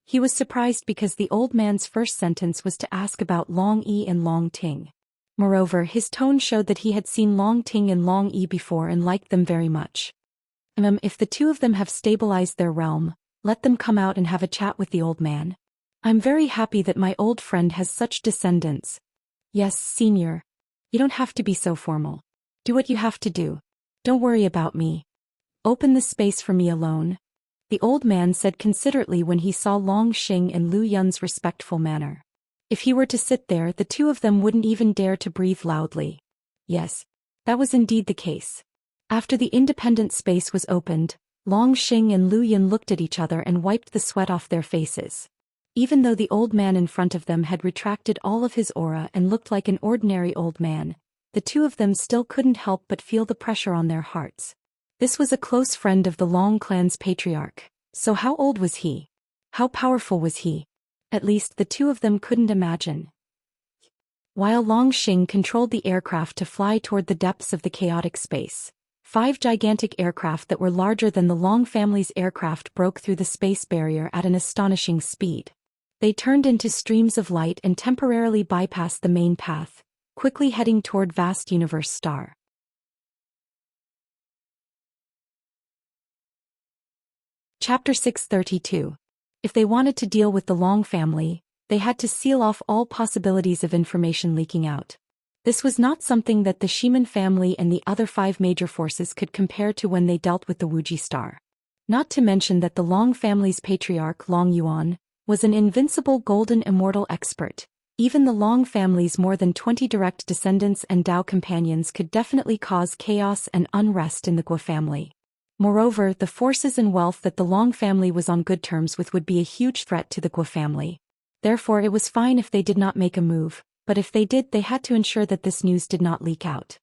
He was surprised because the old man's first sentence was to ask about Long Yi and Long Ting. Moreover, his tone showed that he had seen Long Ting and Long Yi before and liked them very much. If the 2 of them have stabilized their realm, let them come out and have a chat with the old man. I'm very happy that my old friend has such descendants. Yes, senior. You don't have to be so formal. Do what you have to do. Don't worry about me. Open the space for me alone. The old man said considerately when he saw Long Xing and Lu Yun's respectful manner. If he were to sit there, the 2 of them wouldn't even dare to breathe loudly. Yes, that was indeed the case. After the independent space was opened, Long Xing and Lu Yun looked at each other and wiped the sweat off their faces. Even though the old man in front of them had retracted all of his aura and looked like an ordinary old man, the 2 of them still couldn't help but feel the pressure on their hearts. This was a close friend of the Long clan's patriarch. So how old was he? How powerful was he? At least the 2 of them couldn't imagine. While Long Xing controlled the aircraft to fly toward the depths of the chaotic space, 5 gigantic aircraft that were larger than the Long family's aircraft broke through the space barrier at an astonishing speed. They turned into streams of light and temporarily bypassed the main path, quickly heading toward vast universe star. Chapter 632. If they wanted to deal with the Long family, they had to seal off all possibilities of information leaking out. This was not something that the Ximen family and the other 5 major forces could compare to when they dealt with the Wuji star. Not to mention that the Long family's patriarch Long Yuan was an invincible golden immortal expert. Even the Long family's more than 20 direct descendants and Dao companions could definitely cause chaos and unrest in the Guo family. Moreover, the forces and wealth that the Long family was on good terms with would be a huge threat to the Guo family. Therefore it was fine if they did not make a move, but if they did, they had to ensure that this news did not leak out.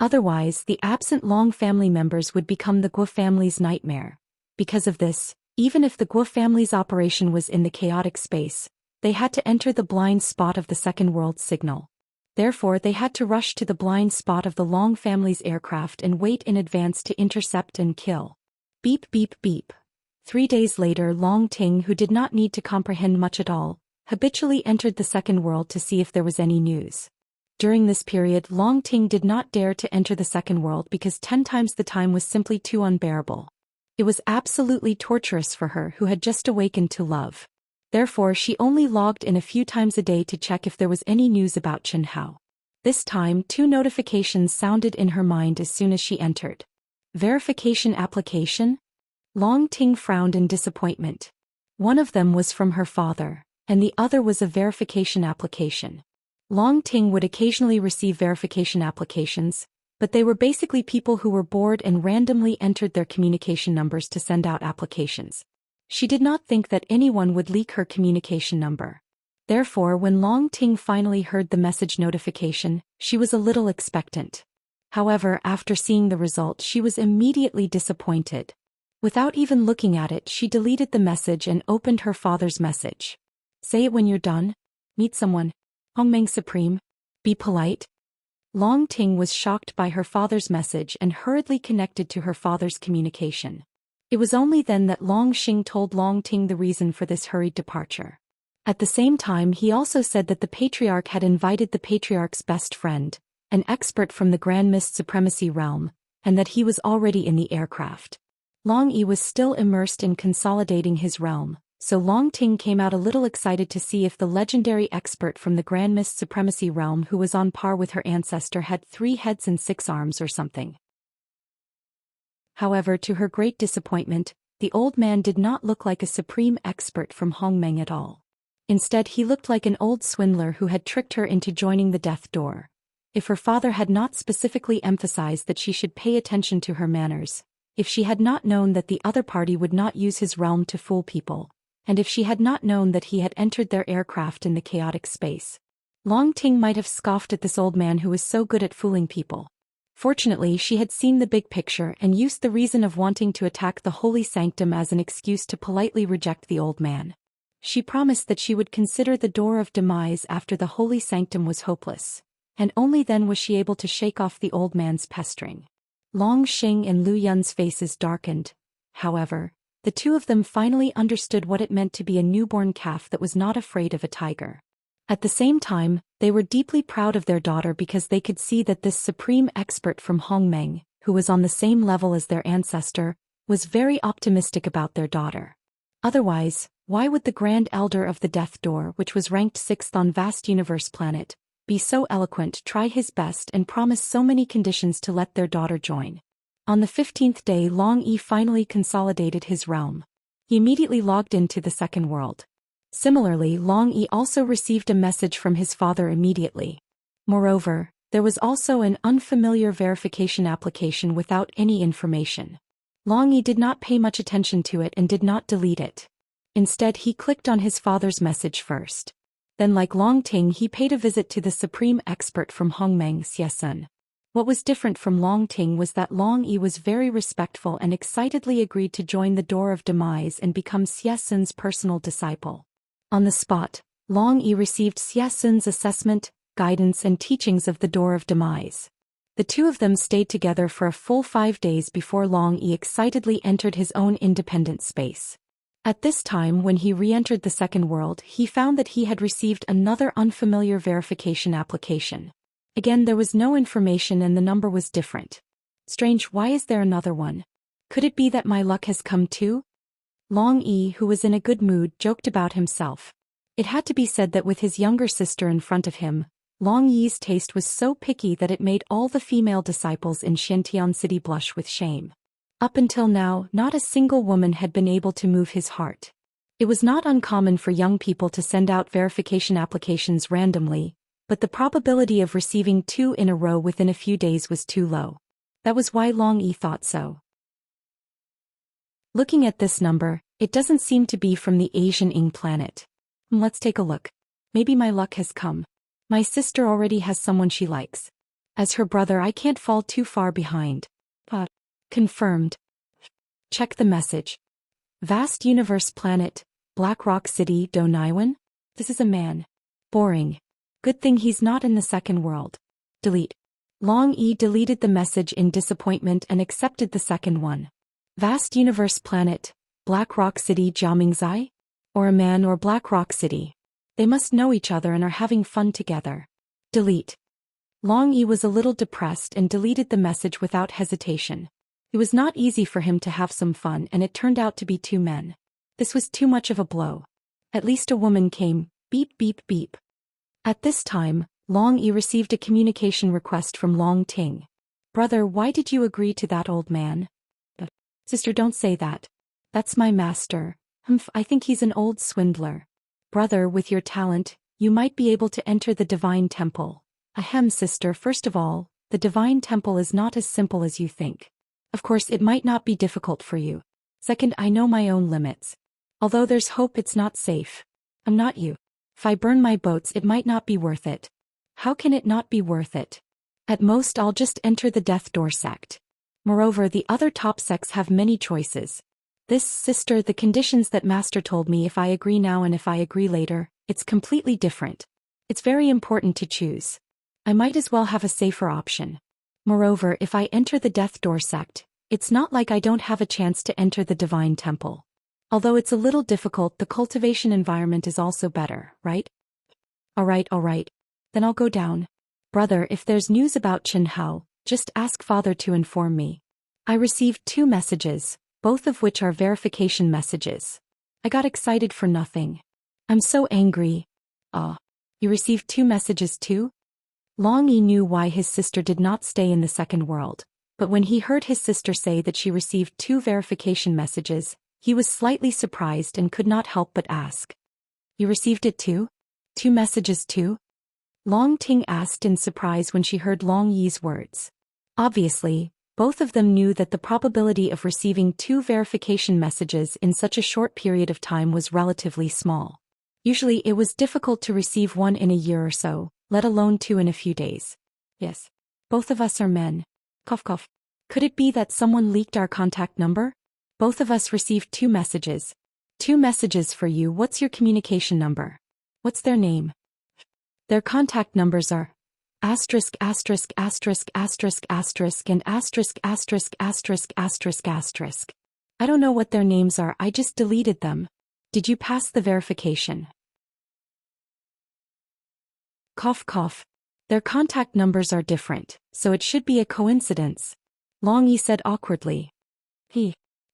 Otherwise, the absent Long family members would become the Guo family's nightmare. Because of this, even if the Guo family's operation was in the chaotic space, they had to enter the blind spot of the second world signal. Therefore they had to rush to the blind spot of the Long family's aircraft and wait in advance to intercept and kill. Beep beep beep. 3 days later, Long Ting, who did not need to comprehend much at all, habitually entered the second world to see if there was any news. During this period, Long Ting did not dare to enter the second world because 10 times the time was simply too unbearable. It was absolutely torturous for her who had just awakened to love. Therefore she only logged in a few times a day to check if there was any news about Chen Hao. This time 2 notifications sounded in her mind as soon as she entered. Verification application? Long Ting frowned in disappointment. One of them was from her father, and the other was a verification application. Long Ting would occasionally receive verification applications, but they were basically people who were bored and randomly entered their communication numbers to send out applications. She did not think that anyone would leak her communication number. Therefore, when Long Ting finally heard the message notification, she was a little expectant. However, after seeing the result, she was immediately disappointed. Without even looking at it, she deleted the message and opened her father's message. Say it when you're done. Meet someone. Hongmeng Supreme. Be polite. Long Ting was shocked by her father's message and hurriedly connected to her father's communication. It was only then that Long Xing told Long Ting the reason for this hurried departure. At the same time, he also said that the patriarch had invited the patriarch's best friend, an expert from the Grand Mist Supremacy realm, and that he was already in the aircraft. Long Yi was still immersed in consolidating his realm, so Long Ting came out a little excited to see if the legendary expert from the Grand Mist Supremacy realm who was on par with her ancestor had 3 heads and 6 arms or something. However, to her great disappointment, the old man did not look like a supreme expert from Hongmeng at all. Instead, he looked like an old swindler who had tricked her into joining the Death Door. If her father had not specifically emphasized that she should pay attention to her manners, if she had not known that the other party would not use his realm to fool people, and if she had not known that he had entered their aircraft in the chaotic space, Long Ting might have scoffed at this old man who was so good at fooling people. Fortunately, she had seen the big picture and used the reason of wanting to attack the holy sanctum as an excuse to politely reject the old man. She promised that she would consider the door of demise after the holy sanctum was hopeless, and only then was she able to shake off the old man's pestering. Long Xing and Lu Yun's faces darkened. However, the two of them finally understood what it meant to be a newborn calf that was not afraid of a tiger. At the same time, they were deeply proud of their daughter because they could see that this supreme expert from Hongmeng, who was on the same level as their ancestor, was very optimistic about their daughter. Otherwise, why would the Grand Elder of the Death Door, which was ranked 6th on Vast Universe Planet, be so eloquent, try his best and promise so many conditions to let their daughter join? On the 15th day, Long Yi finally consolidated his realm. He immediately logged into the second world. Similarly, Long Yi also received a message from his father immediately. Moreover, there was also an unfamiliar verification application without any information. Long Yi did not pay much attention to it and did not delete it. Instead, he clicked on his father's message first. Then, like Long Ting, he paid a visit to the supreme expert from Hongmeng, Xianxia. What was different from Long Ting was that Long Yi was very respectful and excitedly agreed to join the Door of Demise and become Xianxia's personal disciple. On the spot, Long Yi received Xianxia's assessment, guidance and teachings of the Door of Demise. The two of them stayed together for a full 5 days before Long Yi excitedly entered his own independent space. At this time, when he re-entered the second world, he found that he had received another unfamiliar verification application. Again, there was no information and the number was different. Strange, why is there another one? Could it be that my luck has come too? Long Yi, who was in a good mood, joked about himself. It had to be said that with his younger sister in front of him, Long Yi's taste was so picky that it made all the female disciples in Xiantian City blush with shame. Up until now, not a single woman had been able to move his heart. It was not uncommon for young people to send out verification applications randomly, but the probability of receiving 2 in a row within a few days was too low. That was why Long Yi thought so. Looking at this number, it doesn't seem to be from the Asian Ing planet. Let's take a look. Maybe my luck has come. My sister already has someone she likes. As her brother, I can't fall too far behind. Confirmed. Check the message. Vast Universe Planet, Black Rock City, Do Naiwan? This is a man. Boring. Good thing he's not in the second world. Delete. Long Yi deleted the message in disappointment and accepted the second one. Vast Universe Planet, Black Rock City, Jiamingzai? Or a man or Black Rock City. They must know each other and are having fun together. Delete. Long Yi was a little depressed and deleted the message without hesitation. It was not easy for him to have some fun and it turned out to be 2 men. This was too much of a blow. At least a woman came, beep beep beep. At this time, Long Yi received a communication request from Long Ting. Brother, why did you agree to that old man? Sister, don't say that. That's my master. I think he's an old swindler. Brother, with your talent, you might be able to enter the divine temple. Ahem, sister, first of all, the divine temple is not as simple as you think. Of course, it might not be difficult for you. Second, I know my own limits. Although there's hope, it's not safe. I'm not you. If I burn my boats, it might not be worth it. How can it not be worth it? At most, I'll just enter the Death Door sect. Moreover, the other top sects have many choices. This, sister, the conditions that Master told me, if I agree now and if I agree later, it's completely different. It's very important to choose. I might as well have a safer option. Moreover, if I enter the Death Door sect, it's not like I don't have a chance to enter the Divine Temple. Although it's a little difficult, the cultivation environment is also better, right? Alright. Then I'll go down. Brother, if there's news about Qianhao, just ask father to inform me. I received 2 messages, both of which are verification messages. I got excited for nothing. I'm so angry. You received 2 messages too? Long Yi knew why his sister did not stay in the second world, but when he heard his sister say that she received 2 verification messages, he was slightly surprised and could not help but ask. You received it too? 2 messages too? Long Ting asked in surprise when she heard Long Yi's words. Obviously, both of them knew that the probability of receiving 2 verification messages in such a short period of time was relatively small. Usually it was difficult to receive 1 in a year or so, let alone 2 in a few days. Yes. Both of us are men. Cough cough. Could it be that someone leaked our contact number? Both of us received 2 messages. 2 messages for you. What's your communication number? What's their name? Their contact numbers are asterisk asterisk asterisk asterisk asterisk and asterisk asterisk asterisk asterisk asterisk. I don't know what their names are, I just deleted them. Did you pass the verification? Cough cough. Their contact numbers are different, so it should be a coincidence. Long Yi said awkwardly.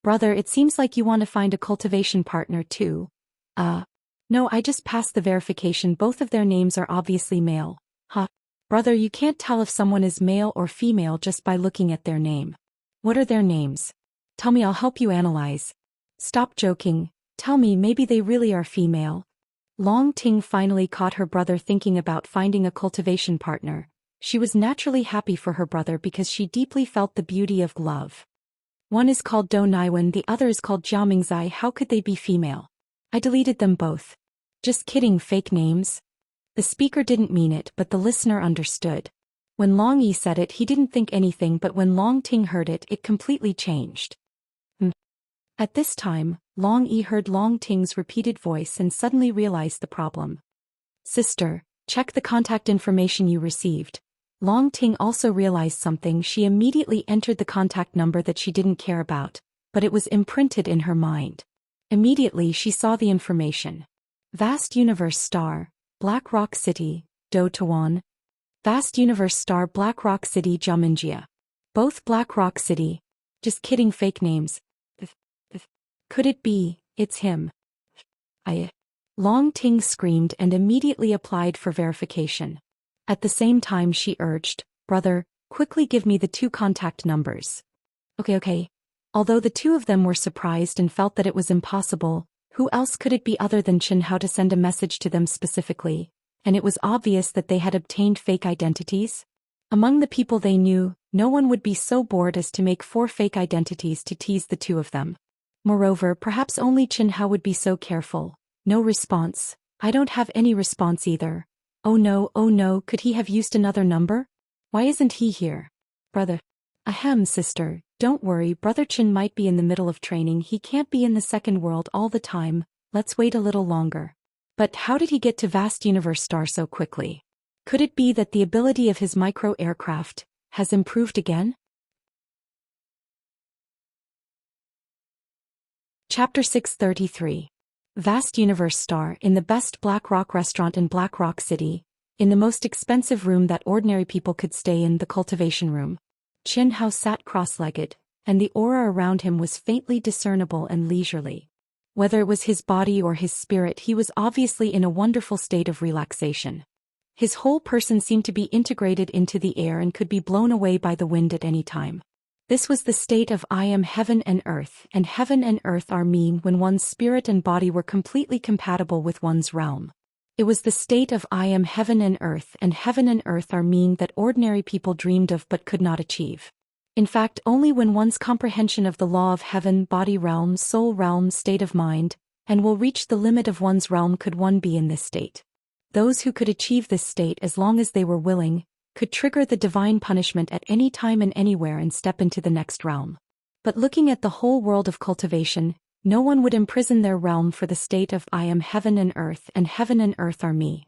Brother, it seems like you want to find a cultivation partner too. No, I just passed the verification. Both of their names are obviously male. Brother, you can't tell if someone is male or female just by looking at their name. What are their names? Tell me, I'll help you analyze. Stop joking. Tell me, maybe they really are female. Long Ting finally caught her brother thinking about finding a cultivation partner. She was naturally happy for her brother because she deeply felt the beauty of love. One is called Do Naiwen, the other is called Jiao Mingzai. How could they be female? I deleted them both. Just kidding, fake names. The speaker didn't mean it, but the listener understood. When Long Yi said it, he didn't think anything, but when Long Ting heard it, it completely changed. At this time, Long Yi heard Long Ting's repeated voice and suddenly realized the problem. Sister, check the contact information you received. Long Ting also realized something. She immediately entered the contact number that she didn't care about, but it was imprinted in her mind. Immediately she saw the information. Vast Universe Star, Black Rock City, Do Tawan. Vast Universe Star, Black Rock City, Xianxia. Both Black Rock City. Just kidding, fake names. Could it be, it's him? Long Ting screamed and immediately applied for verification. At the same time she urged, brother, quickly give me the 2 contact numbers. Okay. Although the 2 of them were surprised and felt that it was impossible, who else could it be other than Qianhao to send a message to them specifically? And it was obvious that they had obtained fake identities. Among the people they knew, no one would be so bored as to make 4 fake identities to tease the 2 of them. Moreover, perhaps only Qianhao would be so careful. No response. I don't have any response either. Oh no, could he have used another number? Why isn't he here? Brother. Ahem, sister, don't worry, Brother Qin might be in the middle of training. He can't be in the second world all the time. Let's wait a little longer. But how did he get to Vast Universe Star so quickly? Could it be that the ability of his micro-aircraft has improved again? Chapter 633. Vast Universe Star. In the best Black Rock restaurant in Black Rock City, in the most expensive room that ordinary people could stay in, the cultivation room, Qianhao sat cross-legged, and the aura around him was faintly discernible and leisurely. Whether it was his body or his spirit, he was obviously in a wonderful state of relaxation. His whole person seemed to be integrated into the air and could be blown away by the wind at any time. This was the state of I am heaven and earth are me when one's spirit and body were completely compatible with one's realm. It was the state of I am heaven and earth are me that ordinary people dreamed of but could not achieve. In fact, only when one's comprehension of the law of heaven, body realm, soul realm, state of mind, and will reach the limit of one's realm could one be in this state. Those who could achieve this state as long as they were willing, could trigger the divine punishment at any time and anywhere and step into the next realm. But looking at the whole world of cultivation, no one would imprison their realm for the state of I am heaven and earth are me.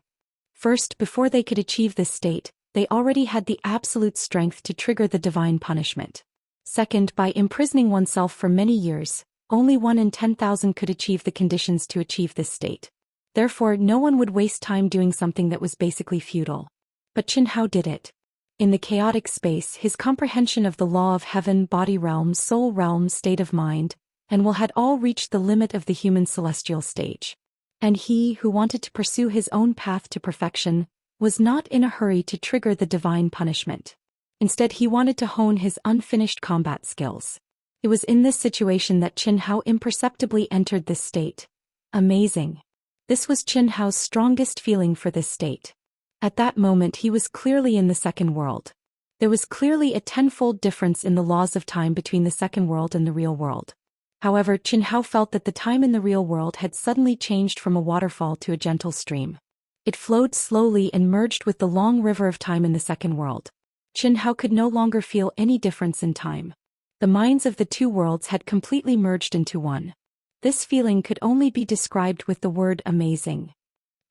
First, before they could achieve this state, they already had the absolute strength to trigger the divine punishment. Second, by imprisoning oneself for many years, only 1 in 10,000 could achieve the conditions to achieve this state. Therefore, no one would waste time doing something that was basically futile. But Qian Hao did it. In the chaotic space, his comprehension of the law of heaven, body realm, soul realm, state of mind, and will had all reached the limit of the human celestial stage. And he, who wanted to pursue his own path to perfection, was not in a hurry to trigger the divine punishment. Instead, he wanted to hone his unfinished combat skills. It was in this situation that Qian Hao imperceptibly entered this state. Amazing. This was Qian Hao's strongest feeling for this state. At that moment he was clearly in the second world. There was clearly a tenfold difference in the laws of time between the second world and the real world. However, Qian Hao felt that the time in the real world had suddenly changed from a waterfall to a gentle stream. It flowed slowly and merged with the long river of time in the second world. Qian Hao could no longer feel any difference in time. The minds of the two worlds had completely merged into one. This feeling could only be described with the word amazing.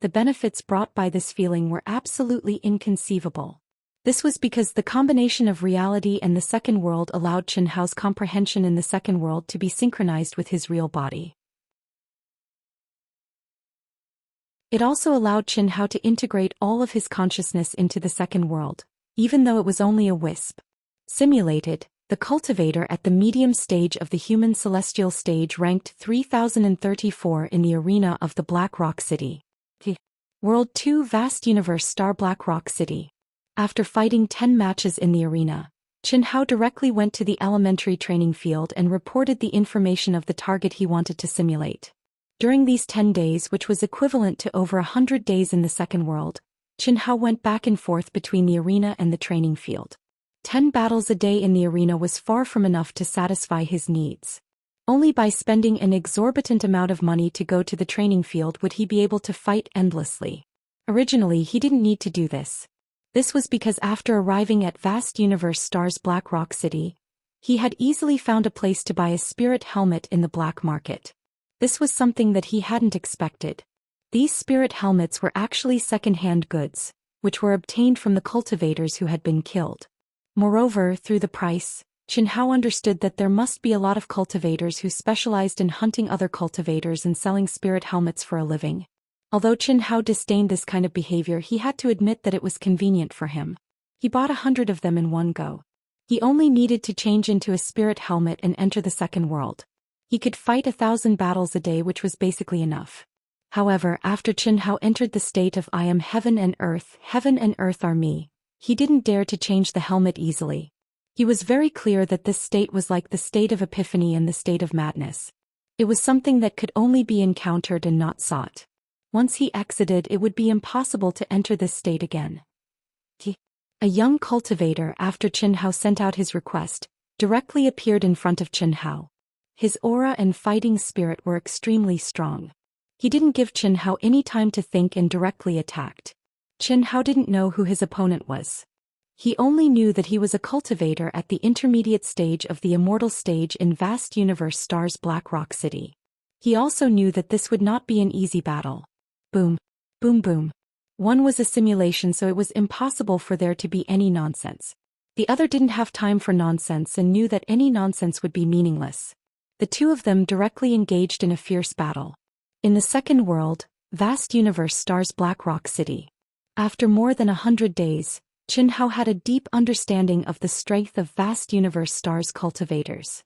The benefits brought by this feeling were absolutely inconceivable. This was because the combination of reality and the second world allowed Qian Hao's comprehension in the second world to be synchronized with his real body. It also allowed Qian Hao to integrate all of his consciousness into the second world, even though it was only a wisp. Simulated, the cultivator at the medium stage of the human celestial stage ranked 3034 in the arena of the Black Rock City. World 2 Vast Universe Star Black Rock City. After fighting 10 matches in the arena, Qian Hao directly went to the elementary training field and reported the information of the target he wanted to simulate. During these 10 days, which was equivalent to over 100 days in the second world, Qian Hao went back and forth between the arena and the training field. 10 battles a day in the arena was far from enough to satisfy his needs. Only by spending an exorbitant amount of money to go to the training field would he be able to fight endlessly. Originally, he didn't need to do this. This was because after arriving at Vast Universe Star's Black Rock City, he had easily found a place to buy a spirit helmet in the black market. This was something that he hadn't expected. These spirit helmets were actually second-hand goods, which were obtained from the cultivators who had been killed. Moreover, through the price, Qian Hao understood that there must be a lot of cultivators who specialized in hunting other cultivators and selling spirit helmets for a living. Although Qian Hao disdained this kind of behavior, he had to admit that it was convenient for him. He bought 100 of them in one go. He only needed to change into a spirit helmet and enter the second world. He could fight 1,000 battles a day, which was basically enough. However, after Qian Hao entered the state of I am heaven and earth are me, he didn't dare to change the helmet easily. He was very clear that this state was like the state of epiphany and the state of madness. It was something that could only be encountered and not sought. Once he exited, it would be impossible to enter this state again. A young cultivator, after Qian Hao sent out his request, directly appeared in front of Qian Hao. His aura and fighting spirit were extremely strong. He didn't give Qian Hao any time to think and directly attacked. Qian Hao didn't know who his opponent was. He only knew that he was a cultivator at the intermediate stage of the immortal stage in Vast Universe Star's Black Rock City. He also knew that this would not be an easy battle. Boom. Boom boom. One was a simulation, so it was impossible for there to be any nonsense. The other didn't have time for nonsense and knew that any nonsense would be meaningless. The two of them directly engaged in a fierce battle. In the second world, Vast Universe Star's Black Rock City. After more than 100 days, Qian Hao had a deep understanding of the strength of Vast Universe Star's cultivators.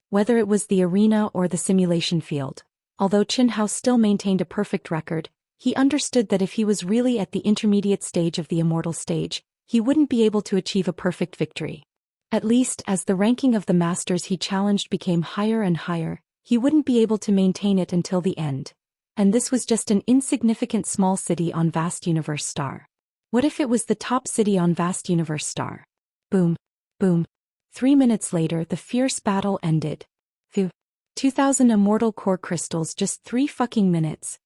Whether it was the arena or the simulation field, although Qian Hao still maintained a perfect record, He understood that if he was really at the intermediate stage of the immortal stage, he wouldn't be able to achieve a perfect victory. At least, as the ranking of the masters he challenged became higher and higher, he wouldn't be able to maintain it until the end. And this was just an insignificant small city on vast universe star. What if it was the top city on vast universe star? Boom. Boom. 3 minutes later, the fierce battle ended. Phew. 2,000 immortal core crystals, just 3 fucking minutes.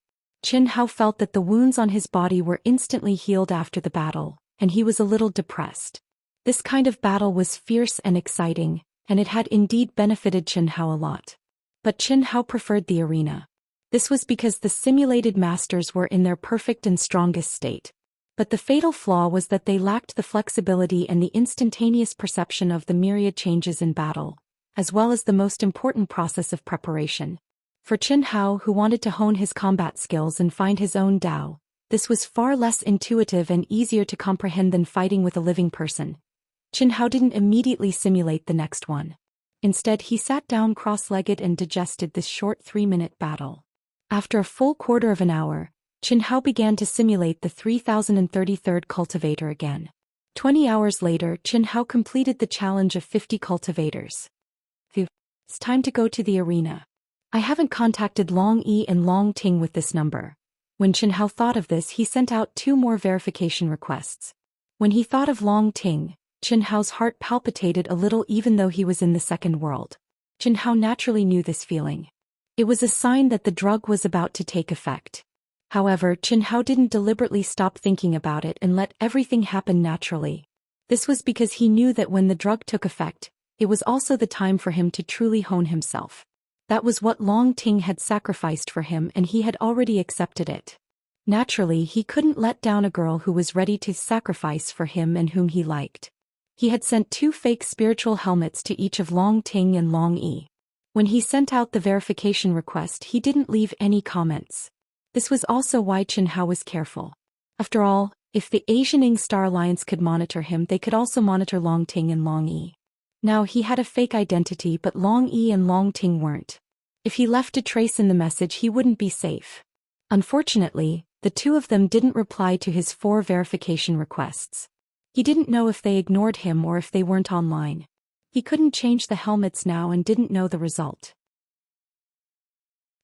Qin Hao felt that the wounds on his body were instantly healed after the battle, and he was a little depressed. This kind of battle was fierce and exciting, and it had indeed benefited Qin Hao a lot. But Qin Hao preferred the arena. This was because the simulated masters were in their perfect and strongest state. But the fatal flaw was that they lacked the flexibility and the instantaneous perception of the myriad changes in battle, as well as the most important process of preparation. For Qin Hao, who wanted to hone his combat skills and find his own Dao, this was far less intuitive and easier to comprehend than fighting with a living person. Qin Hao didn't immediately simulate the next one. Instead, he sat down cross-legged and digested this short 3-minute battle. After a full quarter of an hour, Qin Hao began to simulate the 3033rd cultivator again. 20 hours later, Qin Hao completed the challenge of 50 cultivators. Phew. It's time to go to the arena. I haven't contacted Long Yi and Long Ting with this number. When Qin Hao thought of this, he sent out 2 more verification requests. When he thought of Long Ting, Qin Hao's heart palpitated a little even though he was in the second world. Qin Hao naturally knew this feeling. It was a sign that the drug was about to take effect. However, Qin Hao didn't deliberately stop thinking about it and let everything happen naturally. This was because he knew that when the drug took effect, it was also the time for him to truly hone himself. That was what Long Ting had sacrificed for him, and he had already accepted it. Naturally, he couldn't let down a girl who was ready to sacrifice for him and whom he liked. He had sent 2 fake spiritual helmets to each of Long Ting and Long Yi. When he sent out the verification request, he didn't leave any comments. This was also why Qin Hao was careful. After all, if the Xianxia Star Alliance could monitor him, they could also monitor Long Ting and Long Yi. Now he had a fake identity, but Long Yi and Long Ting weren't. If he left a trace in the message, he wouldn't be safe. Unfortunately, the 2 of them didn't reply to his 4 verification requests. He didn't know if they ignored him or if they weren't online. He couldn't change the helmets now and didn't know the result.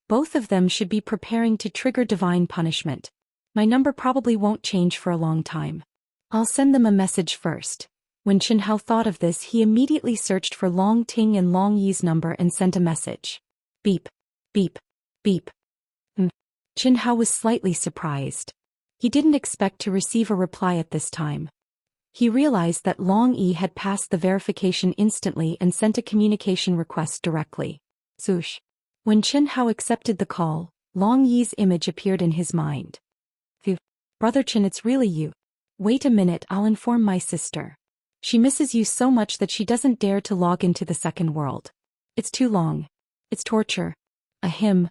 Both of them should be preparing to trigger divine punishment. My number probably won't change for a long time. I'll send them a message first. When Qin Hao thought of this, he immediately searched for Long Ting and Long Yi's number and sent a message. Beep. Beep. Beep. Qin Hao was slightly surprised. He didn't expect to receive a reply at this time. He realized that Long Yi had passed the verification instantly and sent a communication request directly. Swoosh. When Qin Hao accepted the call, Long Yi's image appeared in his mind. Phew. Brother Qin, it's really you. Wait a minute, I'll inform my sister. She misses you so much that she doesn't dare to log into the second world. It's too long. It's torture. Ahem.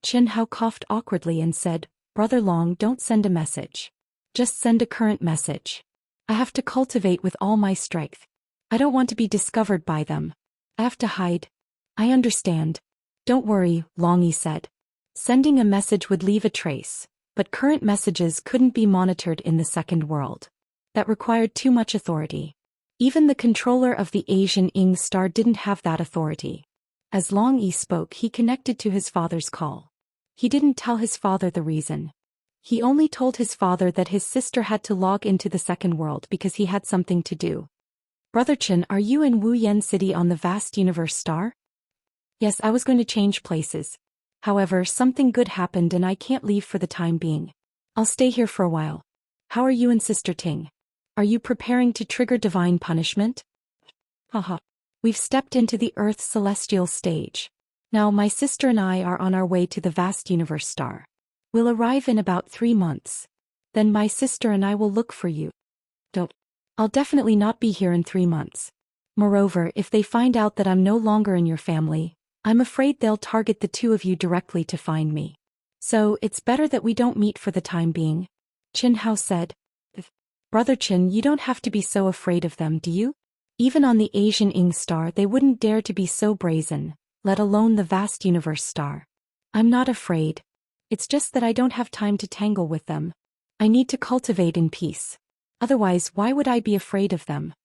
Qin Hao coughed awkwardly and said, Brother Long, don't send a message. Just send a current message. I have to cultivate with all my strength. I don't want to be discovered by them. I have to hide. I understand. Don't worry, Long Yi said. Sending a message would leave a trace, but current messages couldn't be monitored in the second world. That required too much authority. Even the controller of the Xianxia Star didn't have that authority. As Long Yi spoke, he connected to his father's call. He didn't tell his father the reason. He only told his father that his sister had to log into the second world because he had something to do. Brother Qin, are you in Wu Yan City on the vast universe star? Yes, I was going to change places. However, something good happened and I can't leave for the time being. I'll stay here for a while. How are you and Sister Ting? Are you preparing to trigger divine punishment? Haha. We've stepped into the Earth's celestial stage. Now my sister and I are on our way to the vast universe star. We'll arrive in about 3 months. Then my sister and I will look for you. Don't. I'll definitely not be here in 3 months. Moreover, if they find out that I'm no longer in your family, I'm afraid they'll target the 2 of you directly to find me. So, it's better that we don't meet for the time being. Qin Hao said. Brother Qin, you don't have to be so afraid of them, do you? Even on the Xianxia Star they wouldn't dare to be so brazen, let alone the vast universe star. I'm not afraid. It's just that I don't have time to tangle with them. I need to cultivate in peace. Otherwise, why would I be afraid of them?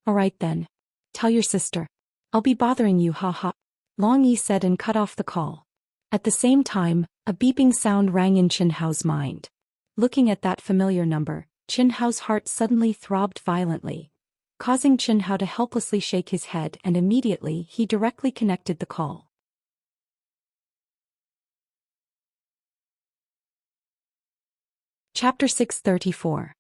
Alright then. Tell your sister. I'll be bothering you, haha. Long Yi said and cut off the call. At the same time, a beeping sound rang in Qin Hao's mind. Looking at that familiar number, Qin Hao's heart suddenly throbbed violently, causing Qin Hao to helplessly shake his head, and immediately he directly connected the call. Chapter 634.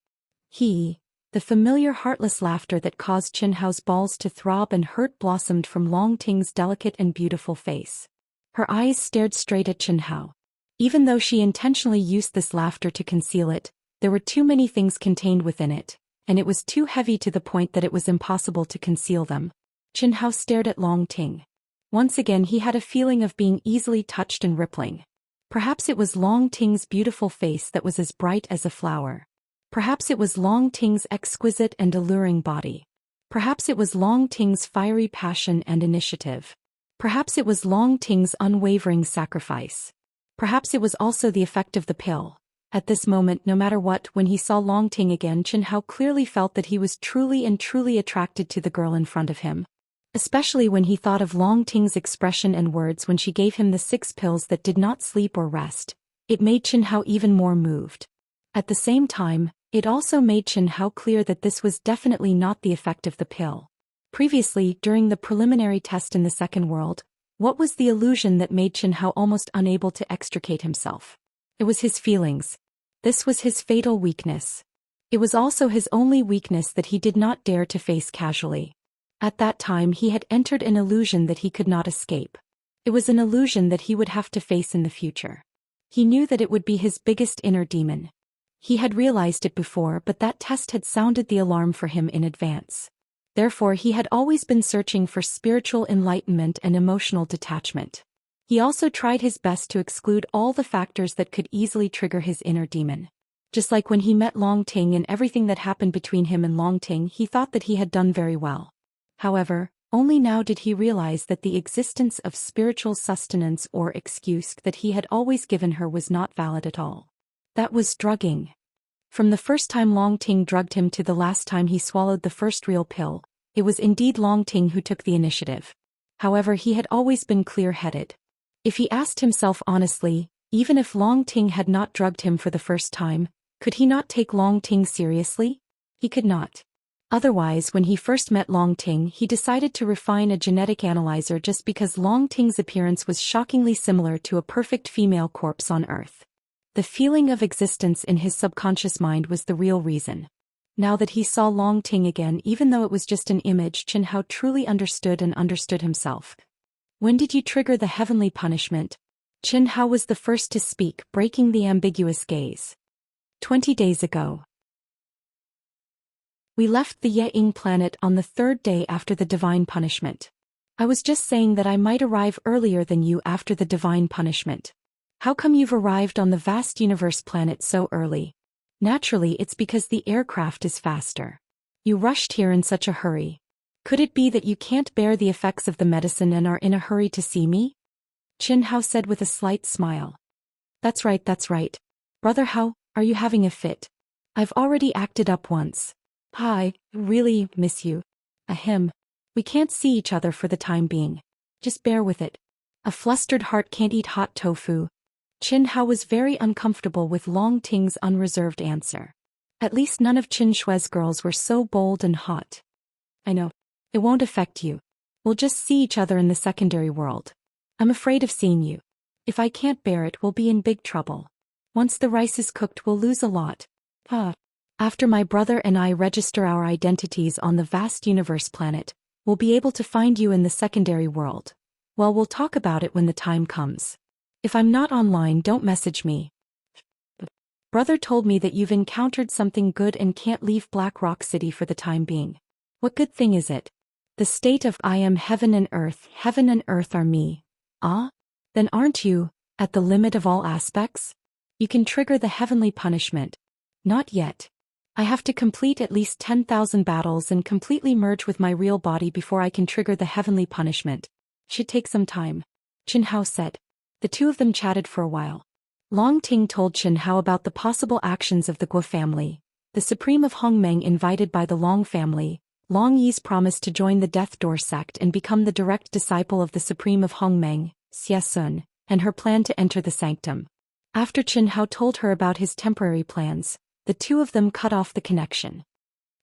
The familiar heartless laughter that caused Qin Hao's balls to throb and hurt blossomed from Long Ting's delicate and beautiful face. Her eyes stared straight at Qin Hao. Even though she intentionally used this laughter to conceal it, there were too many things contained within it, and it was too heavy to the point that it was impossible to conceal them. Qin Hao stared at Long Ting. Once again he had a feeling of being easily touched and rippling. Perhaps it was Long Ting's beautiful face that was as bright as a flower. Perhaps it was Long Ting's exquisite and alluring body. Perhaps it was Long Ting's fiery passion and initiative. Perhaps it was Long Ting's unwavering sacrifice. Perhaps it was also the effect of the pill. At this moment, no matter what, when he saw Long Ting again, Qin Hao clearly felt that he was truly attracted to the girl in front of him. Especially when he thought of Long Ting's expression and words when she gave him the 6 pills that did not sleep or rest. It made Qin Hao even more moved. At the same time, it also made Qin Hao clear that this was definitely not the effect of the pill. Previously, during the preliminary test in the second world, what was the illusion that made Qin Hao almost unable to extricate himself? It was his feelings. This was his fatal weakness. It was also his only weakness that he did not dare to face casually. At that time he had entered an illusion that he could not escape. It was an illusion that he would have to face in the future. He knew that it would be his biggest inner demon. He had realized it before, but that test had sounded the alarm for him in advance. Therefore he had always been searching for spiritual enlightenment and emotional detachment. He also tried his best to exclude all the factors that could easily trigger his inner demon. Just like when he met Long Ting and everything that happened between him and Long Ting, he thought that he had done very well. However, only now did he realize that the existence of spiritual sustenance or excuse that he had always given her was not valid at all. That was drugging. From the first time Long Ting drugged him to the last time he swallowed the first real pill, it was indeed Long Ting who took the initiative. However, he had always been clear-headed. If he asked himself honestly, even if Long Ting had not drugged him for the first time, could he not take Long Ting seriously? He could not. Otherwise, when he first met Long Ting, he decided to refine a genetic analyzer just because Long Ting's appearance was shockingly similar to a perfect female corpse on Earth. The feeling of existence in his subconscious mind was the real reason. Now that he saw Long Ting again, even though it was just an image, Qin Hao truly understood himself. When did you trigger the heavenly punishment? Qin Hao was the first to speak, breaking the ambiguous gaze. 20 days ago. We left the Ye-Ying planet on the 3rd day after the divine punishment. I was just saying that I might arrive earlier than you after the divine punishment. How come you've arrived on the vast universe planet so early? Naturally, it's because the aircraft is faster. You rushed here in such a hurry. Could it be that you can't bear the effects of the medicine and are in a hurry to see me? Qin Hao said with a slight smile. That's right. Brother Hao, are you having a fit? I've already acted up once. I really miss you. Ahem. We can't see each other for the time being. Just bear with it. A flustered heart can't eat hot tofu. Qin Hao was very uncomfortable with Long Ting's unreserved answer. At least none of Qin Shui's girls were so bold and hot. I know. It won't affect you. We'll just see each other in the secondary world. I'm afraid of seeing you. If I can't bear it, we'll be in big trouble. Once the rice is cooked, we'll lose a lot. After my brother and I register our identities on the vast universe planet, we'll be able to find you in the secondary world. Well, we'll talk about it when the time comes. If I'm not online, don't message me. Brother told me that you've encountered something good and can't leave Black Rock City for the time being. What good thing is it? The state of I am heaven and earth are me. Then aren't you, at the limit of all aspects? You can trigger the heavenly punishment. Not yet. I have to complete at least 10,000 battles and completely merge with my real body before I can trigger the heavenly punishment. Should take some time. Qin Hao said. The two of them chatted for a while. Long Ting told Chen Hao about the possible actions of the Guo family, the supreme of Hongmeng invited by the Long family, Long Yi's promise to join the Death Door sect and become the direct disciple of the supreme of Hongmeng, Xie Sun, and her plan to enter the sanctum. After Chen Hao told her about his temporary plans, the two of them cut off the connection.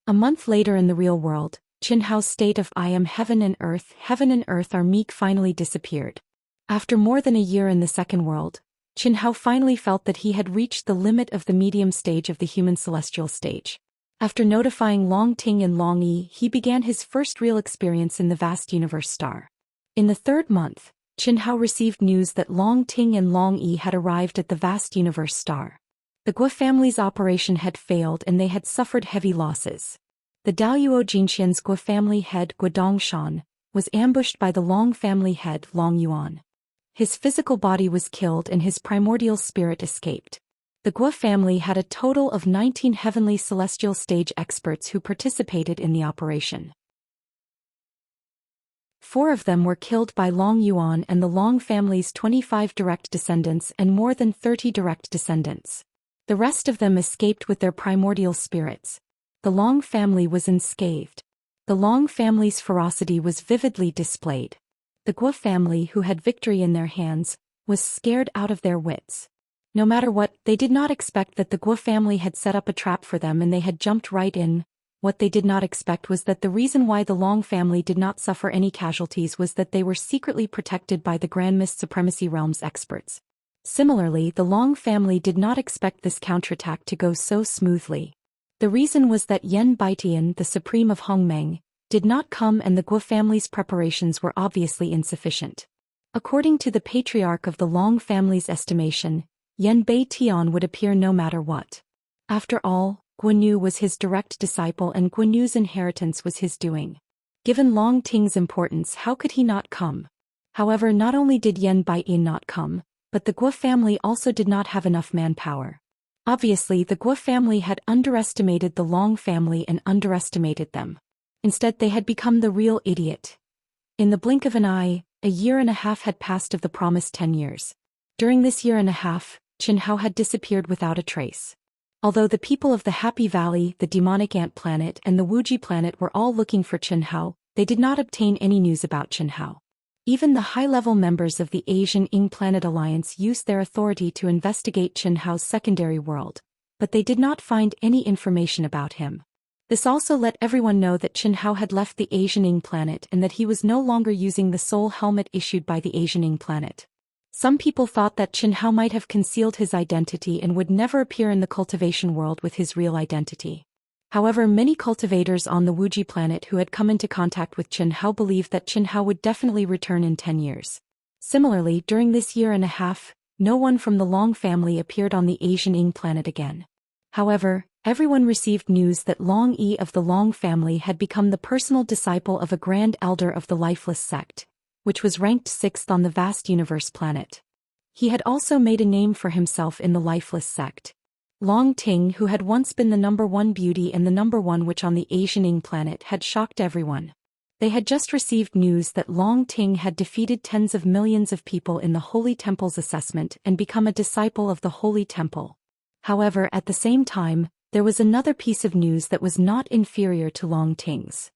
A month later in the real world, Chen Hao's state of I am heaven and earth are meek finally disappeared. After more than a year in the second world, Chen Hao finally felt that he had reached the limit of the medium stage of the human celestial stage. After notifying Long Ting and Long Yi, he began his first real experience in the vast universe star. In the third month, Chen Hao received news that Long Ting and Long Yi had arrived at the vast universe star. The Guo family's operation had failed and they had suffered heavy losses. The Daoyuo Jinxian's Guo family head Guo Dongshan was ambushed by the Long family head Long Yuan. His physical body was killed and his primordial spirit escaped. The Guo family had a total of 19 heavenly celestial stage experts who participated in the operation. 4 of them were killed by Long Yuan and the Long family's 25 direct descendants and more than 30 direct descendants. The rest of them escaped with their primordial spirits. The Long family was unscathed. The Long family's ferocity was vividly displayed. The Guo family, who had victory in their hands, was scared out of their wits. No matter what, they did not expect that the Guo family had set up a trap for them and they had jumped right in. What they did not expect was that the reason why the Long family did not suffer any casualties was that they were secretly protected by the Grand Mist Supremacy Realms experts. Similarly, the Long family did not expect this counterattack to go so smoothly. The reason was that Yan Baitian, the supreme of Hongmeng, did not come and the Guo family's preparations were obviously insufficient. According to the patriarch of the Long family's estimation, Yan Baitian would appear no matter what. After all, Guanyu was his direct disciple and Guanyu's inheritance was his doing. Given Long Ting's importance, how could he not come? However, not only did Yan Baiyin not come, but the Guo family also did not have enough manpower. Obviously, the Guo family had underestimated the Long family and underestimated them. Instead, they had become the real idiot. In the blink of an eye, a year and a half had passed of the promised 10 years. During this year and a half, Chen Hao had disappeared without a trace. Although the people of the Happy Valley, the Demonic Ant Planet and the Wuji Planet were all looking for Chen Hao, they did not obtain any news about Chen Hao. Even the high-level members of the Asian Ing Planet Alliance used their authority to investigate Chen Hao's secondary world, but they did not find any information about him. This also let everyone know that Chen Hao had left the Asian Ing Planet and that he was no longer using the soul helmet issued by the Asian Ing Planet. Some people thought that Chen Hao might have concealed his identity and would never appear in the cultivation world with his real identity. However, many cultivators on the Wuji planet who had come into contact with Chen Hao believed that Chen Hao would definitely return in 10 years. Similarly, during this year and a half, no one from the Long family appeared on the Asian Ing planet again. However, everyone received news that Long Yi of the Long family had become the personal disciple of a grand elder of the Lifeless sect, which was ranked 6th on the vast universe planet. He had also made a name for himself in the Lifeless sect. Long Ting, who had once been the #1 beauty and the #1 witch on the Asian Ing planet, had shocked everyone. They had just received news that Long Ting had defeated tens of millions of people in the Holy Temple's assessment and become a disciple of the Holy Temple. However, at the same time, there was another piece of news that was not inferior to Long Ting's.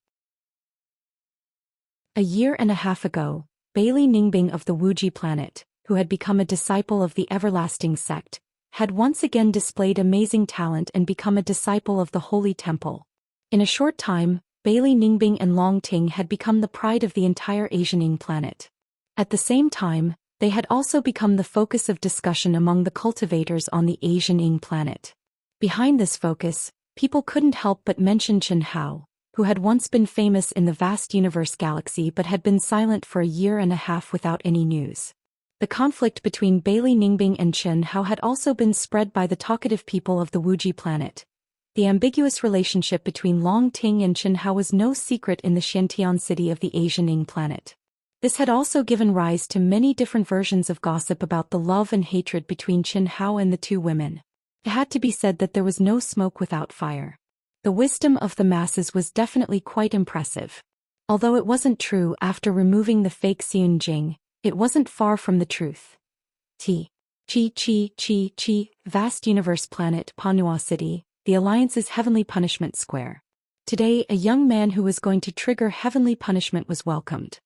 A year and a half ago, Bailey Ningbing of the Wuji planet, who had become a disciple of the Everlasting sect, had once again displayed amazing talent and become a disciple of the Holy Temple. In a short time, Bailey Ningbing and Long Ting had become the pride of the entire Asian Ing planet. At the same time, they had also become the focus of discussion among the cultivators on the Asian Ing planet. Behind this focus, people couldn't help but mention Chen Hao, who had once been famous in the vast universe galaxy but had been silent for a year and a half without any news. The conflict between Bailey Ningbing and Chen Hao had also been spread by the talkative people of the Wuji planet. The ambiguous relationship between Long Ting and Chen Hao was no secret in the Xiantian city of the Asian Ing planet. This had also given rise to many different versions of gossip about the love and hatred between Chen Hao and the two women. It had to be said that there was no smoke without fire. The wisdom of the masses was definitely quite impressive. Although it wasn't true after removing the fake Xian Jing, it wasn't far from the truth. T. Chi, vast universe planet Panua City, the Alliance's heavenly punishment square. Today, a young man who was going to trigger heavenly punishment was welcomed.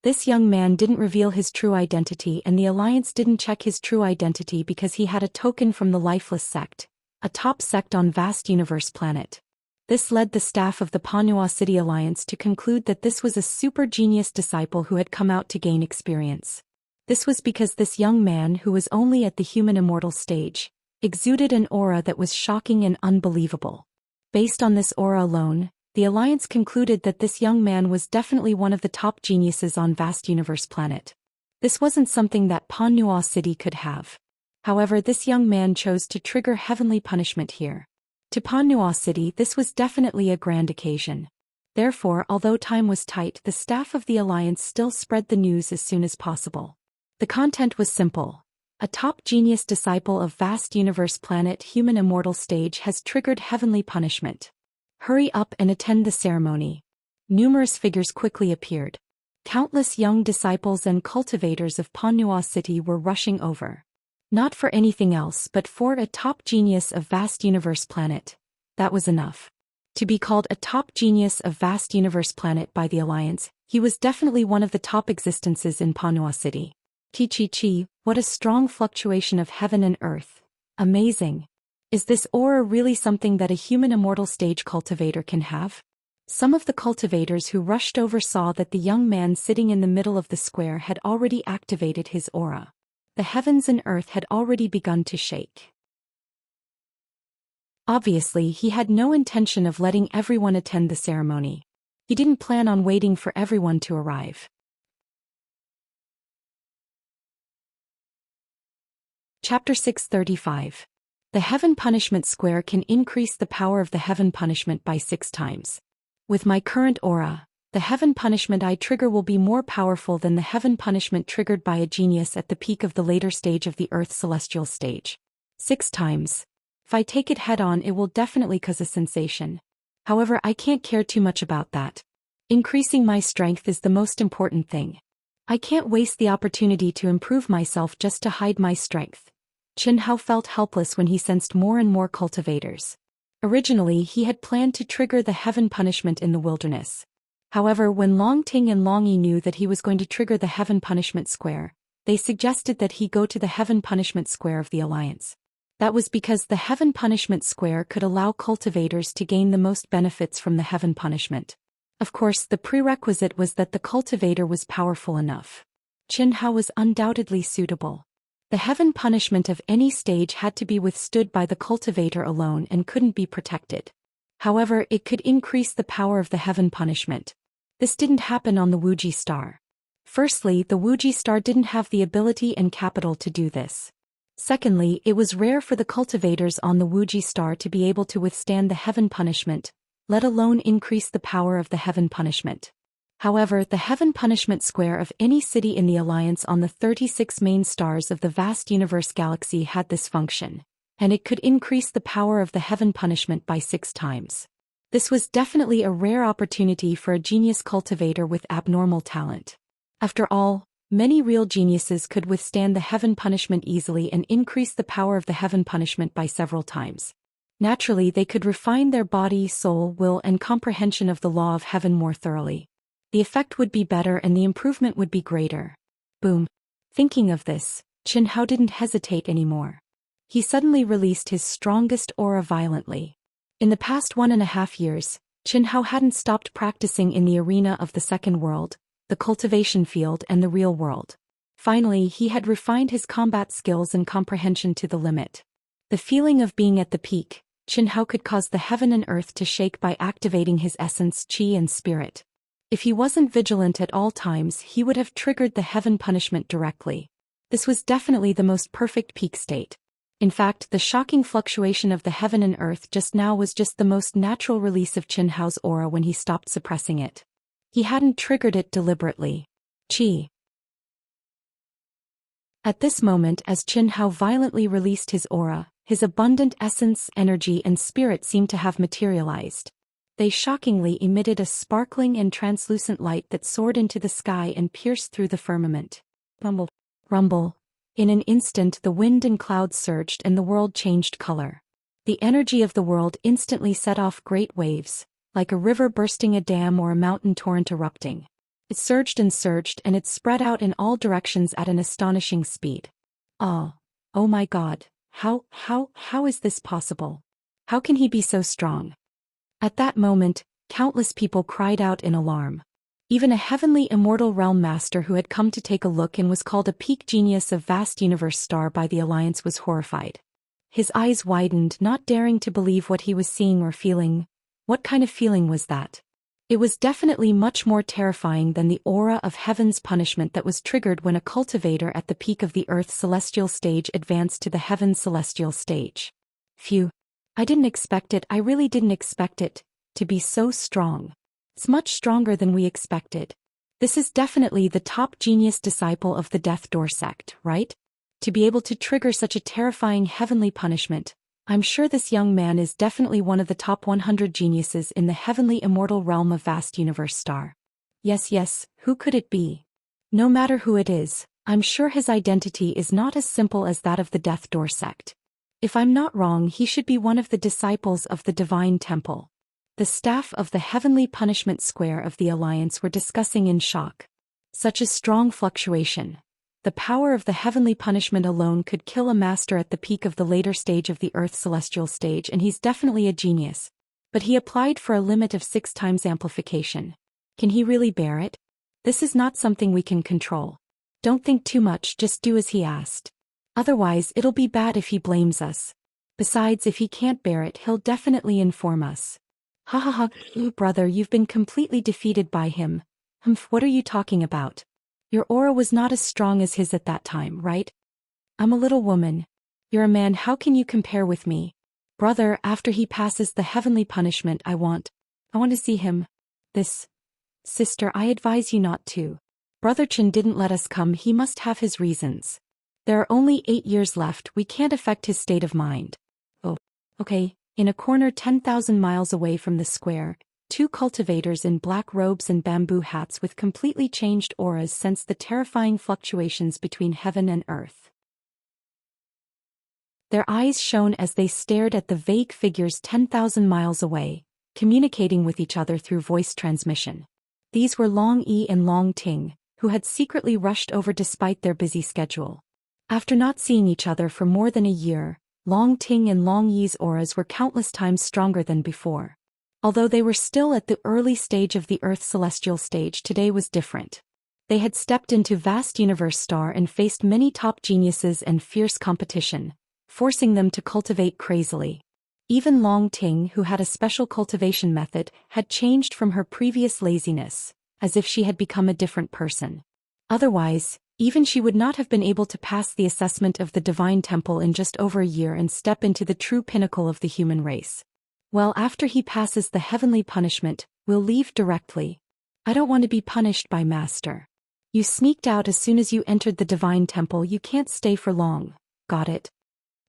This young man didn't reveal his true identity, and the Alliance didn't check his true identity because he had a token from the Lifeless Sect, a top sect on vast universe planet. This led the staff of the Panua City Alliance to conclude that this was a super genius disciple who had come out to gain experience. This was because this young man, who was only at the human immortal stage, exuded an aura that was shocking and unbelievable. Based on this aura alone, the Alliance concluded that this young man was definitely one of the top geniuses on vast universe planet. This wasn't something that Panua City could have. However, this young man chose to trigger heavenly punishment here. To Panua City, this was definitely a grand occasion. Therefore, although time was tight, the staff of the Alliance still spread the news as soon as possible. The content was simple. A top genius disciple of vast universe planet human immortal stage has triggered heavenly punishment. Hurry up and attend the ceremony. Numerous figures quickly appeared. Countless young disciples and cultivators of Panua City were rushing over. Not for anything else but for a top genius of vast universe planet. That was enough. To be called a top genius of vast universe planet by the Alliance, he was definitely one of the top existences in Panua City. Chi, what a strong fluctuation of heaven and earth. Amazing. Is this aura really something that a human immortal stage cultivator can have? Some of the cultivators who rushed over saw that the young man sitting in the middle of the square had already activated his aura. The heavens and earth had already begun to shake. Obviously, he had no intention of letting everyone attend the ceremony. He didn't plan on waiting for everyone to arrive. Chapter 635. The Heaven Punishment Square can increase the power of the Heaven Punishment by 6 times. With my current aura, the Heaven Punishment I trigger will be more powerful than the Heaven Punishment triggered by a genius at the peak of the later stage of the Earth's celestial stage. 6 times. If I take it head-on, it will definitely cause a sensation. However, I can't care too much about that. Increasing my strength is the most important thing. I can't waste the opportunity to improve myself just to hide my strength. Xianxia felt helpless when he sensed more and more cultivators. Originally, he had planned to trigger the Heaven Punishment in the wilderness. However, when Long Ting and Long Yi knew that he was going to trigger the Heaven Punishment Square, they suggested that he go to the Heaven Punishment Square of the Alliance. That was because the Heaven Punishment Square could allow cultivators to gain the most benefits from the Heaven Punishment. Of course, the prerequisite was that the cultivator was powerful enough. Xianxia was undoubtedly suitable. The Heaven Punishment of any stage had to be withstood by the cultivator alone and couldn't be protected. However, it could increase the power of the Heaven Punishment. This didn't happen on the Wuxia star. Firstly, the Wuxia star didn't have the ability and capital to do this. Secondly, it was rare for the cultivators on the Wuxia star to be able to withstand the Heaven Punishment, let alone increase the power of the Heaven Punishment. However, the Heaven Punishment Square of any city in the Alliance on the 36 main stars of the vast universe galaxy had this function, and it could increase the power of the Heaven Punishment by 6 times. This was definitely a rare opportunity for a genius cultivator with abnormal talent. After all, many real geniuses could withstand the Heaven Punishment easily and increase the power of the Heaven Punishment by several times. Naturally, they could refine their body, soul, will, and comprehension of the law of heaven more thoroughly. The effect would be better and the improvement would be greater. Boom. Thinking of this, Xianxia didn't hesitate anymore. He suddenly released his strongest aura violently. In the past 1.5 years, Xianxia hadn't stopped practicing in the arena of the second world, the cultivation field, and the real world. Finally, he had refined his combat skills and comprehension to the limit. The feeling of being at the peak, Xianxia could cause the heaven and earth to shake by activating his essence, qi, and spirit. If he wasn't vigilant at all times, he would have triggered the Heaven Punishment directly. This was definitely the most perfect peak state. In fact, the shocking fluctuation of the heaven and earth just now was just the most natural release of Xianxia's aura when he stopped suppressing it. He hadn't triggered it deliberately. Qi. At this moment, as Xianxia violently released his aura, his abundant essence, energy, and spirit seemed to have materialized. They shockingly emitted a sparkling and translucent light that soared into the sky and pierced through the firmament. Rumble. Rumble. In an instant the wind and clouds surged and the world changed color. The energy of the world instantly set off great waves, like a river bursting a dam or a mountain torrent erupting. It surged and it spread out in all directions at an astonishing speed. Oh my God, how is this possible? How can he be so strong? At that moment, countless people cried out in alarm. Even a heavenly immortal realm master who had come to take a look and was called a peak genius of vast universe star by the Alliance was horrified. His eyes widened, not daring to believe what he was seeing or feeling. What kind of feeling was that? It was definitely much more terrifying than the aura of heaven's punishment that was triggered when a cultivator at the peak of the Earth's celestial stage advanced to the heaven's celestial stage. Phew. I didn't expect it, I really didn't expect it, to be so strong. It's much stronger than we expected. This is definitely the top genius disciple of the Death Door sect, right? To be able to trigger such a terrifying heavenly punishment, I'm sure this young man is definitely one of the top 100 geniuses in the heavenly immortal realm of vast universe star. Yes, who could it be? No matter who it is, I'm sure his identity is not as simple as that of the Death Door sect. If I'm not wrong, he should be one of the disciples of the Divine Temple. The staff of the heavenly punishment square of the Alliance were discussing in shock. Such a strong fluctuation. The power of the heavenly punishment alone could kill a master at the peak of the later stage of the Earth's celestial stage, and he's definitely a genius. But he applied for a limit of 6 times amplification. Can he really bear it? This is not something we can control. Don't think too much, just do as he asked. Otherwise, it'll be bad if he blames us. Besides, if he can't bear it, he'll definitely inform us. Ha ha ha, brother, you've been completely defeated by him. What are you talking about? Your aura was not as strong as his at that time, right? I'm a little woman. You're a man, how can you compare with me? Brother, after he passes the heavenly punishment, I want to see him. Sister, I advise you not to. Brother Chen didn't let us come, he must have his reasons. There are only 8 years left, we can't affect his state of mind. Oh, okay. In a corner 10,000 miles away from the square, 2 cultivators in black robes and bamboo hats with completely changed auras sensed the terrifying fluctuations between heaven and earth. Their eyes shone as they stared at the vague figures 10,000 miles away, communicating with each other through voice transmission. These were Long Yi and Long Ting, who had secretly rushed over despite their busy schedule. After not seeing each other for more than a year, Long Ting and Long Yi's auras were countless times stronger than before. Although they were still at the early stage of the Earth's celestial stage, today was different. They had stepped into vast universe star and faced many top geniuses and fierce competition, forcing them to cultivate crazily. Even Long Ting, who had a special cultivation method, had changed from her previous laziness, as if she had become a different person. Otherwise, even she would not have been able to pass the assessment of the Divine Temple in just over a year and step into the true pinnacle of the human race. Well, after he passes the heavenly punishment, we'll leave directly. I don't want to be punished by Master. You sneaked out as soon as you entered the Divine Temple, you can't stay for long. Got it?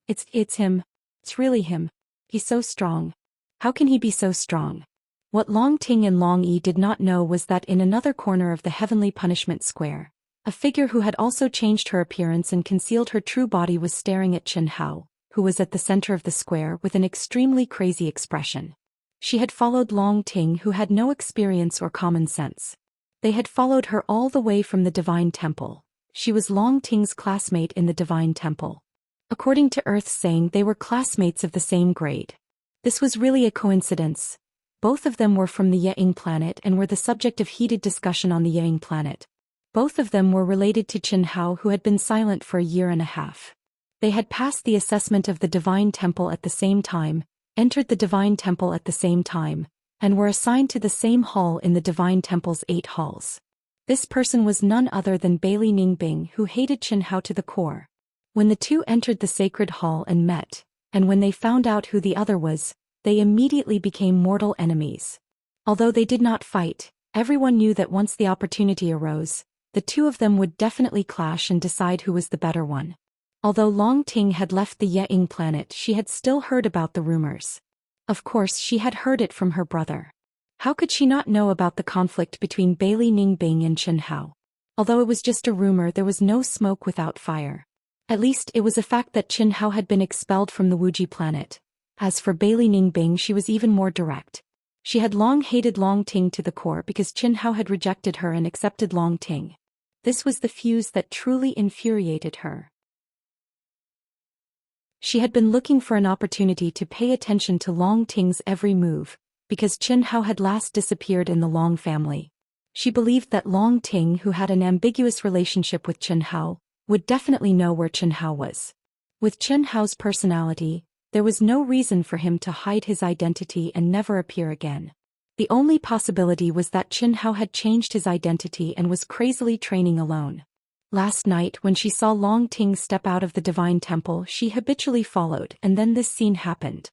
It's him. It's really him. He's so strong. How can he be so strong? What Long Ting and Long Yi did not know was that in another corner of the heavenly punishment square, a figure who had also changed her appearance and concealed her true body was staring at Chen Hao, who was at the center of the square with an extremely crazy expression. She had followed Long Ting, who had no experience or common sense. They had followed her all the way from the Divine Temple. She was Long Ting's classmate in the Divine Temple. According to Earth's saying, they were classmates of the same grade. This was really a coincidence. Both of them were from the Ying planet and were the subject of heated discussion on the Ying planet. Both of them were related to Chen Hao, who had been silent for a year and a half. They had passed the assessment of the Divine Temple at the same time, entered the Divine Temple at the same time, and were assigned to the same hall in the Divine Temple's 8 halls. This person was none other than Bailey Ningbing, who hated Chen Hao to the core. When the two entered the sacred hall and met, and when they found out who the other was, they immediately became mortal enemies. Although they did not fight, everyone knew that once the opportunity arose, the two of them would definitely clash and decide who was the better one. Although Long Ting had left the Ying planet, she had still heard about the rumors. Of course, she had heard it from her brother. How could she not know about the conflict between Bailey Ningbing and Chen Hao? Although it was just a rumor, there was no smoke without fire. At least it was a fact that Qin Hao had been expelled from the Wuji planet. As for Bailey Ningbing, she was even more direct. She had long hated Long Ting to the core because Qin Hao had rejected her and accepted Long Ting. This was the fuse that truly infuriated her. She had been looking for an opportunity to pay attention to Long Ting's every move, because Qin Hao had last disappeared in the Long family. She believed that Long Ting, who had an ambiguous relationship with Qin Hao, would definitely know where Qin Hao was. With Qin Hao's personality, there was no reason for him to hide his identity and never appear again. The only possibility was that Qin Hao had changed his identity and was crazily training alone. Last night when she saw Long Ting step out of the divine temple, she habitually followed, and then this scene happened.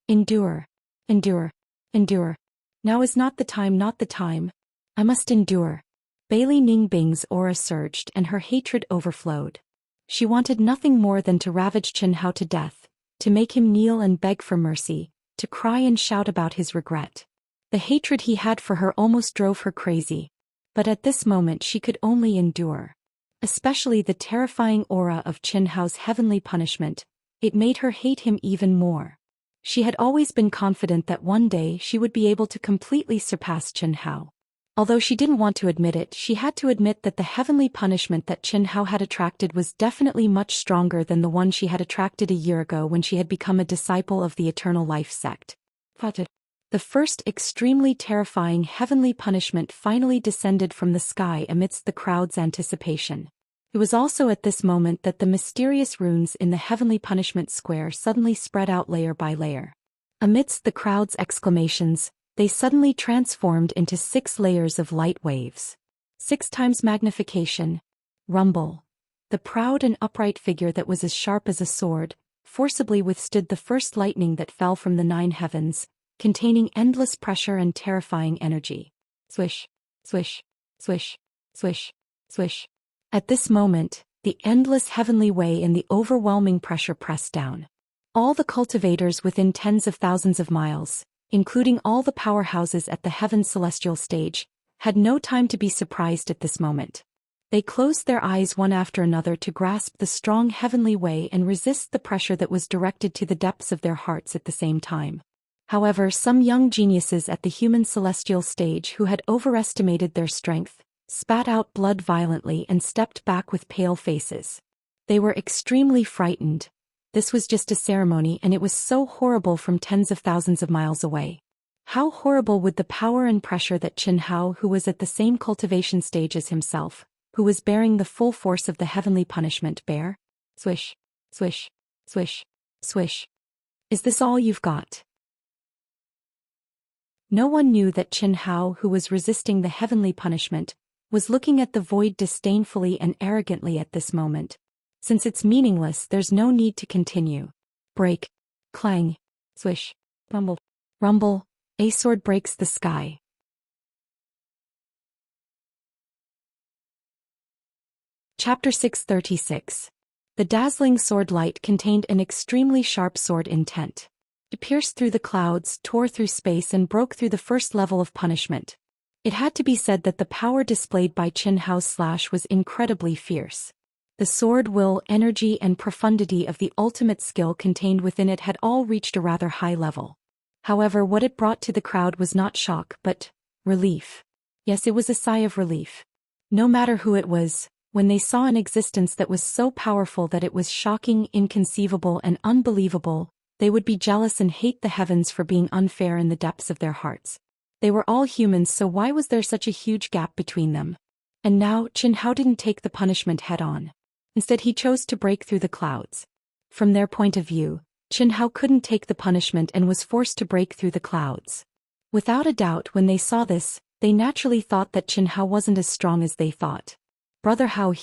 Endure. Endure. Endure. Now is not the time, not the time. I must endure. Bailey Ningbing's aura surged and her hatred overflowed. She wanted nothing more than to ravage Qin Hao to death, to make him kneel and beg for mercy, to cry and shout about his regret. The hatred he had for her almost drove her crazy. But at this moment she could only endure. Especially the terrifying aura of Qin Hao's heavenly punishment, it made her hate him even more. She had always been confident that one day she would be able to completely surpass Qin Hao. Although she didn't want to admit it, she had to admit that the heavenly punishment that Qin Hao had attracted was definitely much stronger than the one she had attracted a year ago when she had become a disciple of the Eternal Life sect. The first extremely terrifying heavenly punishment finally descended from the sky amidst the crowd's anticipation. It was also at this moment that the mysterious runes in the heavenly punishment square suddenly spread out layer by layer. Amidst the crowd's exclamations, they suddenly transformed into 6 layers of light waves. 6 times magnification. Rumble. The proud and upright figure that was as sharp as a sword, forcibly withstood the first lightning that fell from the 9 heavens, containing endless pressure and terrifying energy. Swish, swish, swish, swish, swish. At this moment, the endless heavenly way and the overwhelming pressure pressed down. All the cultivators within tens of thousands of miles, including all the powerhouses at the heaven's celestial stage, had no time to be surprised at this moment. They closed their eyes one after another to grasp the strong heavenly way and resist the pressure that was directed to the depths of their hearts at the same time. However, some young geniuses at the human celestial stage who had overestimated their strength, spat out blood violently and stepped back with pale faces. They were extremely frightened. This was just a ceremony and it was so horrible from tens of thousands of miles away. How horrible would the power and pressure that Qin Hao, who was at the same cultivation stage as himself, who was bearing the full force of the heavenly punishment, bear? Swish, swish, swish, swish. Is this all you've got? No one knew that Qin Hao, who was resisting the heavenly punishment, was looking at the void disdainfully and arrogantly at this moment. Since it's meaningless, there's no need to continue. Break. Clang. Swish. Rumble. Rumble. A sword breaks the sky. Chapter 636. The dazzling sword light contained an extremely sharp sword intent. It pierced through the clouds, tore through space and broke through the first level of punishment. It had to be said that the power displayed by Qin Hao's slash was incredibly fierce. The sword, will, energy and profundity of the ultimate skill contained within it had all reached a rather high level. However, what it brought to the crowd was not shock but relief. Yes, it was a sigh of relief. No matter who it was, when they saw an existence that was so powerful that it was shocking, inconceivable and unbelievable, they would be jealous and hate the heavens for being unfair in the depths of their hearts. They were all humans, so why was there such a huge gap between them? And now, Qin Hao didn't take the punishment head-on. Instead he chose to break through the clouds. From their point of view, Qin Hao couldn't take the punishment and was forced to break through the clouds. Without a doubt, when they saw this, they naturally thought that Qin Hao wasn't as strong as they thought. Brother Hao,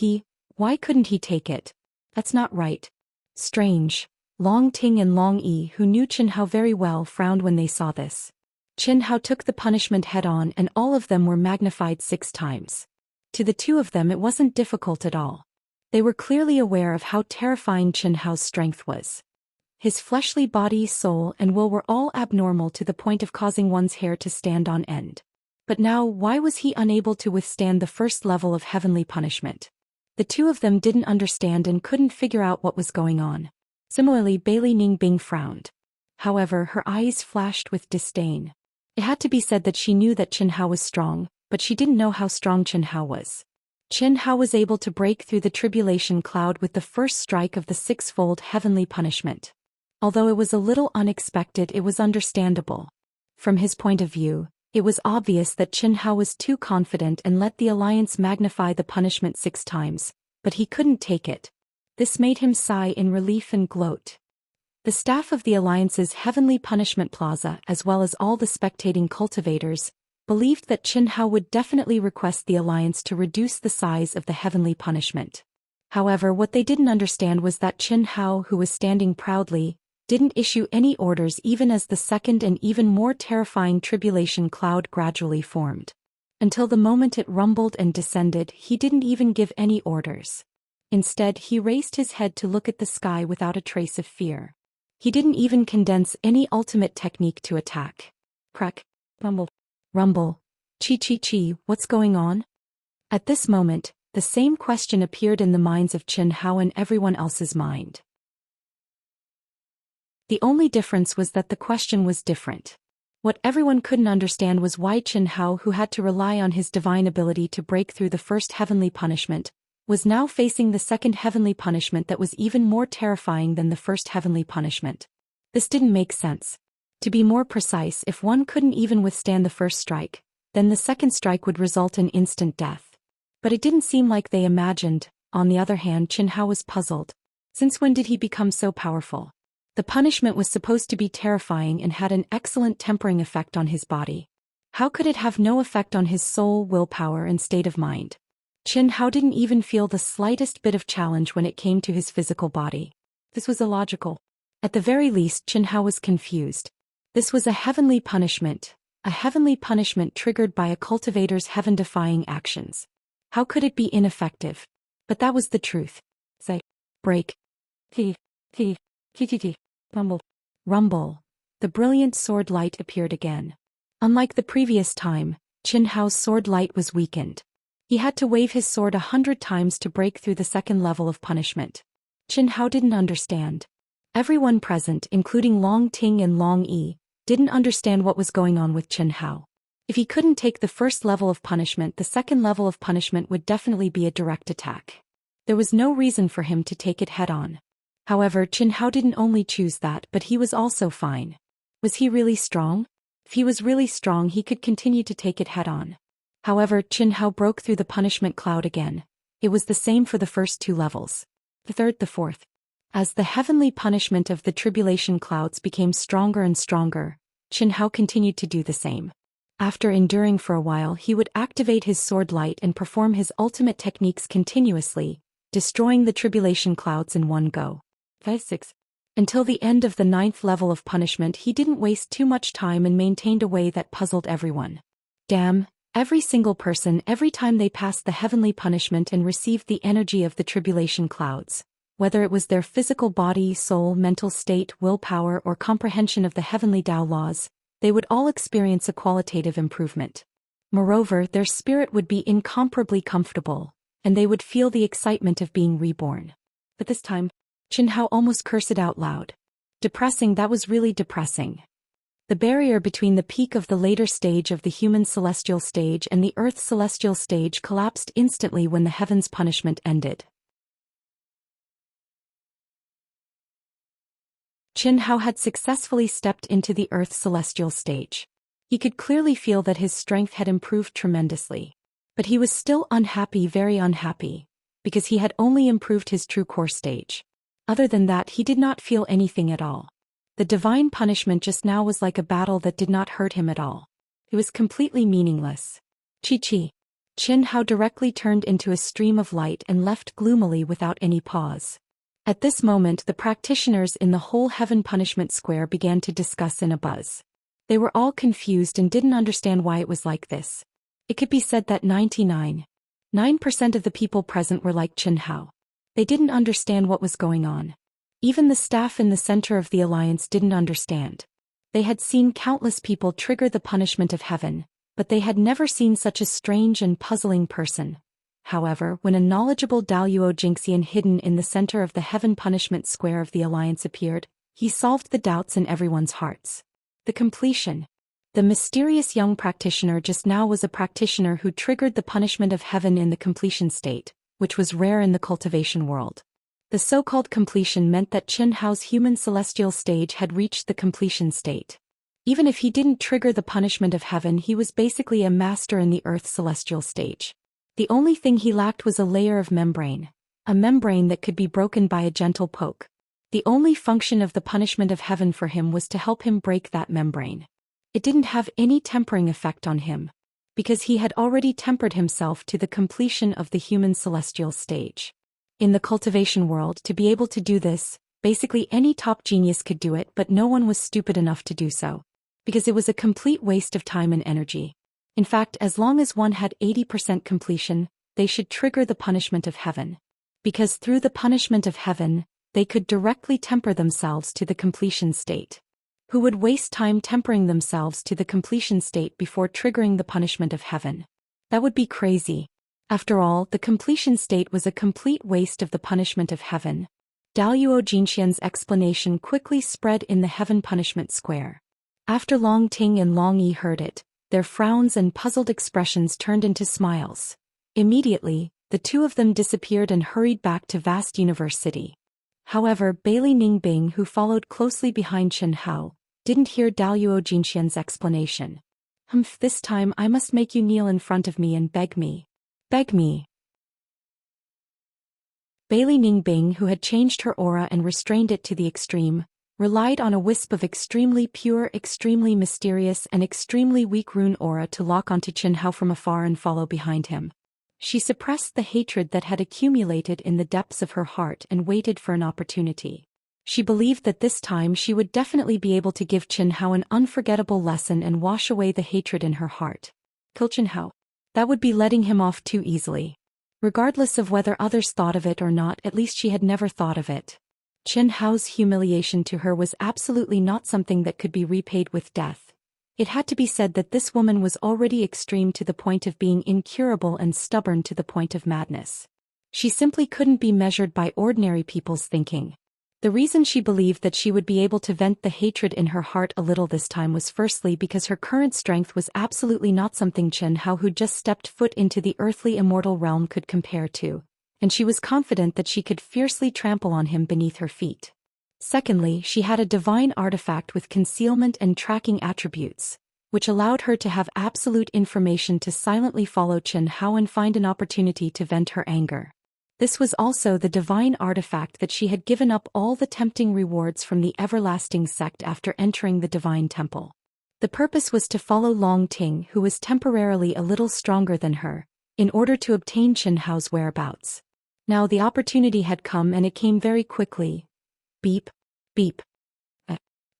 why couldn't he take it? That's not right. Strange. Long Ting and Long Yi, who knew Qin Hao very well, frowned when they saw this. Qin Hao took the punishment head-on and all of them were magnified 6 times. To the 2 of them it wasn't difficult at all. They were clearly aware of how terrifying Qin Hao's strength was. His fleshly body, soul and will were all abnormal to the point of causing one's hair to stand on end. But now, why was he unable to withstand the first level of heavenly punishment? The two of them didn't understand and couldn't figure out what was going on. Similarly, Bailey Ningbing frowned. However, her eyes flashed with disdain. It had to be said that she knew that Chen Hao was strong, but she didn't know how strong Chen Hao was. Chen Hao was able to break through the tribulation cloud with the first strike of the six-fold heavenly punishment. Although it was a little unexpected, it was understandable. From his point of view, it was obvious that Chen Hao was too confident and let the alliance magnify the punishment 6 times, but he couldn't take it. This made him sigh in relief and gloat. The staff of the alliance's heavenly punishment plaza, as well as all the spectating cultivators, believed that Chen Hao would definitely request the alliance to reduce the size of the heavenly punishment. However, what they didn't understand was that Chen Hao, who was standing proudly, didn't issue any orders even as the second and even more terrifying tribulation cloud gradually formed. Until the moment it rumbled and descended, he didn't even give any orders. Instead, he raised his head to look at the sky without a trace of fear. He didn't even condense any ultimate technique to attack. Crack. Rumble. Rumble. Chi, what's going on? At this moment, the same question appeared in the minds of Chen Hao and everyone else's mind. The only difference was that the question was different. What everyone couldn't understand was why Chen Hao, who had to rely on his divine ability to break through the first heavenly punishment, was now facing the second heavenly punishment that was even more terrifying than the first heavenly punishment. This didn't make sense. To be more precise, if one couldn't even withstand the first strike, then the second strike would result in instant death. But it didn't seem like they imagined. On the other hand, Chen Hao was puzzled. Since when did he become so powerful? The punishment was supposed to be terrifying and had an excellent tempering effect on his body. How could it have no effect on his soul, willpower, and state of mind? Chen Hao didn't even feel the slightest bit of challenge when it came to his physical body. This was illogical. At the very least, Chen Hao was confused. This was a heavenly punishment triggered by a cultivator's heaven-defying actions. How could it be ineffective? But that was the truth. Say, break. Rumble. Rumble. The brilliant sword light appeared again. Unlike the previous time, Chen Hao's sword light was weakened. He had to wave his sword 100 times to break through the second level of punishment. Chen Hao didn't understand. Everyone present, including Long Ting and Long Yi, didn't understand what was going on with Chen Hao. If he couldn't take the first level of punishment, the second level of punishment would definitely be a direct attack. There was no reason for him to take it head-on. However, Chen Hao didn't only choose that, but he was also fine. Was he really strong? If he was really strong, he could continue to take it head-on. However, Chen Hao broke through the punishment cloud again. It was the same for the first 2 levels. The third, the fourth. As the heavenly punishment of the tribulation clouds became stronger and stronger, Chen Hao continued to do the same. After enduring for a while, he would activate his sword light and perform his ultimate techniques continuously, destroying the tribulation clouds in one go. 5-6. Until the end of the 9th level of punishment, he didn't waste too much time and maintained a way that puzzled everyone. Damn, every single person, every time they passed the heavenly punishment and received the energy of the tribulation clouds, whether it was their physical body, soul, mental state, willpower, or comprehension of the heavenly Tao laws, they would all experience a qualitative improvement. Moreover, their spirit would be incomparably comfortable, and they would feel the excitement of being reborn. But this time, Chen Hao almost cursed out loud. Depressing, that was really depressing. The barrier between the peak of the later stage of the human celestial stage and the earth celestial stage collapsed instantly when the heaven's punishment ended. Chen Hao had successfully stepped into the earth celestial stage. He could clearly feel that his strength had improved tremendously. But he was still unhappy, very unhappy, because he had only improved his true core stage. Other than that, he did not feel anything at all. The divine punishment just now was like a battle that did not hurt him at all. It was completely meaningless. Chi. Chen Hao directly turned into a stream of light and left gloomily without any pause. At this moment, the practitioners in the whole heaven punishment square began to discuss in a buzz. They were all confused and didn't understand why it was like this. It could be said that 99% of the people present were like Chen Hao. They didn't understand what was going on. Even the staff in the center of the alliance didn't understand. They had seen countless people trigger the punishment of heaven, but they had never seen such a strange and puzzling person. However, when a knowledgeable Daluo Jingxian hidden in the center of the heaven punishment square of the alliance appeared, he solved the doubts in everyone's hearts. The completion. The mysterious young practitioner just now was a practitioner who triggered the punishment of heaven in the completion state, which was rare in the cultivation world. The so-called completion meant that Chen Hao's human celestial stage had reached the completion state. Even if he didn't trigger the punishment of heaven, he was basically a master in the earth celestial stage. The only thing he lacked was a layer of membrane, a membrane that could be broken by a gentle poke. The only function of the punishment of heaven for him was to help him break that membrane. It didn't have any tempering effect on him, because he had already tempered himself to the completion of the human celestial stage. In the cultivation world, to be able to do this, basically any top genius could do it, but no one was stupid enough to do so, because it was a complete waste of time and energy. In fact, as long as one had 80% completion, they should trigger the punishment of heaven. Because through the punishment of heaven, they could directly temper themselves to the completion state. Who would waste time tempering themselves to the completion state before triggering the punishment of heaven? That would be crazy. After all, the completion state was a complete waste of the punishment of heaven. Daluo Jinxian's explanation quickly spread in the heaven punishment square. After Long Ting and Long Yi heard it, their frowns and puzzled expressions turned into smiles. Immediately, the two of them disappeared and hurried back to vast Universe City. However, Bailey Ningbing, who followed closely behind Chen Hao, didn't hear Daluo Jinxian's explanation. This time I must make you kneel in front of me and beg me. Beg me. Bailey Ningbing, who had changed her aura and restrained it to the extreme, relied on a wisp of extremely pure, extremely mysterious and extremely weak rune aura to lock onto Chen Hao from afar and follow behind him. She suppressed the hatred that had accumulated in the depths of her heart and waited for an opportunity. She believed that this time she would definitely be able to give Chen Hao an unforgettable lesson and wash away the hatred in her heart. Kill Chen Hao. That would be letting him off too easily. Regardless of whether others thought of it or not, at least she had never thought of it. Chen Hao's humiliation to her was absolutely not something that could be repaid with death. It had to be said that this woman was already extreme to the point of being incurable and stubborn to the point of madness. She simply couldn't be measured by ordinary people's thinking. The reason she believed that she would be able to vent the hatred in her heart a little this time was firstly because her current strength was absolutely not something Chen Hao, who just stepped foot into the earthly immortal realm, could compare to, and she was confident that she could fiercely trample on him beneath her feet. Secondly, she had a divine artifact with concealment and tracking attributes, which allowed her to have absolute information to silently follow Chen Hao and find an opportunity to vent her anger. This was also the divine artifact that she had given up all the tempting rewards from the everlasting sect after entering the divine temple. The purpose was to follow Long Ting, who was temporarily a little stronger than her, in order to obtain Chen Hao's whereabouts. Now the opportunity had come, and it came very quickly. Beep, beep.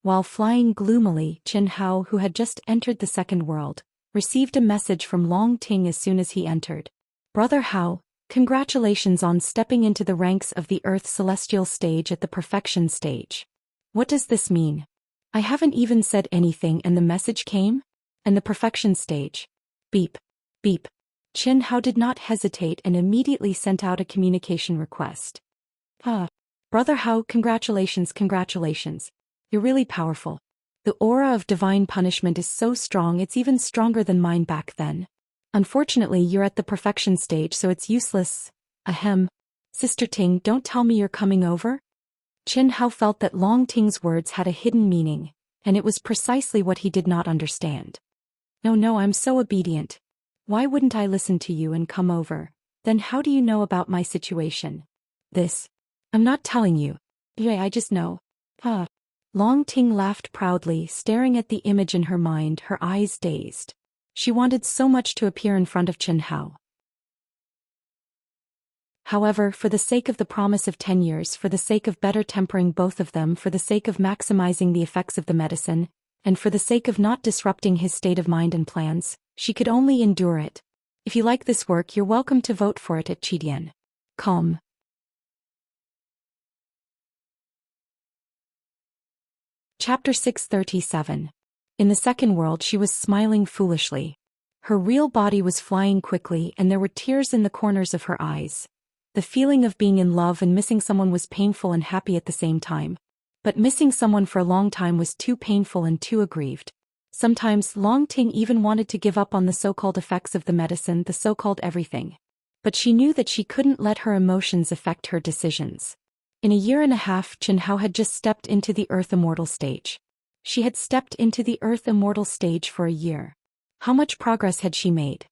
While flying gloomily, Chen Hao, who had just entered the second world, received a message from Long Ting as soon as he entered. Brother Hao, congratulations on stepping into the ranks of the Earth Celestial stage at the Perfection stage. What does this mean? I haven't even said anything and the message came? And the Perfection stage. Beep, beep. Chen Hao did not hesitate and immediately sent out a communication request. Brother Hao, congratulations, congratulations. You're really powerful. The aura of divine punishment is so strong, it's even stronger than mine back then. Unfortunately, you're at the perfection stage, so it's useless. Ahem. Sister Ting, don't tell me you're coming over? Chen Hao felt that Long Ting's words had a hidden meaning, and it was precisely what he did not understand. No, I'm so obedient. Why wouldn't I listen to you and come over? Then how do you know about my situation? I'm not telling you. Yeah, I just know. Long Ting laughed proudly, staring at the image in her mind, her eyes dazed. She wanted so much to appear in front of Chen Hao. However, for the sake of the promise of 10 years, for the sake of better tempering both of them, for the sake of maximizing the effects of the medicine, and for the sake of not disrupting his state of mind and plans, she could only endure it. If you like this work, you're welcome to vote for it at Chidian. Com. Chapter 637. In the second world, she was smiling foolishly. Her real body was flying quickly and there were tears in the corners of her eyes. The feeling of being in love and missing someone was painful and happy at the same time. But missing someone for a long time was too painful and too aggrieved. Sometimes Long Ting even wanted to give up on the so-called effects of the medicine, the so-called everything. But she knew that she couldn't let her emotions affect her decisions. In a year and a half, Chen Hao had just stepped into the Earth Immortal stage. She had stepped into the Earth Immortal stage for a year. How much progress had she made?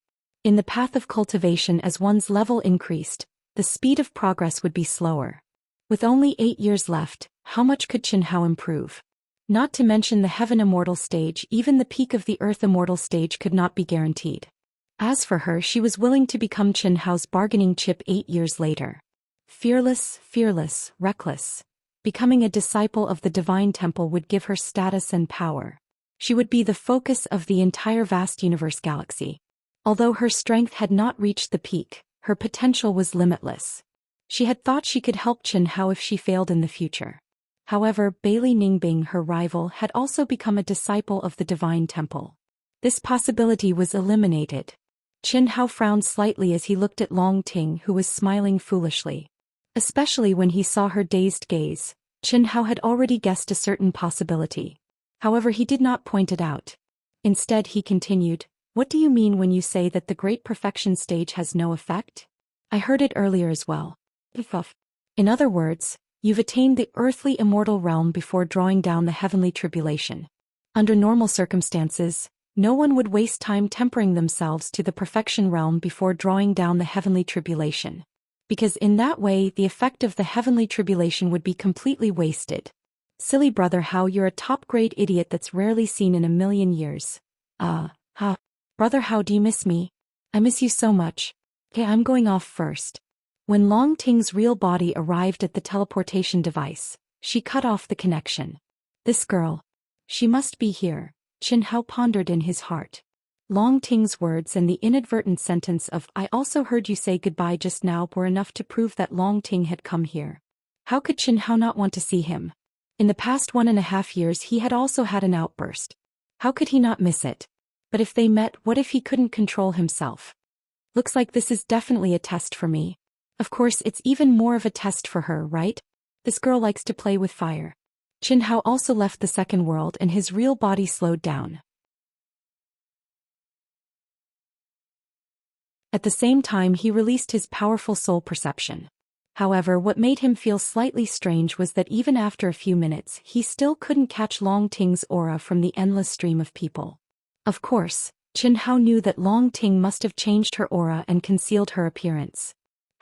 In the path of cultivation, as one's level increased, the speed of progress would be slower. With only 8 years left, how much could Chen Hao improve? Not to mention the Heaven Immortal stage, even the peak of the Earth Immortal stage could not be guaranteed. As for her, she was willing to become Chen Hao's bargaining chip 8 years later. Fearless, reckless. Becoming a disciple of the Divine Temple would give her status and power. She would be the focus of the entire vast universe galaxy. Although her strength had not reached the peak, her potential was limitless. She had thought she could help Chen Hao if she failed in the future. However, Bailey Ningbing, her rival, had also become a disciple of the Divine Temple. This possibility was eliminated. Chen Hao frowned slightly as he looked at Long Ting, who was smiling foolishly. Especially when he saw her dazed gaze, Chen Hao had already guessed a certain possibility. However, he did not point it out. Instead, he continued, "What do you mean when you say that the Great Perfection stage has no effect? I heard it earlier as well." In other words, you've attained the earthly immortal realm before drawing down the heavenly tribulation. Under normal circumstances, no one would waste time tempering themselves to the perfection realm before drawing down the heavenly tribulation. Because in that way the effect of the heavenly tribulation would be completely wasted. Silly brother Hao, you're a top-grade idiot that's rarely seen in a million years. Brother Hao, do you miss me? I miss you so much. Okay, I'm going off first. When Long Ting's real body arrived at the teleportation device, she cut off the connection. This girl. She must be here, Chen Hao pondered in his heart. Long Ting's words and the inadvertent sentence of "I also heard you say goodbye just now" were enough to prove that Long Ting had come here. How could Chen Hao not want to see him? In the past 1.5 years he had also had an outburst. How could he not miss it? But if they met, what if he couldn't control himself? Looks like this is definitely a test for me. Of course, it's even more of a test for her, right? This girl likes to play with fire. Chen Hao also left the second world and his real body slowed down. At the same time, he released his powerful soul perception. However, what made him feel slightly strange was that even after a few minutes, he still couldn't catch Long Ting's aura from the endless stream of people. Of course, Chen Hao knew that Long Ting must have changed her aura and concealed her appearance.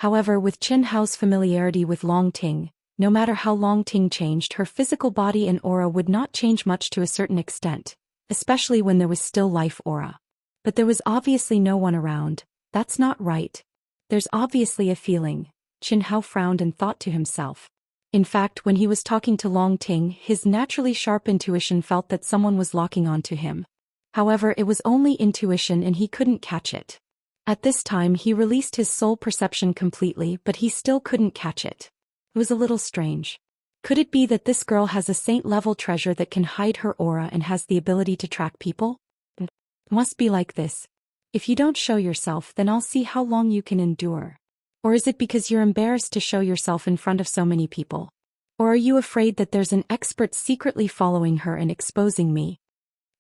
However, with Chen Hao's familiarity with Long Ting, no matter how Long Ting changed, her physical body and aura would not change much to a certain extent, especially when there was still life aura. But there was obviously no one around. That's not right. There's obviously a feeling. Chen Hao frowned and thought to himself. In fact, when he was talking to Long Ting, his naturally sharp intuition felt that someone was locking onto him. However, it was only intuition and he couldn't catch it. At this time he released his soul perception completely, but he still couldn't catch it. It was a little strange. Could it be that this girl has a saint-level treasure that can hide her aura and has the ability to track people? It must be like this. If you don't show yourself, then I'll see how long you can endure. Or is it because you're embarrassed to show yourself in front of so many people? Or are you afraid that there's an expert secretly following her and exposing me?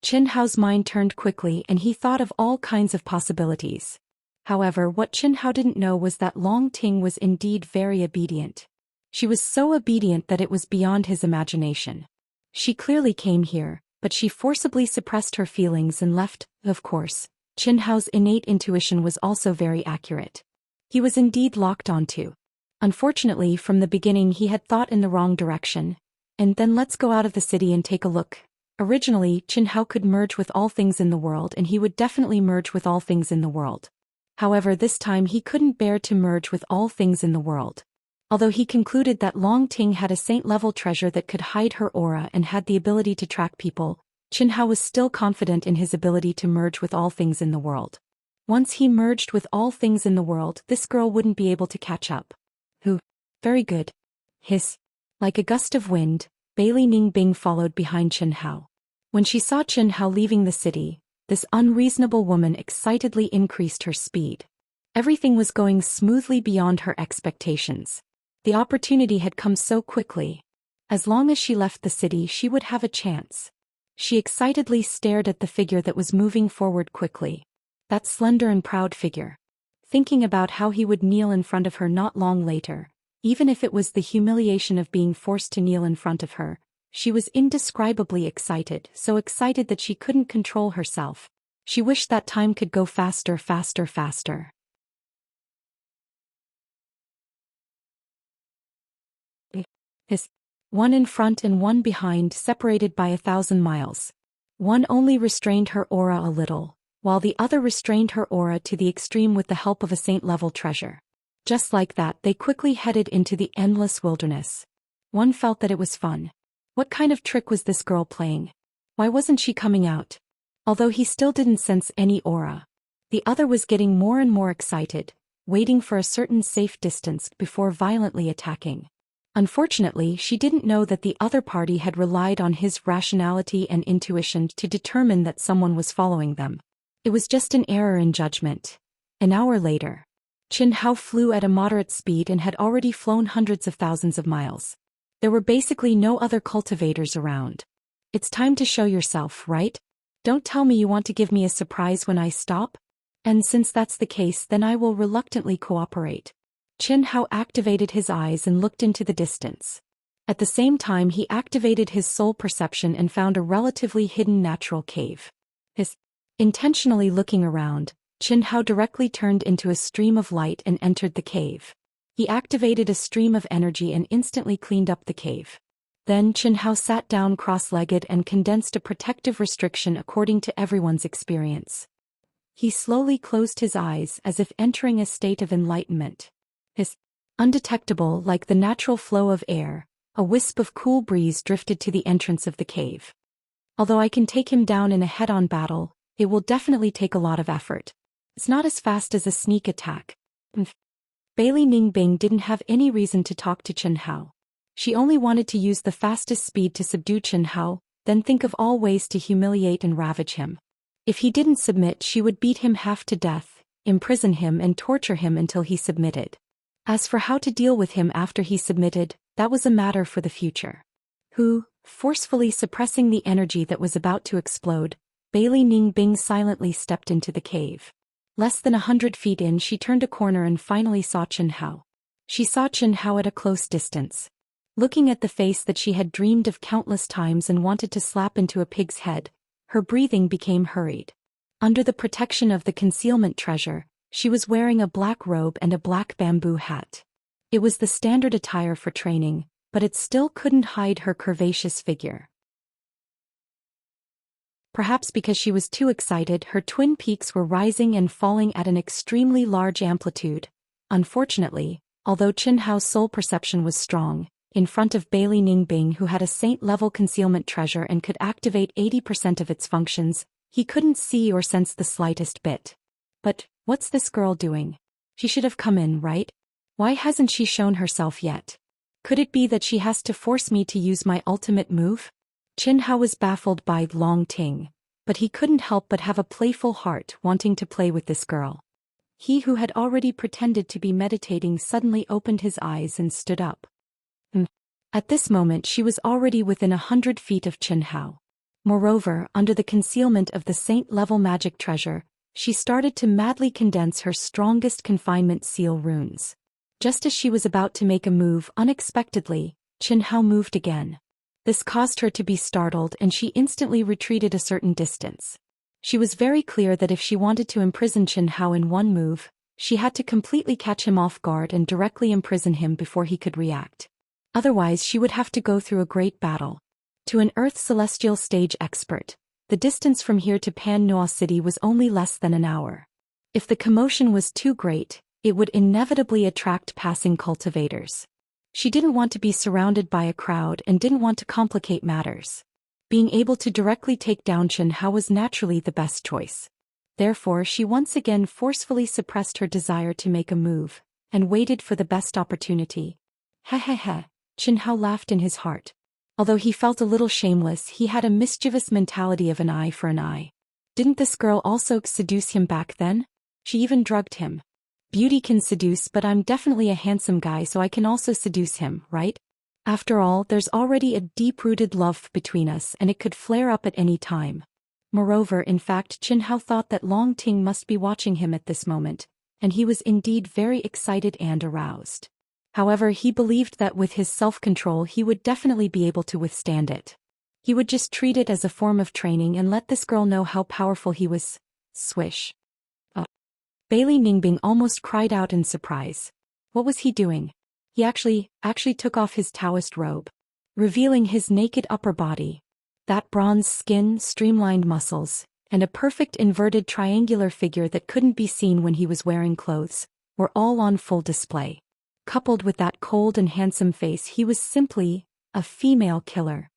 Chen Hao's mind turned quickly and he thought of all kinds of possibilities. However, what Chen Hao didn't know was that Long Ting was indeed very obedient. She was so obedient that it was beyond his imagination. She clearly came here, but she forcibly suppressed her feelings and left. Of course, Chen Hao's innate intuition was also very accurate. He was indeed locked onto. Unfortunately, from the beginning he had thought in the wrong direction. And then let's go out of the city and take a look. Originally, Chen Hao could merge with all things in the world and he would definitely merge with all things in the world. However, this time he couldn't bear to merge with all things in the world. Although he concluded that Long Ting had a saint-level treasure that could hide her aura and had the ability to track people, Chen Hao was still confident in his ability to merge with all things in the world. Once he merged with all things in the world, this girl wouldn't be able to catch up. Very good. Hiss. Like a gust of wind, Bailey Ningbing followed behind Chen Hao. When she saw Chen Hao leaving the city, This unreasonable woman excitedly increased her speed. Everything was going smoothly beyond her expectations. The opportunity had come so quickly. As long as she left the city, she would have a chance. She excitedly stared at the figure that was moving forward quickly. That slender and proud figure. Thinking about how he would kneel in front of her not long later, even if it was the humiliation of being forced to kneel in front of her, she was indescribably excited, so excited that she couldn't control herself. She wished that time could go faster, faster, faster. One in front and one behind, separated by 1,000 miles. One only restrained her aura a little, while the other restrained her aura to the extreme with the help of a saint-level treasure. Just like that, they quickly headed into the endless wilderness. One felt that it was fun. What kind of trick was this girl playing? Why wasn't she coming out? Although he still didn't sense any aura. The other was getting more and more excited, waiting for a certain safe distance before violently attacking. Unfortunately, she didn't know that the other party had relied on his rationality and intuition to determine that someone was following them. It was just an error in judgment. An hour later, Qin Hao flew at a moderate speed and had already flown hundreds of thousands of miles. There were basically no other cultivators around. It's time to show yourself, right? Don't tell me you want to give me a surprise when I stop? And since that's the case, then I will reluctantly cooperate. Qin Hao activated his eyes and looked into the distance. At the same time, he activated his soul perception and found a relatively hidden natural cave. Intentionally looking around, Qin Hao directly turned into a stream of light and entered the cave. He activated a stream of energy and instantly cleaned up the cave. Then Qin Hao sat down cross-legged and condensed a protective restriction according to everyone's experience. He slowly closed his eyes as if entering a state of enlightenment. Undetectable like the natural flow of air, a wisp of cool breeze drifted to the entrance of the cave. Although I can take him down in a head-on battle, it will definitely take a lot of effort. It's not as fast as a sneak attack. Bailey Ningbing didn't have any reason to talk to Qin Hao. She only wanted to use the fastest speed to subdue Qin Hao, then think of all ways to humiliate and ravage him. If he didn't submit, she would beat him half to death, imprison him and torture him until he submitted. As for how to deal with him after he submitted, that was a matter for the future. Forcefully suppressing the energy that was about to explode, Bailey Ningbing silently stepped into the cave. Less than 100 feet in, she turned a corner and finally saw Qin Hao. She saw Qin Hao at a close distance. Looking at the face that she had dreamed of countless times and wanted to slap into a pig's head, her breathing became hurried. Under the protection of the concealment treasure, she was wearing a black robe and a black bamboo hat. It was the standard attire for training, but it still couldn't hide her curvaceous figure. Perhaps because she was too excited, her twin peaks were rising and falling at an extremely large amplitude. Unfortunately, although Qin Hao's soul perception was strong, in front of Bailey Ningbing, who had a saint-level concealment treasure and could activate 80% of its functions, he couldn't see or sense the slightest bit. But, what's this girl doing? She should have come in, right? Why hasn't she shown herself yet? Could it be that she has to force me to use my ultimate move? Qin Hao was baffled by Long Ting, but he couldn't help but have a playful heart wanting to play with this girl. He who had already pretended to be meditating suddenly opened his eyes and stood up. At this moment she was already within 100 feet of Qin Hao. Moreover, under the concealment of the saint-level magic treasure, she started to madly condense her strongest confinement seal runes. Just as she was about to make a move, unexpectedly, Qin Hao moved again. This caused her to be startled and she instantly retreated a certain distance. She was very clear that if she wanted to imprison Qin Hao in one move, she had to completely catch him off guard and directly imprison him before he could react. Otherwise she would have to go through a great battle. To an Earth Celestial stage expert, the distance from here to Pan Noa City was only less than an hour. If the commotion was too great, it would inevitably attract passing cultivators. She didn't want to be surrounded by a crowd and didn't want to complicate matters. Being able to directly take down Qin Hao was naturally the best choice. Therefore she once again forcefully suppressed her desire to make a move, and waited for the best opportunity. Hehehe, Qin Hao laughed in his heart. Although he felt a little shameless, he had a mischievous mentality of an eye for an eye. Didn't this girl also seduce him back then? She even drugged him. Beauty can seduce, but I'm definitely a handsome guy, so I can also seduce him, right? After all, there's already a deep-rooted love between us and it could flare up at any time. Moreover, in fact, Qin Hao thought that Long Ting must be watching him at this moment, and he was indeed very excited and aroused. However, he believed that with his self-control he would definitely be able to withstand it. He would just treat it as a form of training and let this girl know how powerful he was. Swish. Oh. Bailey Ningbing almost cried out in surprise. What was he doing? He actually took off his Taoist robe, revealing his naked upper body. That bronze skin, streamlined muscles, and a perfect inverted triangular figure that couldn't be seen when he was wearing clothes, were all on full display. Coupled with that cold and handsome face, he was simply a female killer.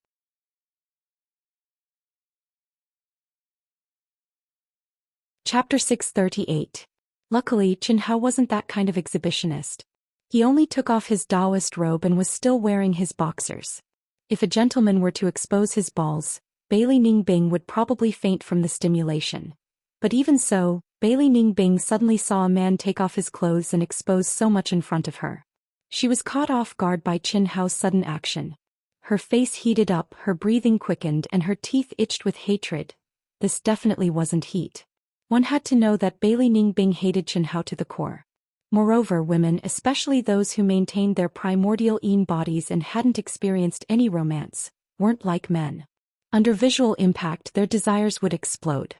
Chapter 638. Luckily, Qin Hao wasn't that kind of exhibitionist. He only took off his Taoist robe and was still wearing his boxers. If a gentleman were to expose his balls, Bailey Ningbing would probably faint from the stimulation. But even so, Bailey Ningbing suddenly saw a man take off his clothes and expose so much in front of her. She was caught off guard by Qin Hao's sudden action. Her face heated up, her breathing quickened, and her teeth itched with hatred. This definitely wasn't heat. One had to know that Bailey Ningbing hated Qin Hao to the core. Moreover, women, especially those who maintained their primordial Yin bodies and hadn't experienced any romance, weren't like men. Under visual impact, their desires would explode.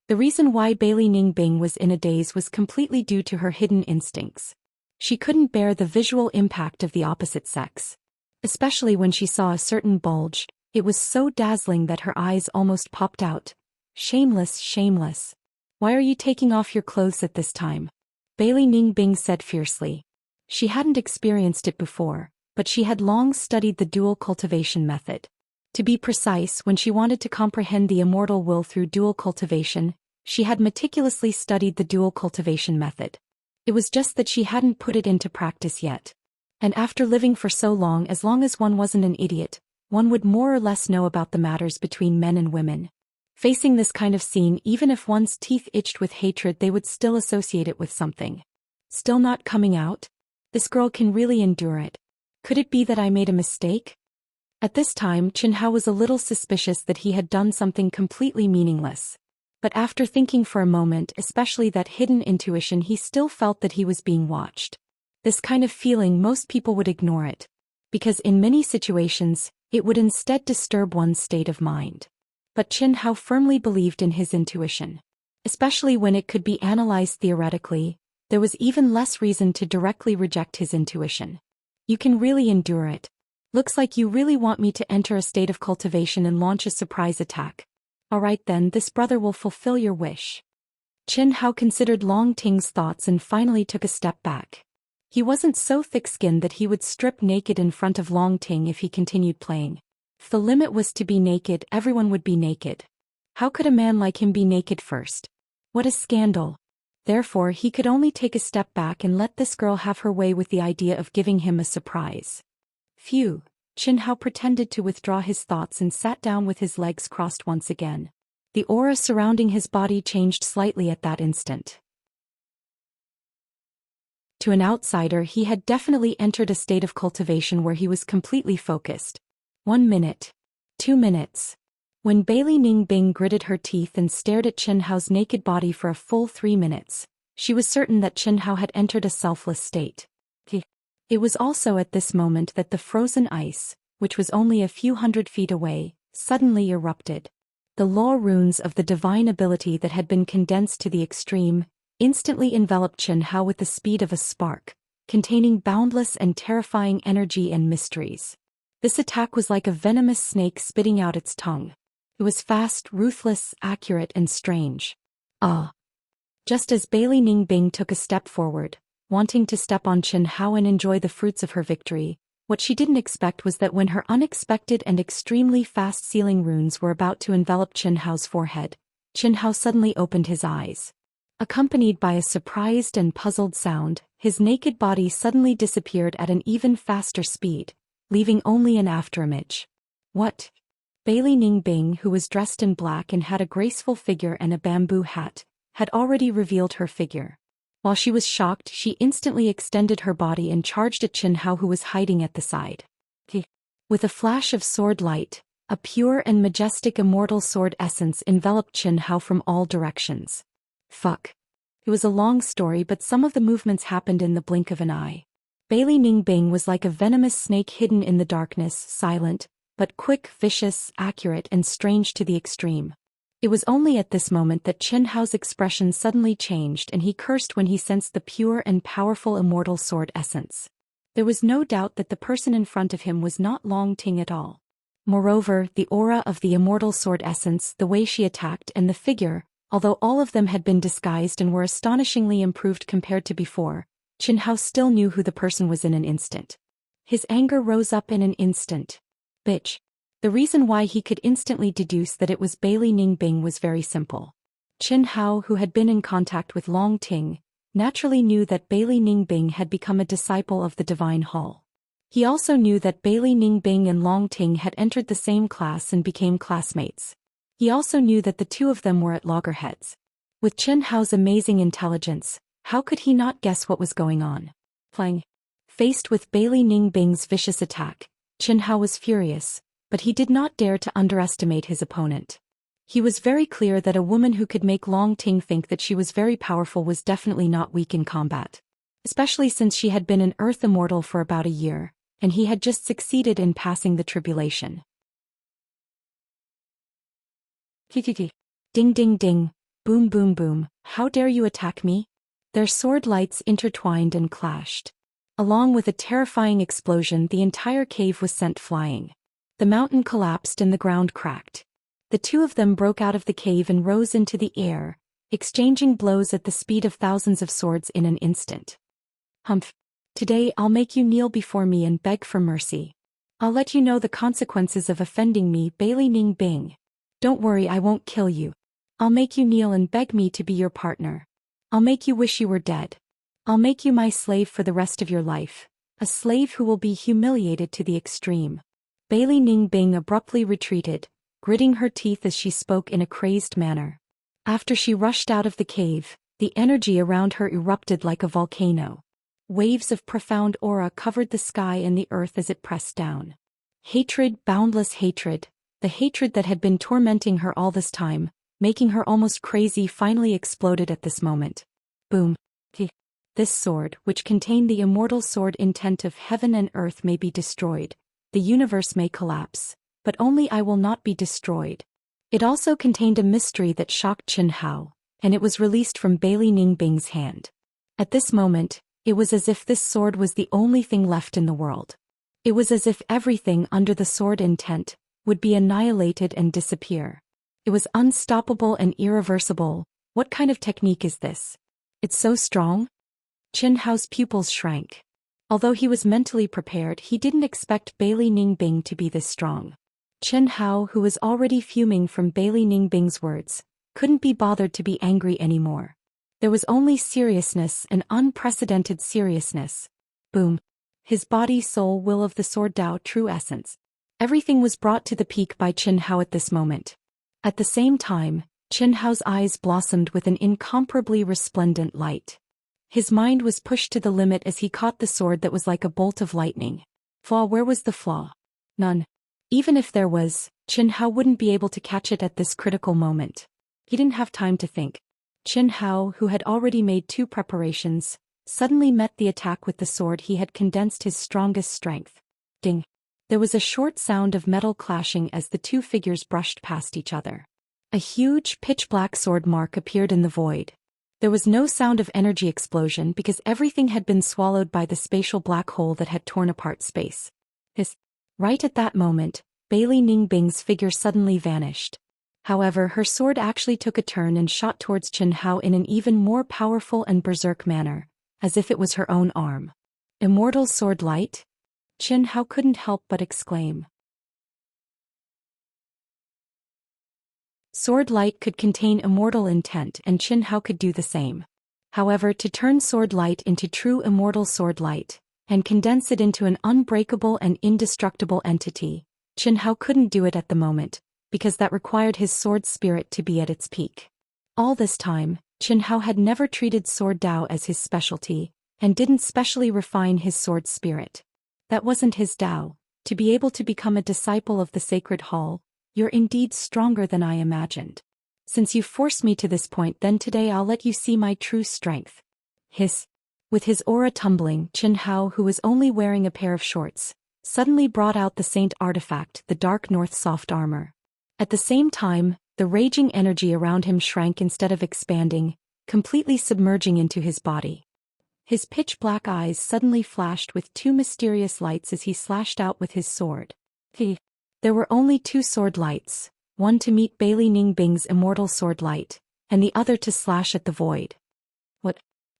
The reason why Bailey Ningbing was in a daze was completely due to her hidden instincts. She couldn't bear the visual impact of the opposite sex. Especially when she saw a certain bulge, it was so dazzling that her eyes almost popped out. Shameless, shameless. Why are you taking off your clothes at this time? Bailey Ningbing said fiercely. She hadn't experienced it before, but she had long studied the dual cultivation method. To be precise, when she wanted to comprehend the immortal will through dual cultivation, she had meticulously studied the dual cultivation method. It was just that she hadn't put it into practice yet. And after living for so long as one wasn't an idiot, one would more or less know about the matters between men and women. Facing this kind of scene, even if one's teeth itched with hatred, they would still associate it with something. Still not coming out? This girl can really endure it. Could it be that I made a mistake? At this time, Qin Hao was a little suspicious that he had done something completely meaningless. But after thinking for a moment, especially that hidden intuition, he still felt that he was being watched. This kind of feeling, most people would ignore it. Because in many situations, it would instead disturb one's state of mind. But Qin Hao firmly believed in his intuition. Especially when it could be analyzed theoretically, there was even less reason to directly reject his intuition. You can really endure it. Looks like you really want me to enter a state of cultivation and launch a surprise attack. Alright then, this brother will fulfill your wish. Qin Hao considered Long Ting's thoughts and finally took a step back. He wasn't so thick-skinned that he would strip naked in front of Long Ting if he continued playing. If the limit was to be naked, everyone would be naked. How could a man like him be naked first? What a scandal. Therefore, he could only take a step back and let this girl have her way with the idea of giving him a surprise. Phew. Qin Hao pretended to withdraw his thoughts and sat down with his legs crossed once again. The aura surrounding his body changed slightly at that instant. To an outsider, he had definitely entered a state of cultivation where he was completely focused. 1 minute. 2 minutes. When Bailey Ningbing gritted her teeth and stared at Qin Hao's naked body for a full 3 minutes, she was certain that Qin Hao had entered a selfless state. It was also at this moment that the frozen ice, which was only a few hundred feet away, suddenly erupted. The law runes of the divine ability that had been condensed to the extreme instantly enveloped Qin Hao with the speed of a spark, containing boundless and terrifying energy and mysteries. This attack was like a venomous snake spitting out its tongue. It was fast, ruthless, accurate, and strange. Just as Bailey Ningbing took a step forward, wanting to step on Qin Hao and enjoy the fruits of her victory, what she didn't expect was that when her unexpected and extremely fast sealing runes were about to envelop Qin Hao's forehead, Qin Hao suddenly opened his eyes. Accompanied by a surprised and puzzled sound, his naked body suddenly disappeared at an even faster speed, leaving only an afterimage. What? Bailey Ningbing, who was dressed in black and had a graceful figure and a bamboo hat, had already revealed her figure. While she was shocked, she instantly extended her body and charged at Chen Hao, who was hiding at the side. With a flash of sword light, a pure and majestic immortal sword essence enveloped Chen Hao from all directions. Fuck. It was a long story, but some of the movements happened in the blink of an eye. Bailey Ningbing was like a venomous snake hidden in the darkness, silent, but quick, vicious, accurate, and strange to the extreme. It was only at this moment that Chen Hao's expression suddenly changed and he cursed when he sensed the pure and powerful immortal sword essence. There was no doubt that the person in front of him was not Long Ting at all. Moreover, the aura of the immortal sword essence, the way she attacked, and the figure, although all of them had been disguised and were astonishingly improved compared to before, Chen Hao still knew who the person was in an instant. His anger rose up in an instant. Bitch. The reason why he could instantly deduce that it was Bailey Ningbing was very simple. Chen Hao, who had been in contact with Long Ting, naturally knew that Bailey Ningbing had become a disciple of the Divine Hall. He also knew that Bailey Ningbing and Long Ting had entered the same class and became classmates. He also knew that the two of them were at loggerheads. With Chen Hao's amazing intelligence, how could he not guess what was going on? Playing. Faced with Bailey Ningbing's vicious attack, Chen Hao was furious, but he did not dare to underestimate his opponent. He was very clear that a woman who could make Long Ting think that she was very powerful was definitely not weak in combat. Especially since she had been an Earth Immortal for about a year, and he had just succeeded in passing the tribulation. Ding ding ding, boom boom boom, how dare you attack me? Their sword lights intertwined and clashed. Along with a terrifying explosion, the entire cave was sent flying. The mountain collapsed and the ground cracked. The two of them broke out of the cave and rose into the air, exchanging blows at the speed of thousands of swords in an instant. Humph. Today I'll make you kneel before me and beg for mercy. I'll let you know the consequences of offending me, Bailey Ningbing. Don't worry, I won't kill you. I'll make you kneel and beg me to be your partner. I'll make you wish you were dead. I'll make you my slave for the rest of your life, a slave who will be humiliated to the extreme. Bailey Ningbing abruptly retreated, gritting her teeth as she spoke in a crazed manner. After she rushed out of the cave, the energy around her erupted like a volcano. Waves of profound aura covered the sky and the earth as it pressed down. Hatred, boundless hatred, the hatred that had been tormenting her all this time, making her almost crazy, finally exploded at this moment. Boom. This sword, which contained the immortal sword intent of heaven and earth, may be destroyed. The universe may collapse, but only I will not be destroyed. It also contained a mystery that shocked Chen Hao, and it was released from Bailey Ningbing's hand. At this moment, it was as if this sword was the only thing left in the world. It was as if everything under the sword intent would be annihilated and disappear. It was unstoppable and irreversible. What kind of technique is this? It's so strong? Chen Hao's pupils shrank. Although he was mentally prepared, he didn't expect Bailey Ningbing to be this strong. Chen Hao, who was already fuming from Bailey Ningbing's words, couldn't be bothered to be angry anymore. There was only seriousness, an unprecedented seriousness. Boom. His body, soul, will of the sword Dao, true essence. Everything was brought to the peak by Chen Hao at this moment. At the same time, Chen Hao's eyes blossomed with an incomparably resplendent light. His mind was pushed to the limit as he caught the sword that was like a bolt of lightning. Flaw, where was the flaw? None. Even if there was, Chen Hao wouldn't be able to catch it at this critical moment. He didn't have time to think. Chen Hao, who had already made 2 preparations, suddenly met the attack with the sword he had condensed his strongest strength. Ding. There was a short sound of metal clashing as the 2 figures brushed past each other. A huge, pitch-black sword mark appeared in the void. There was no sound of energy explosion because everything had been swallowed by the spatial black hole that had torn apart space. Right at that moment, Bailey Ningbing's figure suddenly vanished. However, her sword actually took a turn and shot towards Chen Hao in an even more powerful and berserk manner, as if it was her own arm. Immortal sword light? Chen Hao couldn't help but exclaim. Sword light could contain immortal intent, and Chen Hao could do the same. However, to turn sword light into true immortal sword light, and condense it into an unbreakable and indestructible entity, Qin Hao couldn't do it at the moment, because that required his sword spirit to be at its peak. All this time, Qin Hao had never treated sword Dao as his specialty, and didn't specially refine his sword spirit. That wasn't his Dao. To be able to become a disciple of the Sacred Hall, you're indeed stronger than I imagined. Since you forced me to this point, then today I'll let you see my true strength. Hiss. With his aura tumbling, Qin Hao, who was only wearing a pair of shorts, suddenly brought out the Saint artifact, the Dark North soft armor. At the same time, the raging energy around him shrank instead of expanding, completely submerging into his body. His pitch-black eyes suddenly flashed with two mysterious lights as he slashed out with his sword. There were only two sword lights, one to meet Bailey Ningbing's immortal sword light, and the other to slash at the void. What?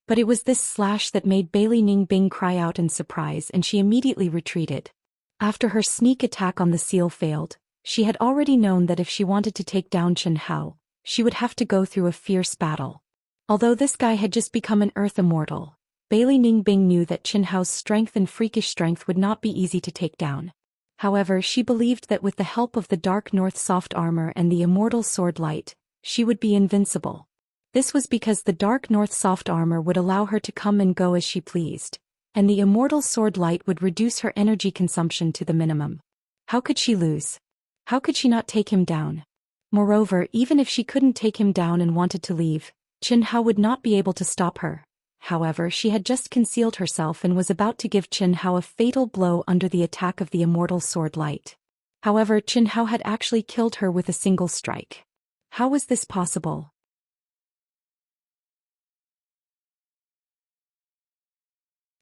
But it was this slash that made Bailey Ningbing cry out in surprise, and she immediately retreated. After her sneak attack on the seal failed, she had already known that if she wanted to take down Qin Hao, she would have to go through a fierce battle. Although this guy had just become an earth immortal, Bailey Ningbing knew that Qin Hao's strength and freakish strength would not be easy to take down. However, she believed that with the help of the Dark North soft armor and the immortal sword light, she would be invincible. This was because the Dark North soft armor would allow her to come and go as she pleased, and the immortal sword light would reduce her energy consumption to the minimum. How could she lose? How could she not take him down? Moreover, even if she couldn't take him down and wanted to leave, Qin Hao would not be able to stop her. However, she had just concealed herself and was about to give Qin Hao a fatal blow under the attack of the immortal sword light. However, Qin Hao had actually killed her with a single strike. How was this possible?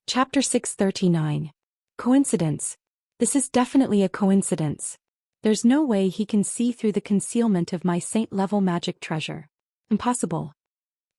Chapter 639. Coincidence. This is definitely a coincidence. There's no way he can see through the concealment of my saint-level magic treasure. Impossible.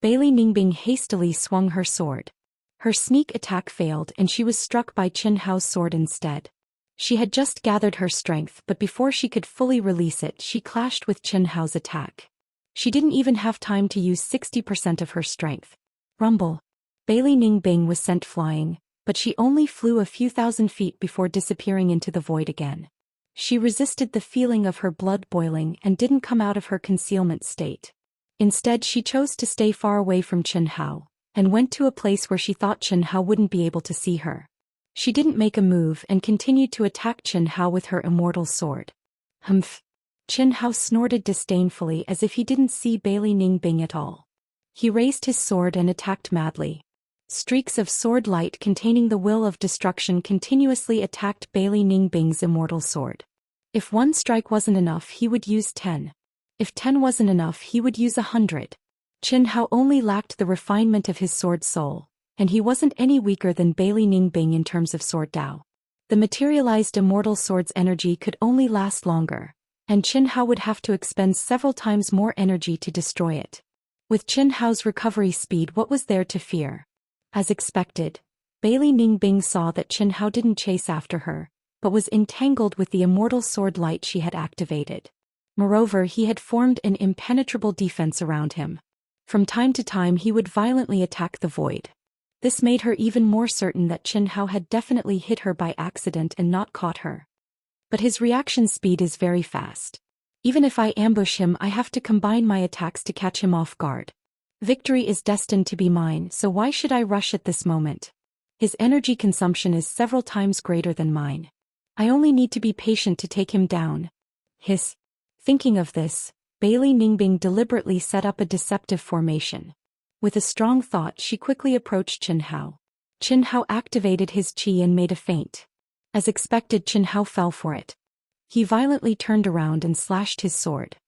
Bailey Ningbing hastily swung her sword. Her sneak attack failed and she was struck by Qin Hao's sword instead. She had just gathered her strength, but before she could fully release it, she clashed with Qin Hao's attack. She didn't even have time to use 60% of her strength. Rumble. Bailey Ningbing was sent flying, but she only flew a few thousand feet before disappearing into the void again. She resisted the feeling of her blood boiling and didn't come out of her concealment state. Instead, she chose to stay far away from Qin Hao, and went to a place where she thought Qin Hao wouldn't be able to see her. She didn't make a move and continued to attack Qin Hao with her immortal sword. Humph. Qin Hao snorted disdainfully as if he didn't see Bailey Ningbing at all. He raised his sword and attacked madly. Streaks of sword light containing the will of destruction continuously attacked Bailey Ningbing's immortal sword. If one strike wasn't enough, he would use 10. If 10 wasn't enough, he would use 100. Qin Hao only lacked the refinement of his sword soul, and he wasn't any weaker than Bailey Ningbing in terms of sword Dao. The materialized immortal sword's energy could only last longer, and Qin Hao would have to expend several times more energy to destroy it. With Qin Hao's recovery speed, what was there to fear? As expected, Bailey Ningbing saw that Qin Hao didn't chase after her, but was entangled with the immortal sword light she had activated. Moreover, he had formed an impenetrable defense around him. From time to time he would violently attack the void. This made her even more certain that Qin Hao had definitely hit her by accident and not caught her. But his reaction speed is very fast. Even if I ambush him, I have to combine my attacks to catch him off guard. Victory is destined to be mine, so why should I rush at this moment? His energy consumption is several times greater than mine. I only need to be patient to take him down. Hiss. Thinking of this, Bailey Ningbing deliberately set up a deceptive formation. With a strong thought, she quickly approached Qin Hao. Qin Hao activated his chi and made a feint. As expected, Qin Hao fell for it. He violently turned around and slashed his sword.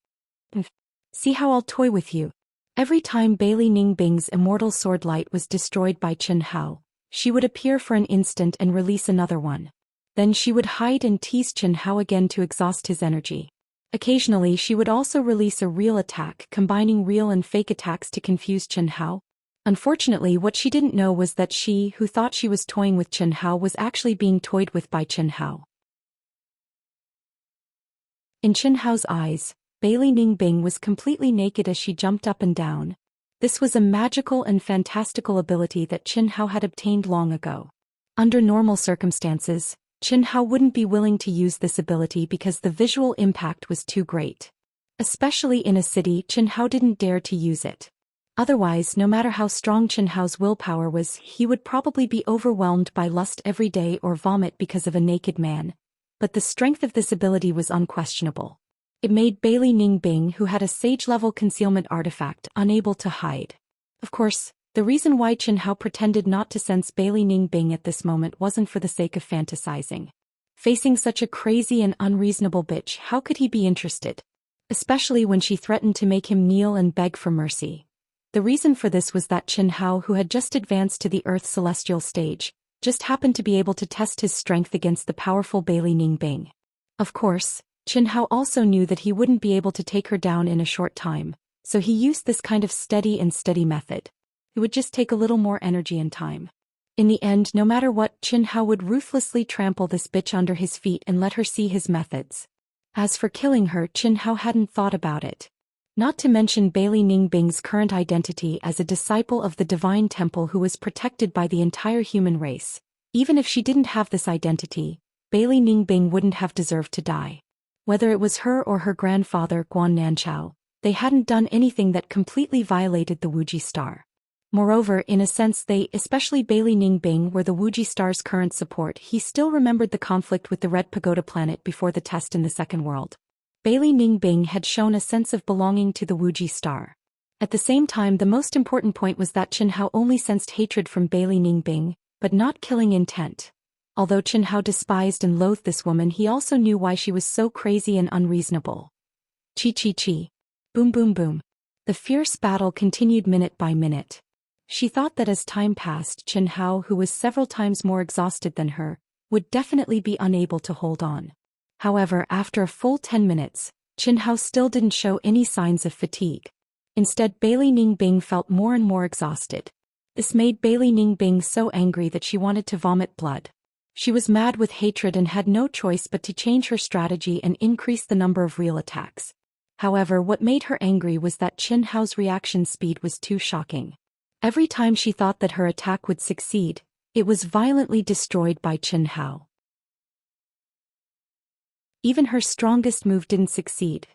See how I'll toy with you. Every time Bailey Ningbing's immortal sword light was destroyed by Qin Hao, she would appear for an instant and release another one. Then she would hide and tease Qin Hao again to exhaust his energy. Occasionally she would also release a real attack, combining real and fake attacks to confuse Qin Hao. Unfortunately, what she didn't know was that she, who thought she was toying with Qin Hao, was actually being toyed with by Qin Hao. In Qin Hao's eyes, Bailey Ningbing was completely naked as she jumped up and down. This was a magical and fantastical ability that Qin Hao had obtained long ago. Under normal circumstances, Qin Hao wouldn't be willing to use this ability because the visual impact was too great. Especially in a city, Qin Hao didn't dare to use it. Otherwise, no matter how strong Qin Hao's willpower was, he would probably be overwhelmed by lust every day or vomit because of a naked man. But the strength of this ability was unquestionable. It made Bailey Ningbing, who had a sage-level concealment artifact, unable to hide. Of course, the reason why Qin Hao pretended not to sense Bailey Ningbing at this moment wasn't for the sake of fantasizing. Facing such a crazy and unreasonable bitch, how could he be interested? Especially when she threatened to make him kneel and beg for mercy. The reason for this was that Qin Hao, who had just advanced to the Earth's celestial stage, just happened to be able to test his strength against the powerful Bailey Ningbing. Of course, Qin Hao also knew that he wouldn't be able to take her down in a short time, so he used this kind of steady method. It would just take a little more energy and time. In the end, no matter what, Qin Hao would ruthlessly trample this bitch under his feet and let her see his methods. As for killing her, Qin Hao hadn't thought about it. Not to mention Bailey Ningbing's current identity as a disciple of the Divine Temple who was protected by the entire human race. Even if she didn't have this identity, Bailey Ningbing wouldn't have deserved to die. Whether it was her or her grandfather Guan Nanchao, they hadn't done anything that completely violated the Wuji star. Moreover, in a sense they, especially Bailey Ningbing, were the Wuji star's current support. He still remembered the conflict with the Red Pagoda planet before the test in the Second World. Bailey Ningbing had shown a sense of belonging to the Wuji star. At the same time, the most important point was that Qin Hao only sensed hatred from Bailey Ningbing, but not killing intent. Although Qin Hao despised and loathed this woman, he also knew why she was so crazy and unreasonable. Chi chi chi. Boom boom boom. The fierce battle continued minute by minute. She thought that as time passed, Qin Hao, who was several times more exhausted than her, would definitely be unable to hold on. However, after a full 10 minutes, Qin Hao still didn't show any signs of fatigue. Instead, Bailey Ningbing felt more and more exhausted. This made Bailey Ningbing so angry that she wanted to vomit blood. She was mad with hatred and had no choice but to change her strategy and increase the number of real attacks. However, what made her angry was that Qin Hao's reaction speed was too shocking. Every time she thought that her attack would succeed, it was violently destroyed by Qin Hao. Even her strongest move didn't succeed.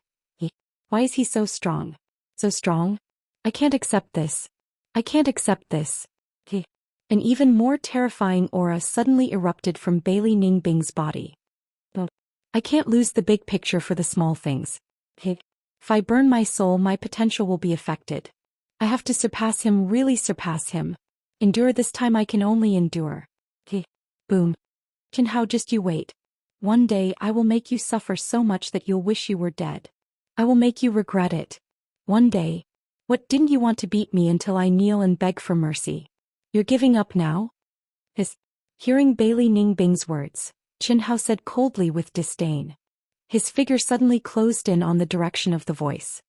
Why is he so strong? So strong? I can't accept this. I can't accept this. An even more terrifying aura suddenly erupted from Bailey Ningbing's body. I can't lose the big picture for the small things. If I burn my soul, my potential will be affected. I have to surpass him, really surpass him. Endure this time, I can only endure. Boom. Qin Hao, just you wait. One day I will make you suffer so much that you'll wish you were dead. I will make you regret it. One day. What, didn't you want to beat me until I kneel and beg for mercy? You're giving up now? Hearing Bailey Ningbing's words, Qin Hao said coldly with disdain. His figure suddenly closed in on the direction of the voice.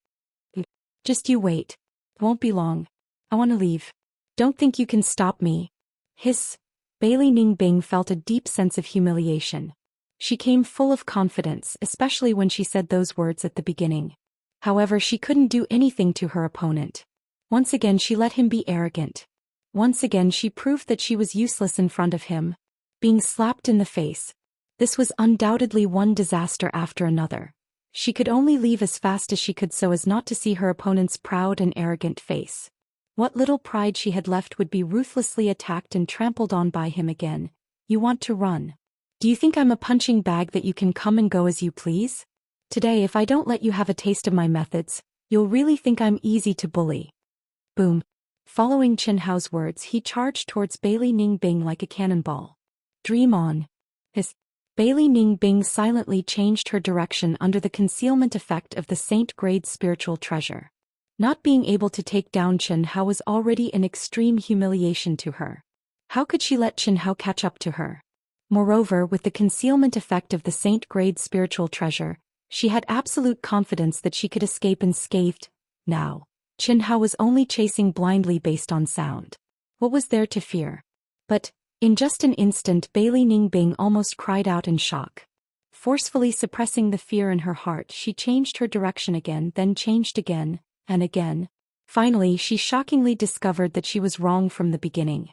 Just you wait. It won't be long. I want to leave. Don't think you can stop me. Hiss. Bailey Ningbing felt a deep sense of humiliation. She came full of confidence, especially when she said those words at the beginning. However, she couldn't do anything to her opponent. Once again she let him be arrogant. Once again she proved that she was useless in front of him. Being slapped in the face. This was undoubtedly one disaster after another. She could only leave as fast as she could so as not to see her opponent's proud and arrogant face. What little pride she had left would be ruthlessly attacked and trampled on by him again. You want to run? Do you think I'm a punching bag that you can come and go as you please? Today, if I don't let you have a taste of my methods, you'll really think I'm easy to bully. Boom. Following Qin Hao's words, he charged towards Bailey Ningbing like a cannonball. Dream on. Bailey Ningbing silently changed her direction under the concealment effect of the Saint-grade spiritual treasure. Not being able to take down Qin Hao was already an extreme humiliation to her. How could she let Qin Hao catch up to her? Moreover, with the concealment effect of the Saint-grade spiritual treasure, she had absolute confidence that she could escape unscathed. Now, Qin Hao was only chasing blindly based on sound. What was there to fear? But, in just an instant, Bailey Ningbing almost cried out in shock. Forcefully suppressing the fear in her heart, she changed her direction again, then changed again, and again. Finally, she shockingly discovered that she was wrong from the beginning.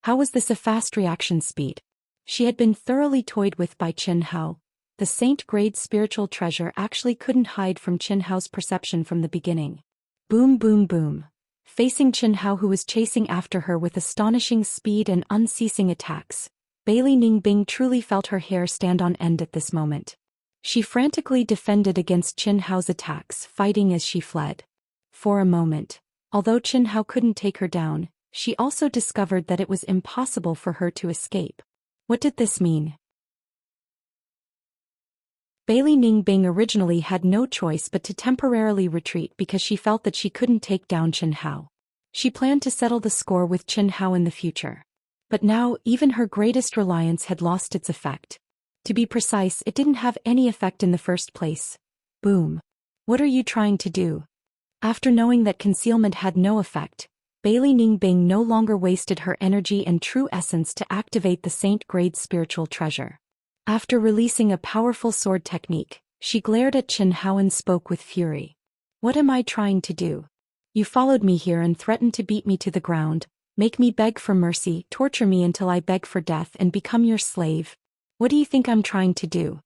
How was this a fast reaction speed? She had been thoroughly toyed with by Qin Hao. The saint-grade spiritual treasure actually couldn't hide from Qin Hao's perception from the beginning. Boom boom boom. Facing Qin Hao, who was chasing after her with astonishing speed and unceasing attacks, Bailey Ningbing truly felt her hair stand on end at this moment. She frantically defended against Qin Hao's attacks, fighting as she fled. For a moment, although Qin Hao couldn't take her down, she also discovered that it was impossible for her to escape. What did this mean? Bailey Ningbing originally had no choice but to temporarily retreat because she felt that she couldn't take down Qin Hao. She planned to settle the score with Qin Hao in the future. But now, even her greatest reliance had lost its effect. To be precise, it didn't have any effect in the first place. Boom. What are you trying to do? After knowing that concealment had no effect, Bailey Ningbing no longer wasted her energy and true essence to activate the saint-grade spiritual treasure. After releasing a powerful sword technique, she glared at Qin Hao and spoke with fury. What am I trying to do? You followed me here and threatened to beat me to the ground, make me beg for mercy, torture me until I beg for death and become your slave. What do you think I'm trying to do?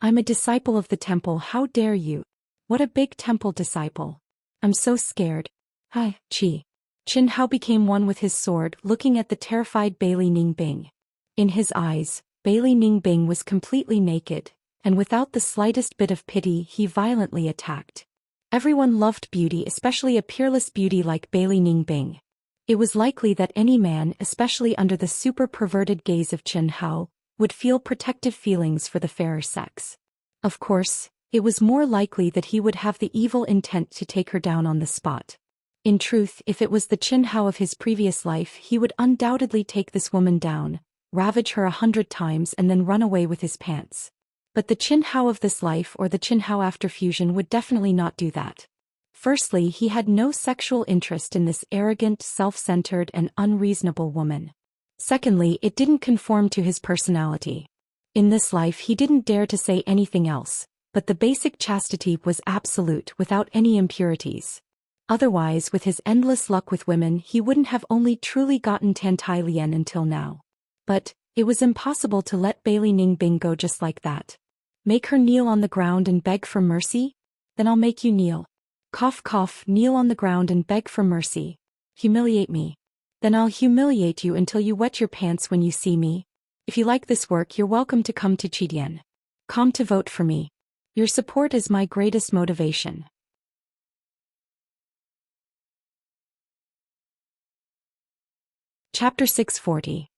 I'm a disciple of the temple, how dare you? What a big temple disciple. I'm so scared. Hi, Qi. Qin Hao became one with his sword, looking at the terrified Bailey Ningbing. In his eyes, Bailey Ningbing was completely naked, and without the slightest bit of pity he violently attacked. Everyone loved beauty, especially a peerless beauty like Bailey Ningbing. It was likely that any man, especially under the super perverted gaze of Qin Hao, would feel protective feelings for the fairer sex. Of course, it was more likely that he would have the evil intent to take her down on the spot. In truth, if it was the Qin Hao of his previous life, he would undoubtedly take this woman down, ravage her 100 times and then run away with his pants. But the Qin Hao of this life, or the Qin Hao after fusion, would definitely not do that. Firstly, he had no sexual interest in this arrogant, self-centered and unreasonable woman. Secondly, it didn't conform to his personality. In this life he didn't dare to say anything else, but the basic chastity was absolute without any impurities. Otherwise, with his endless luck with women, he wouldn't have only truly gotten Tan Tai Lian until now. But it was impossible to let Bailey Ningbing go just like that. Make her kneel on the ground and beg for mercy? Then I'll make you kneel. Cough cough, kneel on the ground and beg for mercy. Humiliate me. Then I'll humiliate you until you wet your pants when you see me. If you like this work, you're welcome to come to Qidian. Come to vote for me. Your support is my greatest motivation. Chapter 640.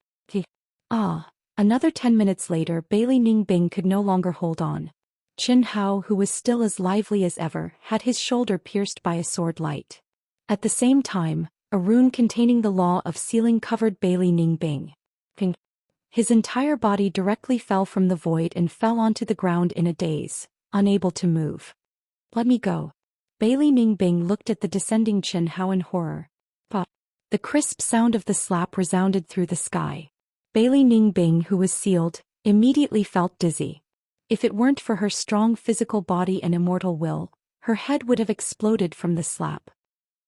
Another 10 minutes later, Bailey Ningbing could no longer hold on. Qin Hao, who was still as lively as ever, had his shoulder pierced by a sword light. At the same time, a rune containing the law of sealing covered Bailey Ningbing. His entire body directly fell from the void and fell onto the ground in a daze, unable to move. Let me go. Bailey Ningbing looked at the descending Qin Hao in horror. Pop. The crisp sound of the slap resounded through the sky. Bailey Ningbing, who was sealed, immediately felt dizzy. If it weren't for her strong physical body and immortal will, her head would have exploded from the slap.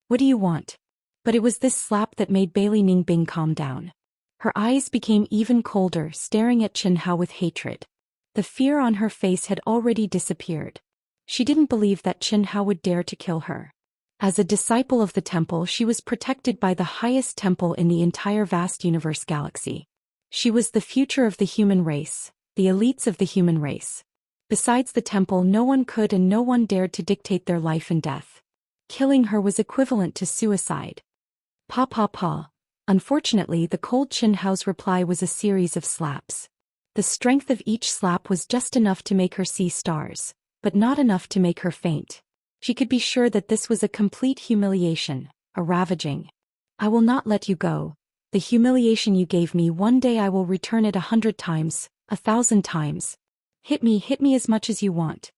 What do you want? But it was this slap that made Bailey Ningbing calm down. Her eyes became even colder, staring at Qin Hao with hatred. The fear on her face had already disappeared. She didn't believe that Qin Hao would dare to kill her. As a disciple of the temple, she was protected by the highest temple in the entire vast universe galaxy. She was the future of the human race, the elites of the human race. Besides the temple, no one could and no one dared to dictate their life and death. Killing her was equivalent to suicide. Pa pa pa. Unfortunately, the cold Qin Hao's reply was a series of slaps. The strength of each slap was just enough to make her see stars, but not enough to make her faint. She could be sure that this was a complete humiliation, a ravaging. I will not let you go. The humiliation you gave me, one day I will return it 100 times, 1,000 times. Hit me as much as you want.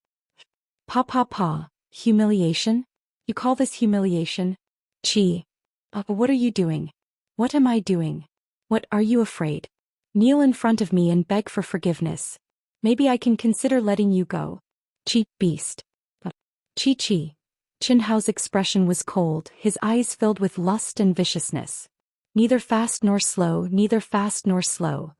Pa pa pa. Humiliation? You call this humiliation? Qi. What are you doing? What am I doing? What are you afraid? Kneel in front of me and beg for forgiveness. Maybe I can consider letting you go. Qi, beast. Qi. Qin Hao's expression was cold, his eyes filled with lust and viciousness. Neither fast nor slow, neither fast nor slow.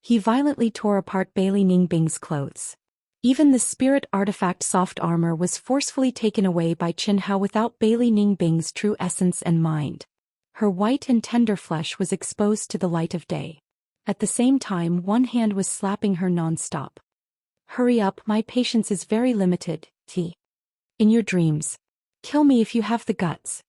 He violently tore apart Bailey Ningbing's clothes. Even the spirit artifact soft armor was forcefully taken away by Qin Hao without Bailey Ningbing's true essence and mind. Her white and tender flesh was exposed to the light of day. At the same time, one hand was slapping her non-stop. Hurry up, my patience is very limited, T. In your dreams. Kill me if you have the guts.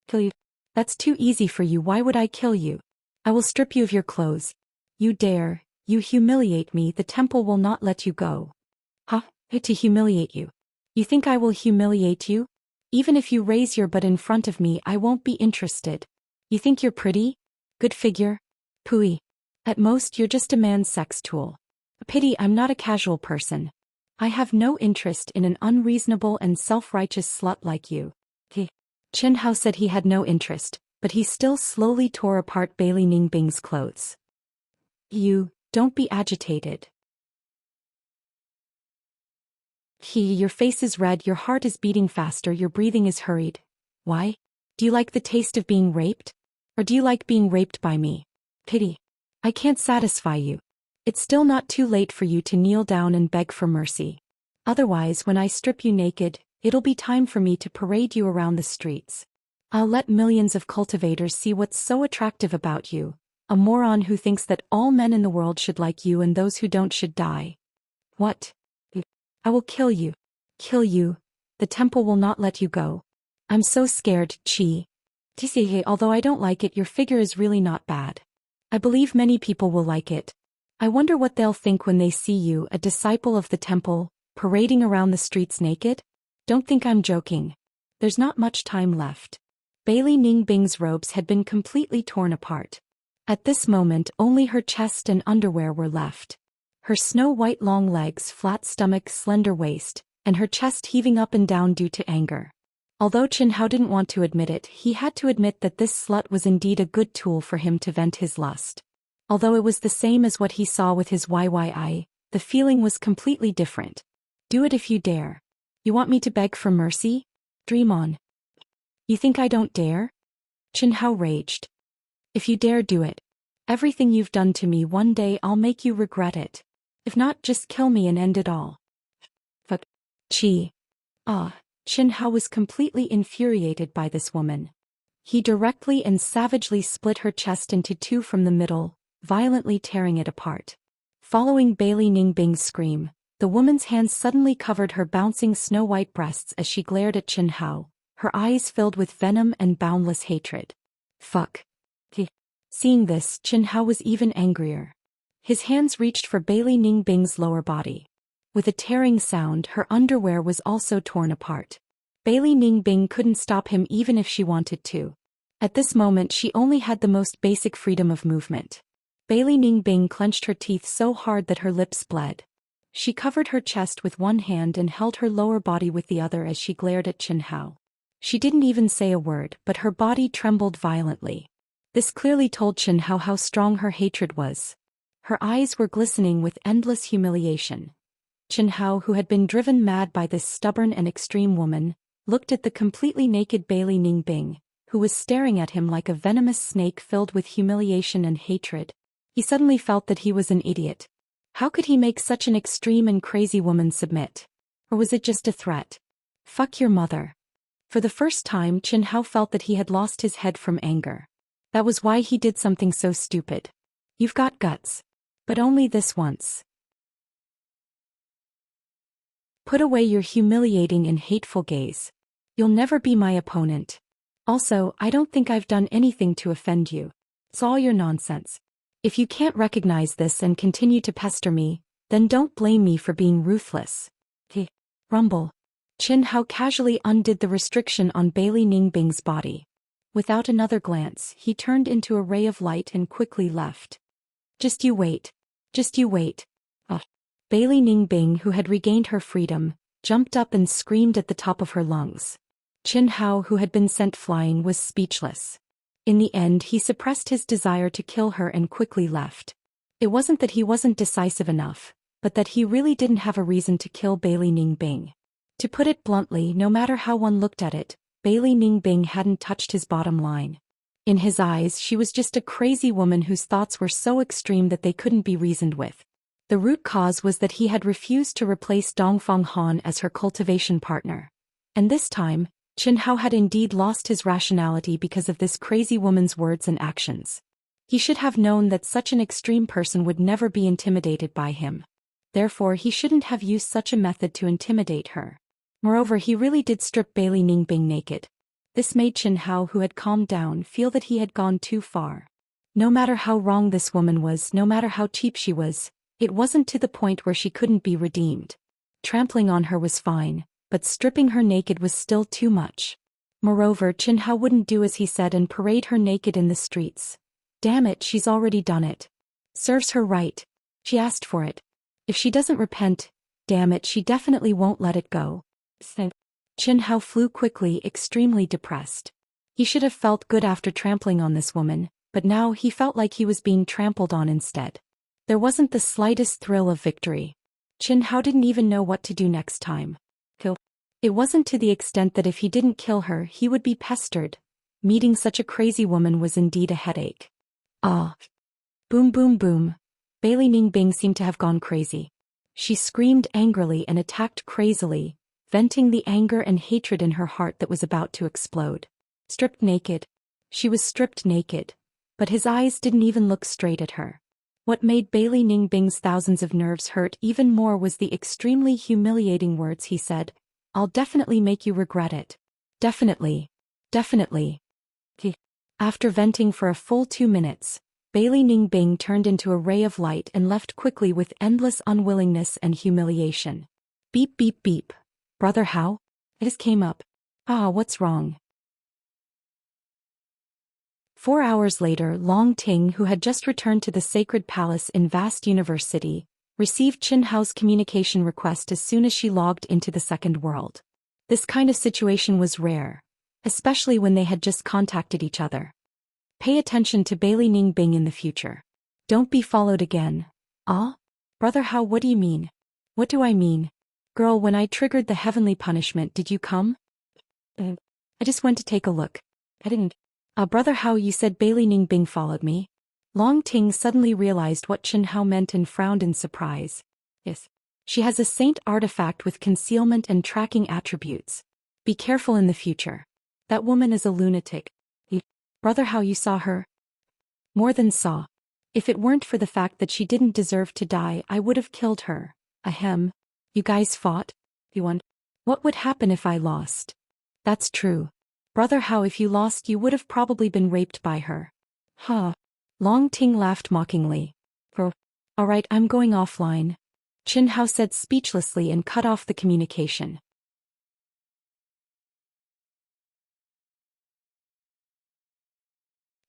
Kill you? That's too easy for you, why would I kill you? I will strip you of your clothes. You dare, you humiliate me, the temple will not let you go. Huh? To humiliate you? You think I will humiliate you? Even if you raise your butt in front of me, I won't be interested. You think you're pretty? Good figure? Pooey. At most, you're just a man's sex tool. A pity I'm not a casual person. I have no interest in an unreasonable and self-righteous slut like you. Qin Hao said he had no interest, but he still slowly tore apart Bailey Ningbing's clothes. You, don't be agitated. Your face is red, your heart is beating faster, your breathing is hurried. Why? Do you like the taste of being raped? Or do you like being raped by me? Pity. I can't satisfy you. It's still not too late for you to kneel down and beg for mercy. Otherwise, when I strip you naked, it'll be time for me to parade you around the streets. I'll let millions of cultivators see what's so attractive about you, a moron who thinks that all men in the world should like you and those who don't should die. What? I will kill you. Kill you. The temple will not let you go. I'm so scared, Chi. Although I don't like it, your figure is really not bad. I believe many people will like it. I wonder what they'll think when they see you, a disciple of the temple, parading around the streets naked? Don't think I'm joking. There's not much time left. Bailey Ningbing's robes had been completely torn apart. At this moment, only her chest and underwear were left. Her snow-white long legs, flat stomach, slender waist, and her chest heaving up and down due to anger. Although Qin Hao didn't want to admit it, he had to admit that this slut was indeed a good tool for him to vent his lust. Although it was the same as what he saw with his YYI, the feeling was completely different. Do it if you dare. You want me to beg for mercy? Dream on. You think I don't dare? Qin Hao raged. If you dare, do it. Everything you've done to me, one day I'll make you regret it. If not, just kill me and end it all. Fuck. Qin Hao was completely infuriated by this woman. He directly and savagely split her chest into two from the middle, violently tearing it apart. Following Bailey Ningbing's scream, the woman's hands suddenly covered her bouncing snow-white breasts as she glared at Qin Hao, her eyes filled with venom and boundless hatred. Fuck. Seeing this, Qin Hao was even angrier. His hands reached for Bailey Ningbing's lower body. With a tearing sound, her underwear was also torn apart. Bailey Ningbing couldn't stop him even if she wanted to. At this moment, she only had the most basic freedom of movement. Bailey Ningbing clenched her teeth so hard that her lips bled. She covered her chest with one hand and held her lower body with the other as she glared at Qin Hao. She didn't even say a word, but her body trembled violently. This clearly told Qin Hao how strong her hatred was. Her eyes were glistening with endless humiliation. Qin Hao, who had been driven mad by this stubborn and extreme woman, looked at the completely naked Bailey Ningbing, who was staring at him like a venomous snake filled with humiliation and hatred. He suddenly felt that he was an idiot. How could he make such an extreme and crazy woman submit? Or was it just a threat? Fuck your mother. For the first time, Qin Hao felt that he had lost his head from anger. That was why he did something so stupid. You've got guts. But only this once. Put away your humiliating and hateful gaze. You'll never be my opponent. Also, I don't think I've done anything to offend you. It's all your nonsense. If you can't recognize this and continue to pester me, then don't blame me for being ruthless. Rumble. Qin Hao casually undid the restriction on Bailey Ningbing's body. Without another glance, he turned into a ray of light and quickly left. Just you wait. Just you wait. Bailey Ningbing, who had regained her freedom, jumped up and screamed at the top of her lungs. Qin Hao, who had been sent flying, was speechless. In the end, he suppressed his desire to kill her and quickly left. It wasn't that he wasn't decisive enough, but that he really didn't have a reason to kill Bailey Ningbing. To put it bluntly, no matter how one looked at it, Bailey Ningbing hadn't touched his bottom line. In his eyes, she was just a crazy woman whose thoughts were so extreme that they couldn't be reasoned with. The root cause was that he had refused to replace Dongfang Han as her cultivation partner. And this time, Qin Hao had indeed lost his rationality because of this crazy woman's words and actions. He should have known that such an extreme person would never be intimidated by him. Therefore, he shouldn't have used such a method to intimidate her. Moreover, he really did strip Bailey Ningbing naked. This made Qin Hao, who had calmed down, feel that he had gone too far. No matter how wrong this woman was, no matter how cheap she was, it wasn't to the point where she couldn't be redeemed. Trampling on her was fine, but stripping her naked was still too much. Moreover, Qin Hao wouldn't do as he said and parade her naked in the streets. Damn it, she's already done it. Serves her right. She asked for it. If she doesn't repent, damn it, she definitely won't let it go. Qin Hao flew quickly, extremely depressed. He should have felt good after trampling on this woman, but now he felt like he was being trampled on instead. There wasn't the slightest thrill of victory. Qin Hao didn't even know what to do next time. It wasn't to the extent that if he didn't kill her, he would be pestered. Meeting such a crazy woman was indeed a headache. Ah! Boom boom boom. Bailey Ningbing seemed to have gone crazy. She screamed angrily and attacked crazily, venting the anger and hatred in her heart that was about to explode. Stripped naked. She was stripped naked, but his eyes didn't even look straight at her. What made Bailey Ningbing's thousands of nerves hurt even more was the extremely humiliating words he said. I'll definitely make you regret it. Definitely. Definitely. After venting for a full 2 minutes, Bailey Ningbing turned into a ray of light and left quickly with endless unwillingness and humiliation. Beep beep beep. Brother Hao? It just came up. Ah, what's wrong? 4 hours later, Long Ting, who had just returned to the sacred palace in vast University, received Qin Hao's communication request as soon as she logged into the second world. This kind of situation was rare, especially when they had just contacted each other. Pay attention to Bailey Ningbing in the future. Don't be followed again. Ah? Brother Hao, what do you mean? What do I mean? Girl, when I triggered the heavenly punishment, did you come? I just went to take a look. I didn't. Brother Hao, you said Bailey Ningbing followed me? Long Ting suddenly realized what Qin Hao meant and frowned in surprise. Yes. She has a saint artifact with concealment and tracking attributes. Be careful in the future. That woman is a lunatic. Brother Hao, you saw her? More than saw. If it weren't for the fact that she didn't deserve to die, I would have killed her. Ahem. You guys fought? You won? What would happen if I lost? That's true. Brother Hao, if you lost, you would have probably been raped by her. Huh. Long Ting laughed mockingly. Alright, I'm going offline. Qin Hao said speechlessly and cut off the communication.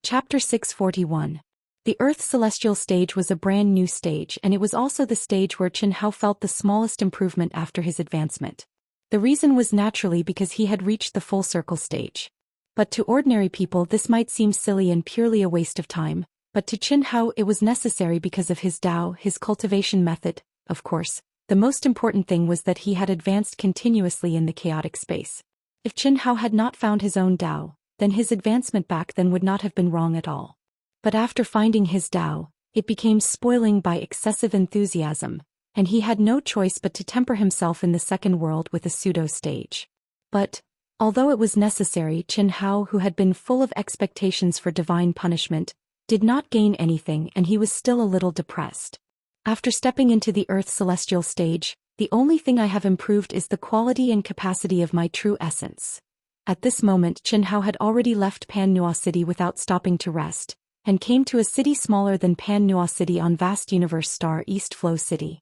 Chapter 641. The Earth Celestial stage was a brand new stage, and it was also the stage where Qin Hao felt the smallest improvement after his advancement. The reason was naturally because he had reached the full circle stage. But to ordinary people this might seem silly and purely a waste of time, but to Qin Hao it was necessary because of his Dao, his cultivation method. Of course, the most important thing was that he had advanced continuously in the chaotic space. If Qin Hao had not found his own Dao, then his advancement back then would not have been wrong at all. But after finding his Dao, it became spoiling by excessive enthusiasm, and he had no choice but to temper himself in the second world with a pseudo-stage. But, although it was necessary, Qin Hao, who had been full of expectations for divine punishment, did not gain anything, and he was still a little depressed. After stepping into the Earth Celestial stage, the only thing I have improved is the quality and capacity of my true essence. At this moment Qin Hao had already left Pan Nua City without stopping to rest, and came to a city smaller than Pan Nua City on vast universe star East Flow City.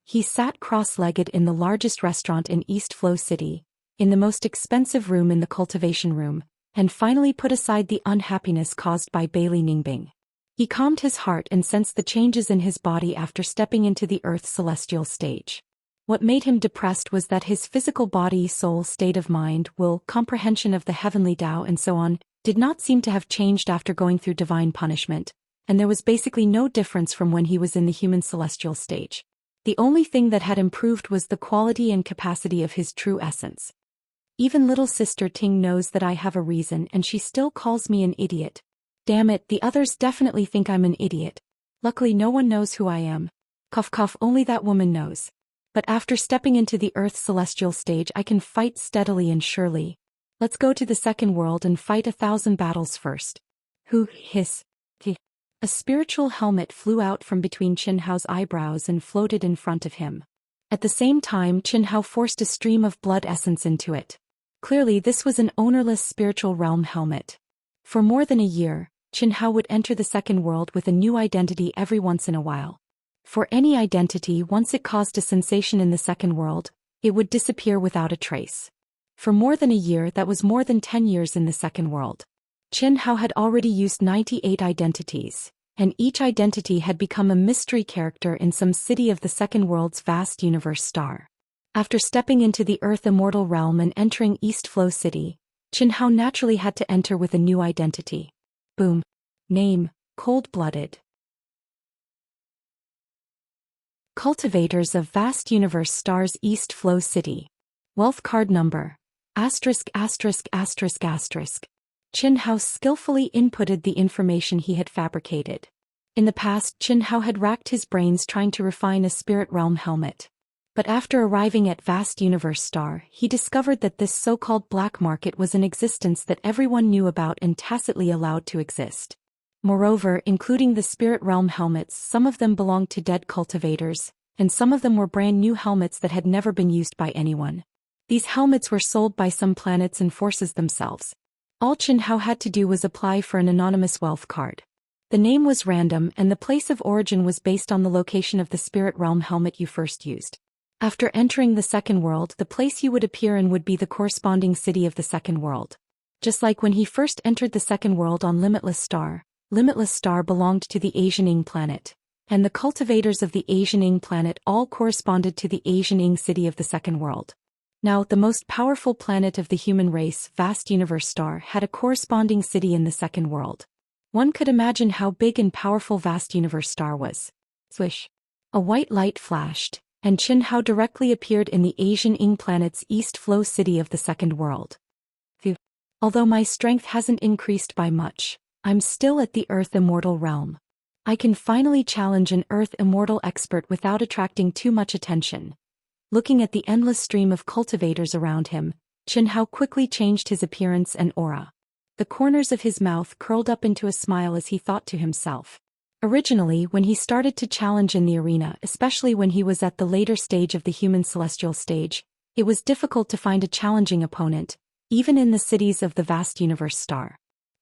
He sat cross-legged in the largest restaurant in East Flow City, in the most expensive room in the cultivation room, and finally put aside the unhappiness caused by Bailey Ningbing. He calmed his heart and sensed the changes in his body after stepping into the Earth Celestial stage. What made him depressed was that his physical body, soul, state of mind, will, comprehension of the heavenly Tao and so on, did not seem to have changed after going through divine punishment, and there was basically no difference from when he was in the human celestial stage. The only thing that had improved was the quality and capacity of his true essence. Even little sister Ting knows that I have a reason and she still calls me an idiot. Damn it, the others definitely think I'm an idiot. Luckily no one knows who I am. Cough cough, only that woman knows. But after stepping into the Earth's celestial stage I can fight steadily and surely. Let's go to the second world and fight 1,000 battles first. Hu hiss. A spiritual helmet flew out from between Qin Hao's eyebrows and floated in front of him. At the same time Qin Hao forced a stream of blood essence into it. Clearly this was an ownerless spiritual realm helmet. For more than a year, Qin Hao would enter the second world with a new identity every once in a while. For any identity, once it caused a sensation in the second world, it would disappear without a trace. For more than a year, that was more than 10 years in the second world. Qin Hao had already used 98 identities, and each identity had become a mystery character in some city of the second world's vast universe star. After stepping into the Earth Immortal Realm and entering East Flow City, Qin Hao naturally had to enter with a new identity. Boom. Name: Cold-Blooded. Cultivators of Vast Universe Stars, East Flow City. Wealth card number: *******. Qin Hao skillfully inputted the information he had fabricated. In the past, Qin Hao had racked his brains trying to refine a spirit realm helmet. But after arriving at Vast Universe Star, he discovered that this so-called black market was an existence that everyone knew about and tacitly allowed to exist. Moreover, including the spirit realm helmets, some of them belonged to dead cultivators, and some of them were brand new helmets that had never been used by anyone. These helmets were sold by some planets and forces themselves. All Qin Hao had to do was apply for an anonymous wealth card. The name was random and the place of origin was based on the location of the spirit realm helmet you first used. After entering the second world, the place you would appear in would be the corresponding city of the second world. Just like when he first entered the second world on Limitless Star belonged to the Asianing planet, and the cultivators of the Asianing planet all corresponded to the Asianing city of the second world. Now, the most powerful planet of the human race, Vast Universe Star, had a corresponding city in the second world. One could imagine how big and powerful Vast Universe Star was. Swish. A white light flashed, and Qin Hao directly appeared in the Asianing planet's East Flow city of the second world. Phew. Although my strength hasn't increased by much, I'm still at the Earth Immortal realm. I can finally challenge an Earth Immortal expert without attracting too much attention. Looking at the endless stream of cultivators around him, Qin Hao quickly changed his appearance and aura. The corners of his mouth curled up into a smile as he thought to himself. Originally, when he started to challenge in the arena, especially when he was at the later stage of the human celestial stage, it was difficult to find a challenging opponent, even in the cities of the Vast Universe Star.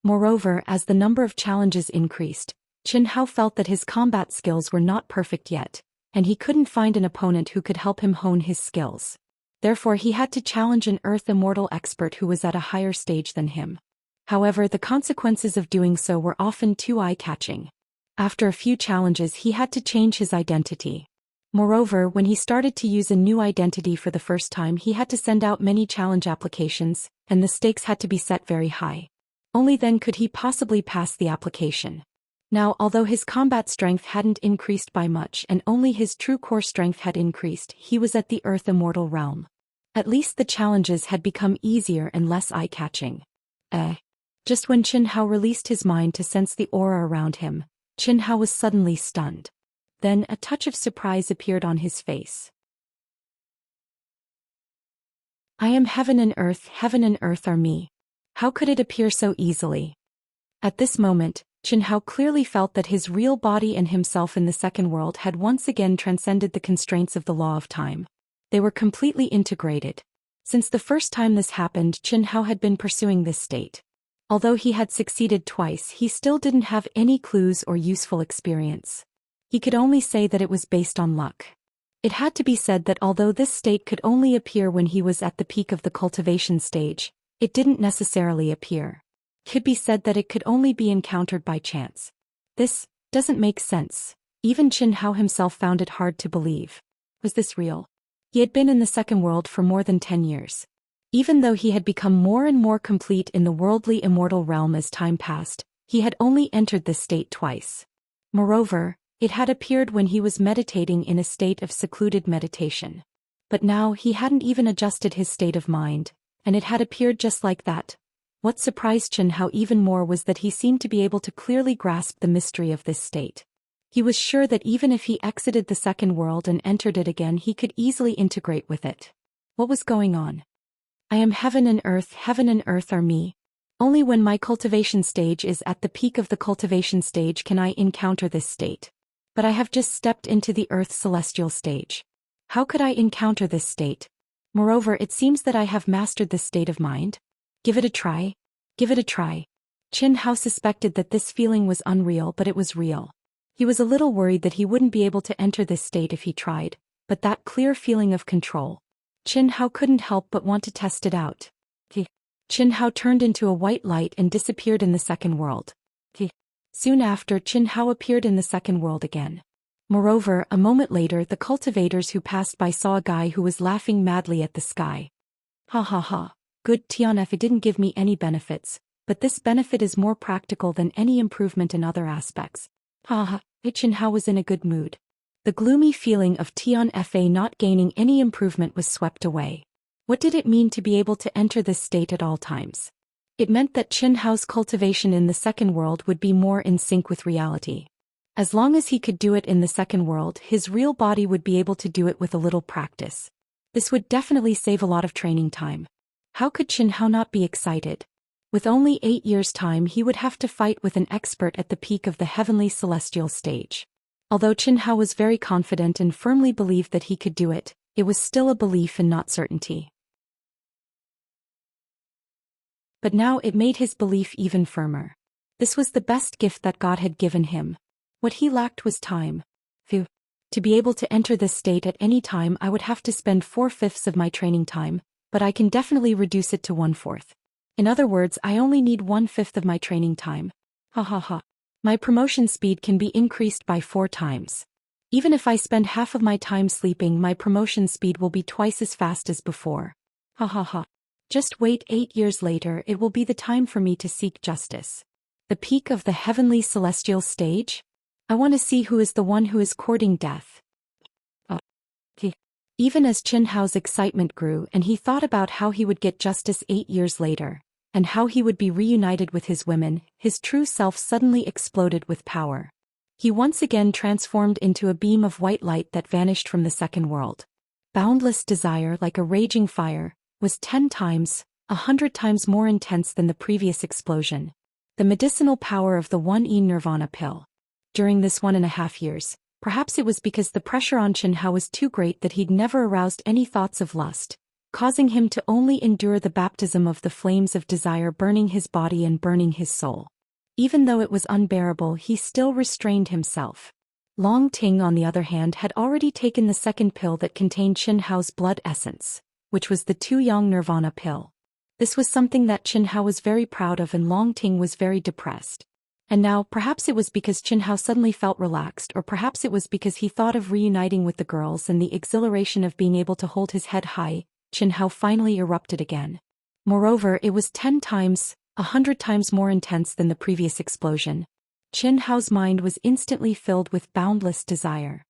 Moreover, as the number of challenges increased, Qin Hao felt that his combat skills were not perfect yet, and he couldn't find an opponent who could help him hone his skills. Therefore he had to challenge an Earth Immortal expert who was at a higher stage than him. However, the consequences of doing so were often too eye-catching. After a few challenges he had to change his identity. Moreover, when he started to use a new identity for the first time he had to send out many challenge applications, and the stakes had to be set very high. Only then could he possibly pass the application. Now, although his combat strength hadn't increased by much and only his true core strength had increased, he was at the Earth Immortal realm. At least the challenges had become easier and less eye-catching. Just when Qin Hao released his mind to sense the aura around him, Qin Hao was suddenly stunned. Then a touch of surprise appeared on his face. I am heaven and earth are me. How could it appear so easily? At this moment, Qin Hao clearly felt that his real body and himself in the second world had once again transcended the constraints of the law of time. They were completely integrated. Since the first time this happened, Qin Hao had been pursuing this state. Although he had succeeded twice, he still didn't have any clues or useful experience. He could only say that it was based on luck. It had to be said that although this state could only appear when he was at the peak of the cultivation stage, it didn't necessarily appear. It could be said that it could only be encountered by chance. This doesn't make sense. Even Qin Hao himself found it hard to believe. Was this real? He had been in the second world for more than 10 years. Even though he had become more and more complete in the worldly immortal realm as time passed, he had only entered this state twice. Moreover, it had appeared when he was meditating in a state of secluded meditation. But now he hadn't even adjusted his state of mind, and it had appeared just like that. What surprised Chen Hao even more was that he seemed to be able to clearly grasp the mystery of this state. He was sure that even if he exited the second world and entered it again, he could easily integrate with it. What was going on? I am heaven and earth are me. Only when my cultivation stage is at the peak of the cultivation stage can I encounter this state. But I have just stepped into the earth's celestial stage. How could I encounter this state? Moreover, it seems that I have mastered this state of mind. Give it a try. Give it a try. Chen Hao suspected that this feeling was unreal, but it was real. He was a little worried that he wouldn't be able to enter this state if he tried, but that clear feeling of control. Chen Hao couldn't help but want to test it out. Chen Hao turned into a white light and disappeared in the second world. Soon after, Chen Hao appeared in the second world again. Moreover, a moment later, the cultivators who passed by saw a guy who was laughing madly at the sky. Ha ha ha. Good Tianf, it didn't give me any benefits, but this benefit is more practical than any improvement in other aspects. Ha ha. Chen Hao was in a good mood. The gloomy feeling of Tianfa not gaining any improvement was swept away. What did it mean to be able to enter this state at all times? It meant that Chen Hao's cultivation in the second world would be more in sync with reality. As long as he could do it in the second world, his real body would be able to do it with a little practice. This would definitely save a lot of training time. How could Chen Hao not be excited? With only 8 years' time, he would have to fight with an expert at the peak of the heavenly celestial stage. Although Chen Hao was very confident and firmly believed that he could do it, it was still a belief and not certainty. But now it made his belief even firmer. This was the best gift that God had given him. What he lacked was time. Phew. To be able to enter this state at any time, I would have to spend 4/5 of my training time, but I can definitely reduce it to 1/4. In other words, I only need 1/5 of my training time. Ha ha ha. My promotion speed can be increased by 4 times. Even if I spend half of my time sleeping, my promotion speed will be twice as fast as before. Ha ha ha. Just wait, 8 years later, it will be the time for me to seek justice. The peak of the heavenly celestial stage? I want to see who is the one who is courting death. Even as Chen Hao's excitement grew and he thought about how he would get justice 8 years later, and how he would be reunited with his women, his true self suddenly exploded with power. He once again transformed into a beam of white light that vanished from the second world. Boundless desire, like a raging fire, was 10 times, 100 times more intense than the previous explosion. The medicinal power of the 1E Nirvana pill. During this 1.5 years, perhaps it was because the pressure on Chen Hao was too great that he'd never aroused any thoughts of lust, causing him to only endure the baptism of the flames of desire burning his body and burning his soul. Even though it was unbearable, he still restrained himself. Long Ting, on the other hand, had already taken the second pill that contained Chen Hao's blood essence, which was the 2-Yang Nirvana pill. This was something that Chen Hao was very proud of, and Long Ting was very depressed. And now, perhaps it was because Chen Hao suddenly felt relaxed, or perhaps it was because he thought of reuniting with the girls and the exhilaration of being able to hold his head high, Chen Hao finally erupted again. Moreover, it was 10 times, 100 times more intense than the previous explosion. Chen Hao's mind was instantly filled with boundless desire.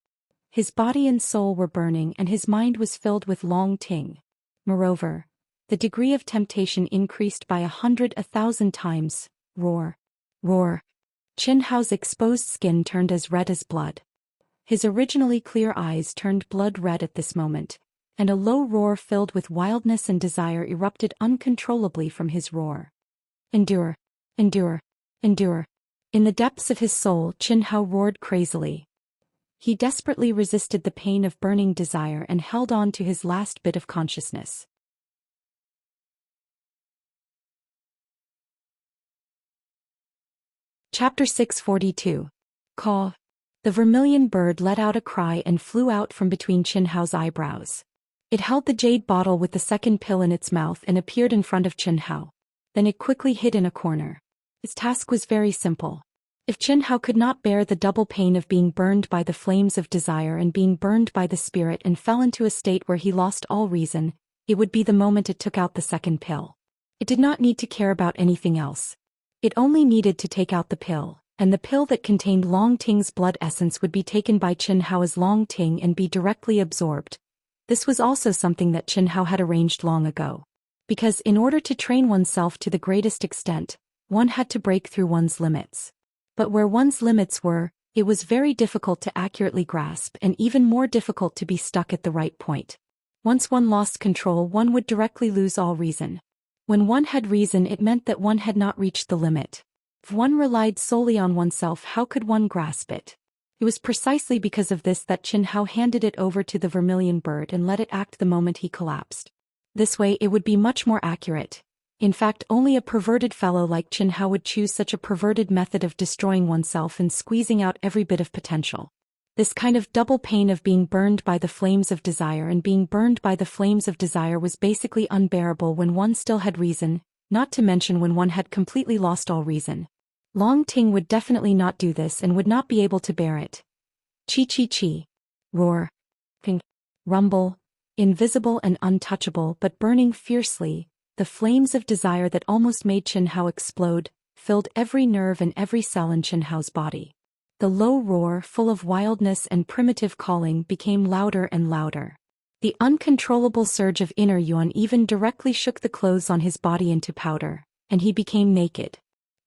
His body and soul were burning and his mind was filled with Long Ting. Moreover, the degree of temptation increased by 100, 1,000 times. Roar. Roar. Chen Hao's exposed skin turned as red as blood. His originally clear eyes turned blood red at this moment, and a low roar filled with wildness and desire erupted uncontrollably from his roar. Endure. Endure. Endure. In the depths of his soul, Chen Hao roared crazily. He desperately resisted the pain of burning desire and held on to his last bit of consciousness. Chapter 642. Caw. The vermilion bird let out a cry and flew out from between Chen Hao's eyebrows. It held the jade bottle with the second pill in its mouth and appeared in front of Chen Hao. Then it quickly hid in a corner. Its task was very simple. If Chen Hao could not bear the double pain of being burned by the flames of desire and being burned by the spirit and fell into a state where he lost all reason, it would be the moment it took out the second pill. It did not need to care about anything else. It only needed to take out the pill, and the pill that contained Long Ting's blood essence would be taken by Chen Hao as Long Ting and be directly absorbed. This was also something that Chen Hao had arranged long ago. Because in order to train oneself to the greatest extent, one had to break through one's limits. But where one's limits were, it was very difficult to accurately grasp and even more difficult to be stuck at the right point. Once one lost control, one would directly lose all reason. When one had reason, it meant that one had not reached the limit. If one relied solely on oneself, how could one grasp it? It was precisely because of this that Qin Hao handed it over to the vermilion bird and let it act the moment he collapsed. This way it would be much more accurate. In fact, only a perverted fellow like Qin Hao would choose such a perverted method of destroying oneself and squeezing out every bit of potential. This kind of double pain of being burned by the flames of desire and being burned by the flames of desire was basically unbearable when one still had reason, not to mention when one had completely lost all reason. Long Ting would definitely not do this and would not be able to bear it. Chi. Roar. Ping. Rumble. Invisible and untouchable but burning fiercely, the flames of desire that almost made Qin Hao explode, filled every nerve and every cell in Qin Hao's body. The low roar, full of wildness and primitive calling, became louder and louder. The uncontrollable surge of inner yuan even directly shook the clothes on his body into powder, and he became naked.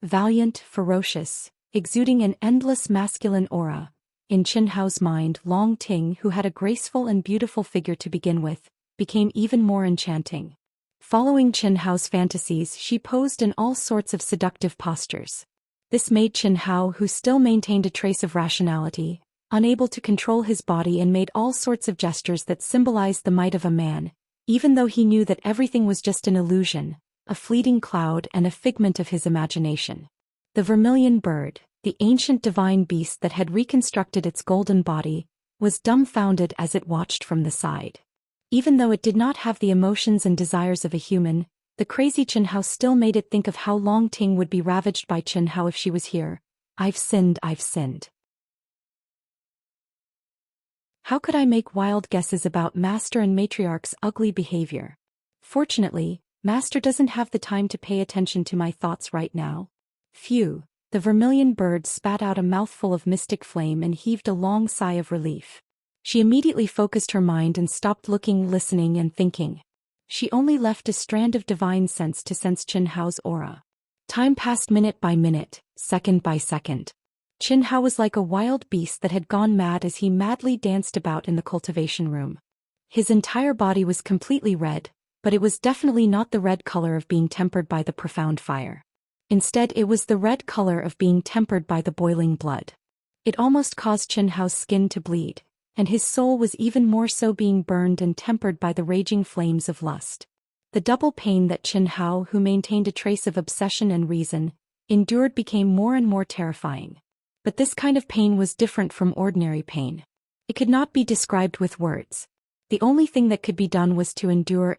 Valiant, ferocious, exuding an endless masculine aura. In Qin Hao's mind, Long Ting, who had a graceful and beautiful figure to begin with, became even more enchanting. Following Qin Hao's fantasies, she posed in all sorts of seductive postures. This made Qin Hao, who still maintained a trace of rationality, unable to control his body and made all sorts of gestures that symbolized the might of a man, even though he knew that everything was just an illusion, a fleeting cloud and a figment of his imagination. The vermilion bird, the ancient divine beast that had reconstructed its golden body, was dumbfounded as it watched from the side. Even though it did not have the emotions and desires of a human, the crazy Qin Hao still made it think of how Long Ting would be ravaged by Qin Hao if she was here. I've sinned. How could I make wild guesses about Master and Matriarch's ugly behavior? Fortunately, Master doesn't have the time to pay attention to my thoughts right now. Phew. The vermilion bird spat out a mouthful of mystic flame and heaved a long sigh of relief. She immediately focused her mind and stopped looking, listening, and thinking. She only left a strand of divine sense to sense Qin Hao's aura. Time passed minute by minute, second by second. Qin Hao was like a wild beast that had gone mad as he madly danced about in the cultivation room. His entire body was completely red, but it was definitely not the red color of being tempered by the profound fire. Instead, it was the red color of being tempered by the boiling blood. It almost caused Qin Hao's skin to bleed, and his soul was even more so being burned and tempered by the raging flames of lust. The double pain that Qin Hao, who maintained a trace of obsession and reason, endured became more and more terrifying. But this kind of pain was different from ordinary pain. It could not be described with words. The only thing that could be done was to endure.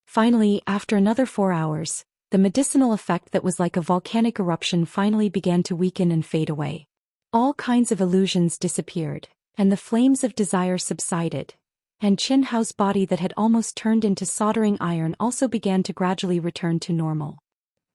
Finally, after another 4 hours, the medicinal effect that was like a volcanic eruption finally began to weaken and fade away. All kinds of illusions disappeared, and the flames of desire subsided, and Qin Hao's body that had almost turned into soldering iron also began to gradually return to normal.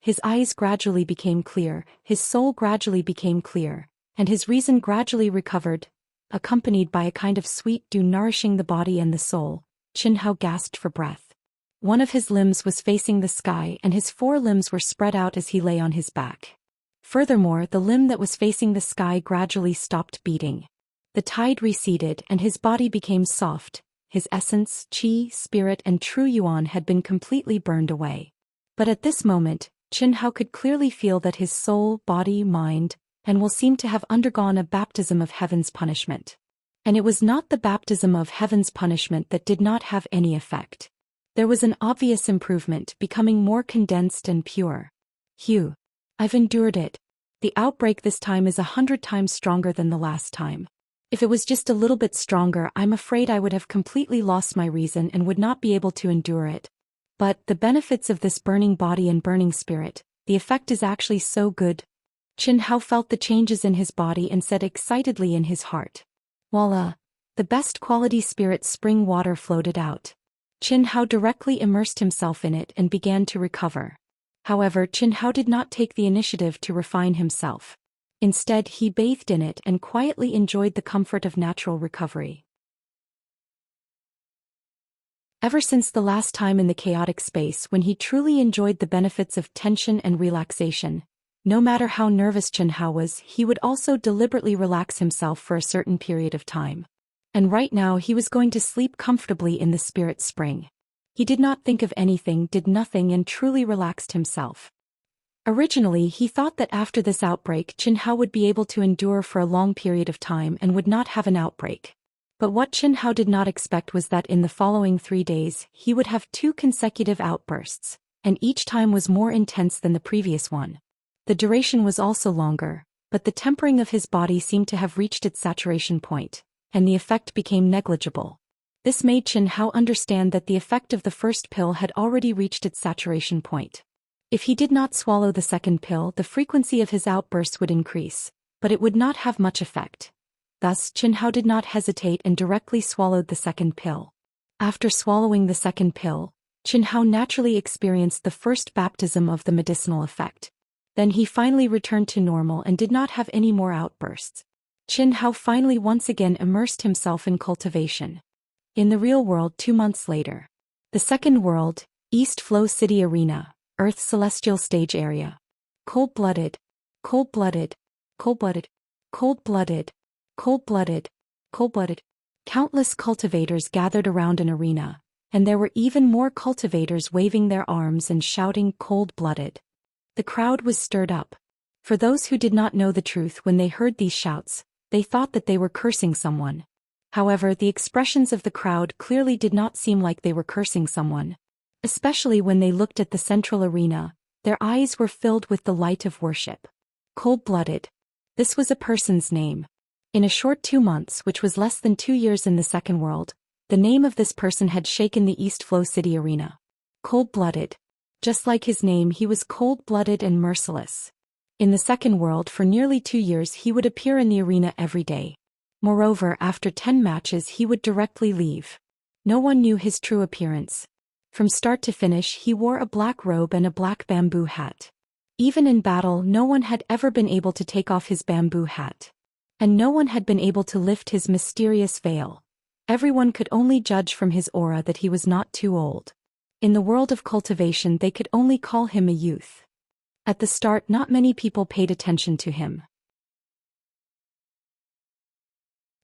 His eyes gradually became clear, his soul gradually became clear, and his reason gradually recovered, accompanied by a kind of sweet dew nourishing the body and the soul. Qin Hao gasped for breath. One of his limbs was facing the sky and his 4 limbs were spread out as he lay on his back. Furthermore, the limb that was facing the sky gradually stopped beating. The tide receded and his body became soft. His essence, qi, spirit and true yuan had been completely burned away. But at this moment, Qin Hao could clearly feel that his soul, body, mind, and will seem to have undergone a baptism of heaven's punishment. And it was not the baptism of heaven's punishment that did not have any effect. There was an obvious improvement, becoming more condensed and pure. Phew. I've endured it. The outbreak this time is 100 times stronger than the last time. If it was just a little bit stronger, I'm afraid I would have completely lost my reason and would not be able to endure it. But the benefits of this burning body and burning spirit, the effect is actually so good. Qin Hao felt the changes in his body and said excitedly in his heart. Voila! The best quality spirit spring water floated out. Qin Hao directly immersed himself in it and began to recover. However, Qin Hao did not take the initiative to refine himself. Instead, he bathed in it and quietly enjoyed the comfort of natural recovery. Ever since the last time in the chaotic space when he truly enjoyed the benefits of tension and relaxation, no matter how nervous Chen Hao was, he would also deliberately relax himself for a certain period of time. And right now he was going to sleep comfortably in the spirit spring. He did not think of anything, did nothing, and truly relaxed himself. Originally he thought that after this outbreak Chen Hao would be able to endure for a long period of time and would not have an outbreak. But what Chen Hao did not expect was that in the following 3 days he would have 2 consecutive outbursts, and each time was more intense than the previous one. The duration was also longer, but the tempering of his body seemed to have reached its saturation point, and the effect became negligible. This made Chen Hao understand that the effect of the first pill had already reached its saturation point. If he did not swallow the second pill, the frequency of his outbursts would increase, but it would not have much effect. Thus, Chen Hao did not hesitate and directly swallowed the second pill. After swallowing the second pill, Chen Hao naturally experienced the first baptism of the medicinal effect. Then he finally returned to normal and did not have any more outbursts. Chen Hao finally once again immersed himself in cultivation. In the real world 2 months later. The second world, East Flow City Arena, Earth's celestial stage area. Cold-blooded, cold-blooded, cold-blooded, cold-blooded, cold-blooded, cold-blooded. Countless cultivators gathered around an arena, and there were even more cultivators waving their arms and shouting cold-blooded. The crowd was stirred up. For those who did not know the truth when they heard these shouts, they thought that they were cursing someone. However, the expressions of the crowd clearly did not seem like they were cursing someone. Especially when they looked at the central arena, their eyes were filled with the light of worship. Cold-blooded. This was a person's name. In a short 2 months, which was less than 2 years in the second world, the name of this person had shaken the East Flow City Arena. Cold-blooded. Just like his name, he was cold-blooded and merciless. In the second world for nearly 2 years he would appear in the arena every day. Moreover, after 10 matches he would directly leave. No one knew his true appearance. From start to finish he wore a black robe and a black bamboo hat. Even in battle no one had ever been able to take off his bamboo hat. And no one had been able to lift his mysterious veil. Everyone could only judge from his aura that he was not too old. In the world of cultivation they could only call him a youth. At the start not many people paid attention to him.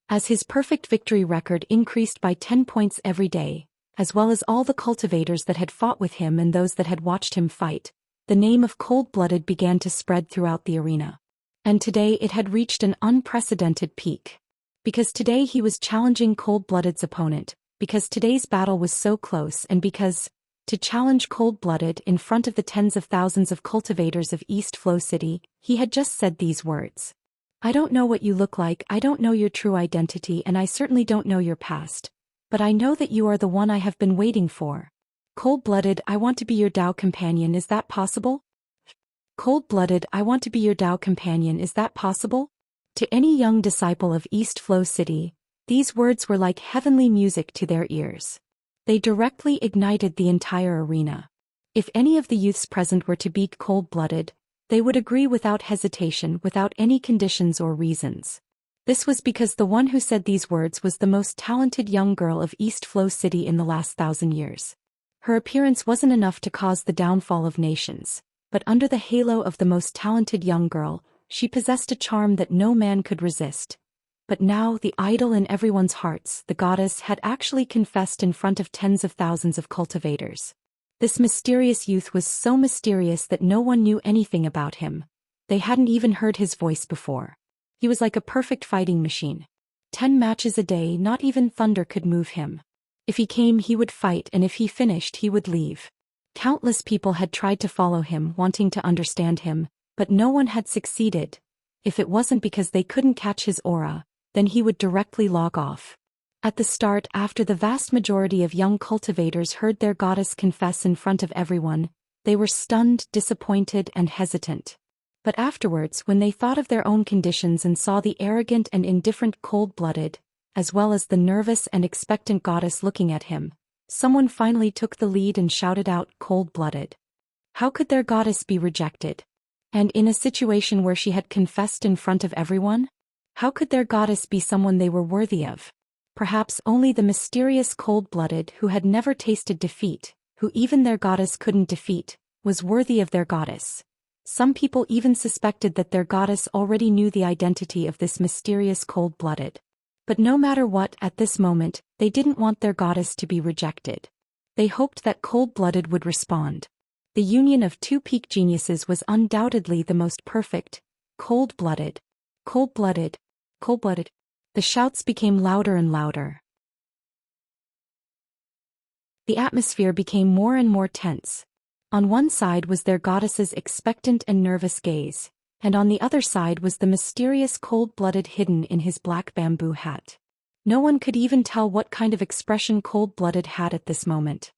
As his perfect victory record increased by 10 points every day, as well as all the cultivators that had fought with him and those that had watched him fight, the name of Cold-Blooded began to spread throughout the arena. And today it had reached an unprecedented peak. Because today he was challenging Cold-Blooded's opponent, because today's battle was so close, and because to challenge Cold-Blooded in front of the tens of thousands of cultivators of East Flow City, he had just said these words. I don't know what you look like, I don't know your true identity, and I certainly don't know your past. But I know that you are the one I have been waiting for. Cold-Blooded, I want to be your Tao companion, is that possible? Cold-Blooded, I want to be your Tao companion, is that possible? To any young disciple of East Flow City, these words were like heavenly music to their ears. They directly ignited the entire arena. If any of the youths present were to be cold-blooded, they would agree without hesitation, without any conditions or reasons. This was because the one who said these words was the most talented young girl of East Flow City in the last 1,000 years. Her appearance wasn't enough to cause the downfall of nations, but under the halo of the most talented young girl, she possessed a charm that no man could resist. But now the idol in everyone's hearts, the goddess, had actually confessed in front of tens of thousands of cultivators. This mysterious youth was so mysterious that no one knew anything about him. They hadn't even heard his voice before. He was like a perfect fighting machine. 10 matches a day, not even thunder could move him. If he came he would fight, and if he finished he would leave. Countless people had tried to follow him, wanting to understand him, but no one had succeeded. If it wasn't because they couldn't catch his aura, then he would directly log off. At the start, after the vast majority of young cultivators heard their goddess confess in front of everyone, they were stunned, disappointed, and hesitant. But afterwards, when they thought of their own conditions and saw the arrogant and indifferent Cold-Blooded, as well as the nervous and expectant goddess looking at him, someone finally took the lead and shouted out, Cold-Blooded. How could their goddess be rejected? And in a situation where she had confessed in front of everyone? How could their goddess be someone they were worthy of? Perhaps only the mysterious cold-blooded who had never tasted defeat, who even their goddess couldn't defeat, was worthy of their goddess. Some people even suspected that their goddess already knew the identity of this mysterious cold-blooded. But no matter what, at this moment, they didn't want their goddess to be rejected. They hoped that cold-blooded would respond. The union of two peak geniuses was undoubtedly the most perfect. Cold-blooded. Cold-blooded. Cold-blooded. The shouts became louder and louder. The atmosphere became more and more tense. On one side was their goddess's expectant and nervous gaze, and on the other side was the mysterious cold-blooded hidden in his black bamboo hat. No one could even tell what kind of expression cold-blooded had at this moment.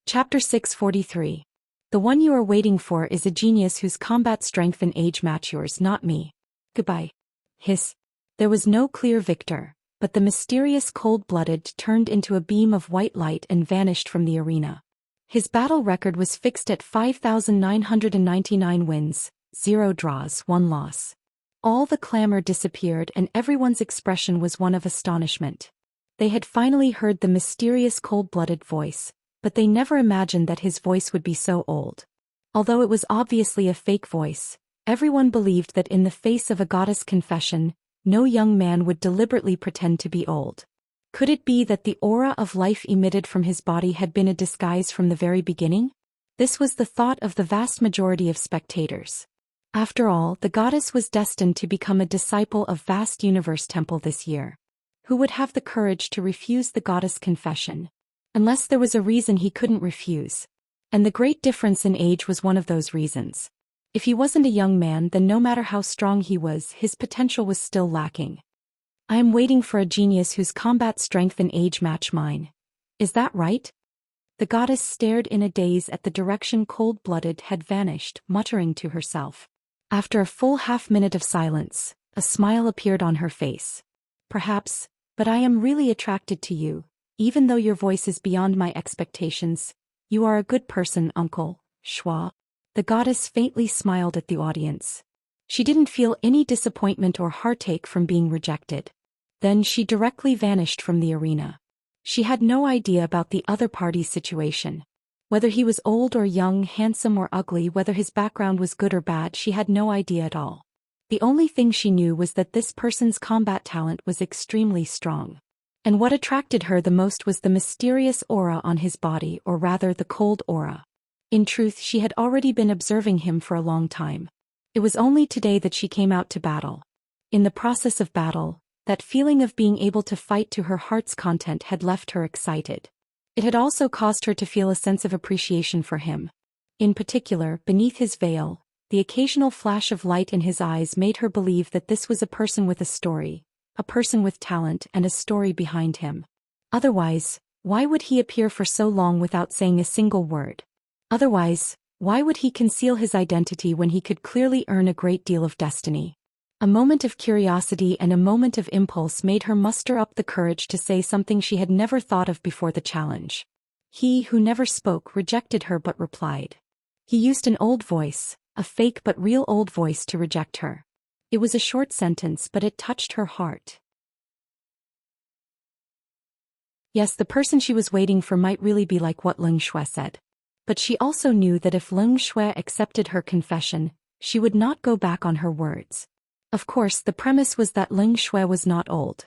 Chapter 643. The one you are waiting for is a genius whose combat strength and age match yours, not me. Goodbye. Hiss. There was no clear victor, but the mysterious cold-blooded turned into a beam of white light and vanished from the arena. His battle record was fixed at 5,999 wins, 0 draws, 1 loss. All the clamor disappeared and everyone's expression was one of astonishment. They had finally heard the mysterious cold-blooded voice, but they never imagined that his voice would be so old. Although it was obviously a fake voice, everyone believed that in the face of a goddess confession, no young man would deliberately pretend to be old. Could it be that the aura of life emitted from his body had been a disguise from the very beginning? This was the thought of the vast majority of spectators. After all, the goddess was destined to become a disciple of vast universe temple this year. Who would have the courage to refuse the goddess confession? Unless there was a reason he couldn't refuse. And the great difference in age was one of those reasons. If he wasn't a young man, then no matter how strong he was, his potential was still lacking. I am waiting for a genius whose combat strength and age match mine. Is that right? The goddess stared in a daze at the direction cold-blooded had vanished, muttering to herself. After a full half-minute of silence, a smile appeared on her face. Perhaps, but I am really attracted to you. Even though your voice is beyond my expectations, you are a good person, Uncle Schwa. The goddess faintly smiled at the audience. She didn't feel any disappointment or heartache from being rejected. Then she directly vanished from the arena. She had no idea about the other party's situation. Whether he was old or young, handsome or ugly, whether his background was good or bad, she had no idea at all. The only thing she knew was that this person's combat talent was extremely strong. And what attracted her the most was the mysterious aura on his body, or rather the cold aura. In truth, she had already been observing him for a long time. It was only today that she came out to battle. In the process of battle, that feeling of being able to fight to her heart's content had left her excited. It had also caused her to feel a sense of appreciation for him. In particular, beneath his veil, the occasional flash of light in his eyes made her believe that this was a person with a story. A person with talent and a story behind him. Otherwise, why would he appear for so long without saying a single word? Otherwise, why would he conceal his identity when he could clearly earn a great deal of destiny? A moment of curiosity and a moment of impulse made her muster up the courage to say something she had never thought of before the challenge. He who never spoke rejected her but replied. He used an old voice, a fake but real old voice, to reject her. It was a short sentence, but it touched her heart. Yes, the person she was waiting for might really be like what Leng Shui said. But she also knew that if Leng Shui accepted her confession, she would not go back on her words. Of course, the premise was that Leng Shui was not old.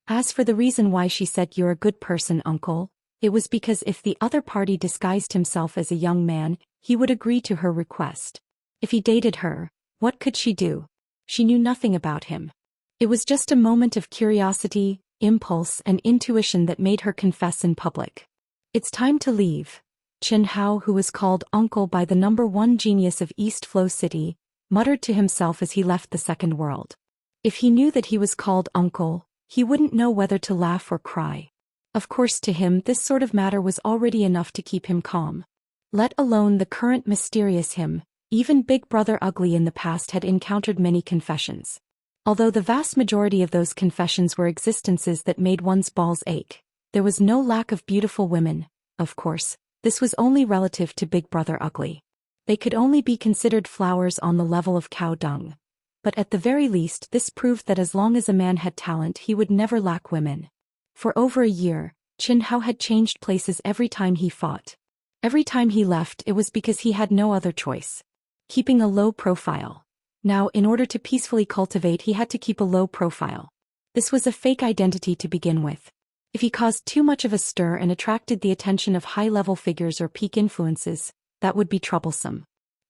As for the reason why she said "You're a good person, uncle," it was because if the other party disguised himself as a young man, he would agree to her request. If he dated her, what could she do? She knew nothing about him. It was just a moment of curiosity, impulse, and intuition that made her confess in public. It's time to leave. Chen Hao, who was called Uncle by the #1 genius of East Flow City, muttered to himself as he left the second world. If he knew that he was called Uncle, he wouldn't know whether to laugh or cry. Of course, to him this sort of matter was already enough to keep him calm. Let alone the current mysterious him. Even Big Brother Ugly in the past had encountered many confessions. Although the vast majority of those confessions were existences that made one's balls ache, there was no lack of beautiful women. Of course, this was only relative to Big Brother Ugly. They could only be considered flowers on the level of cow dung. But at the very least this proved that as long as a man had talent he would never lack women. For over a year, Qin Hao had changed places every time he fought. Every time he left it was because he had no other choice. Keeping a low profile. Now in order to peacefully cultivate he had to keep a low profile. This was a fake identity to begin with. If he caused too much of a stir and attracted the attention of high-level figures or peak influences, that would be troublesome.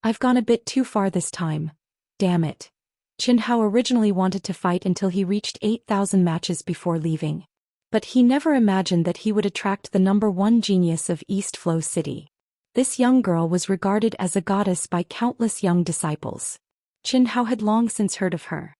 I've gone a bit too far this time. Damn it. Qin Hao originally wanted to fight until he reached 8,000 matches before leaving. But he never imagined that he would attract the #1 genius of East Flow City. This young girl was regarded as a goddess by countless young disciples. Qin Hao had long since heard of her.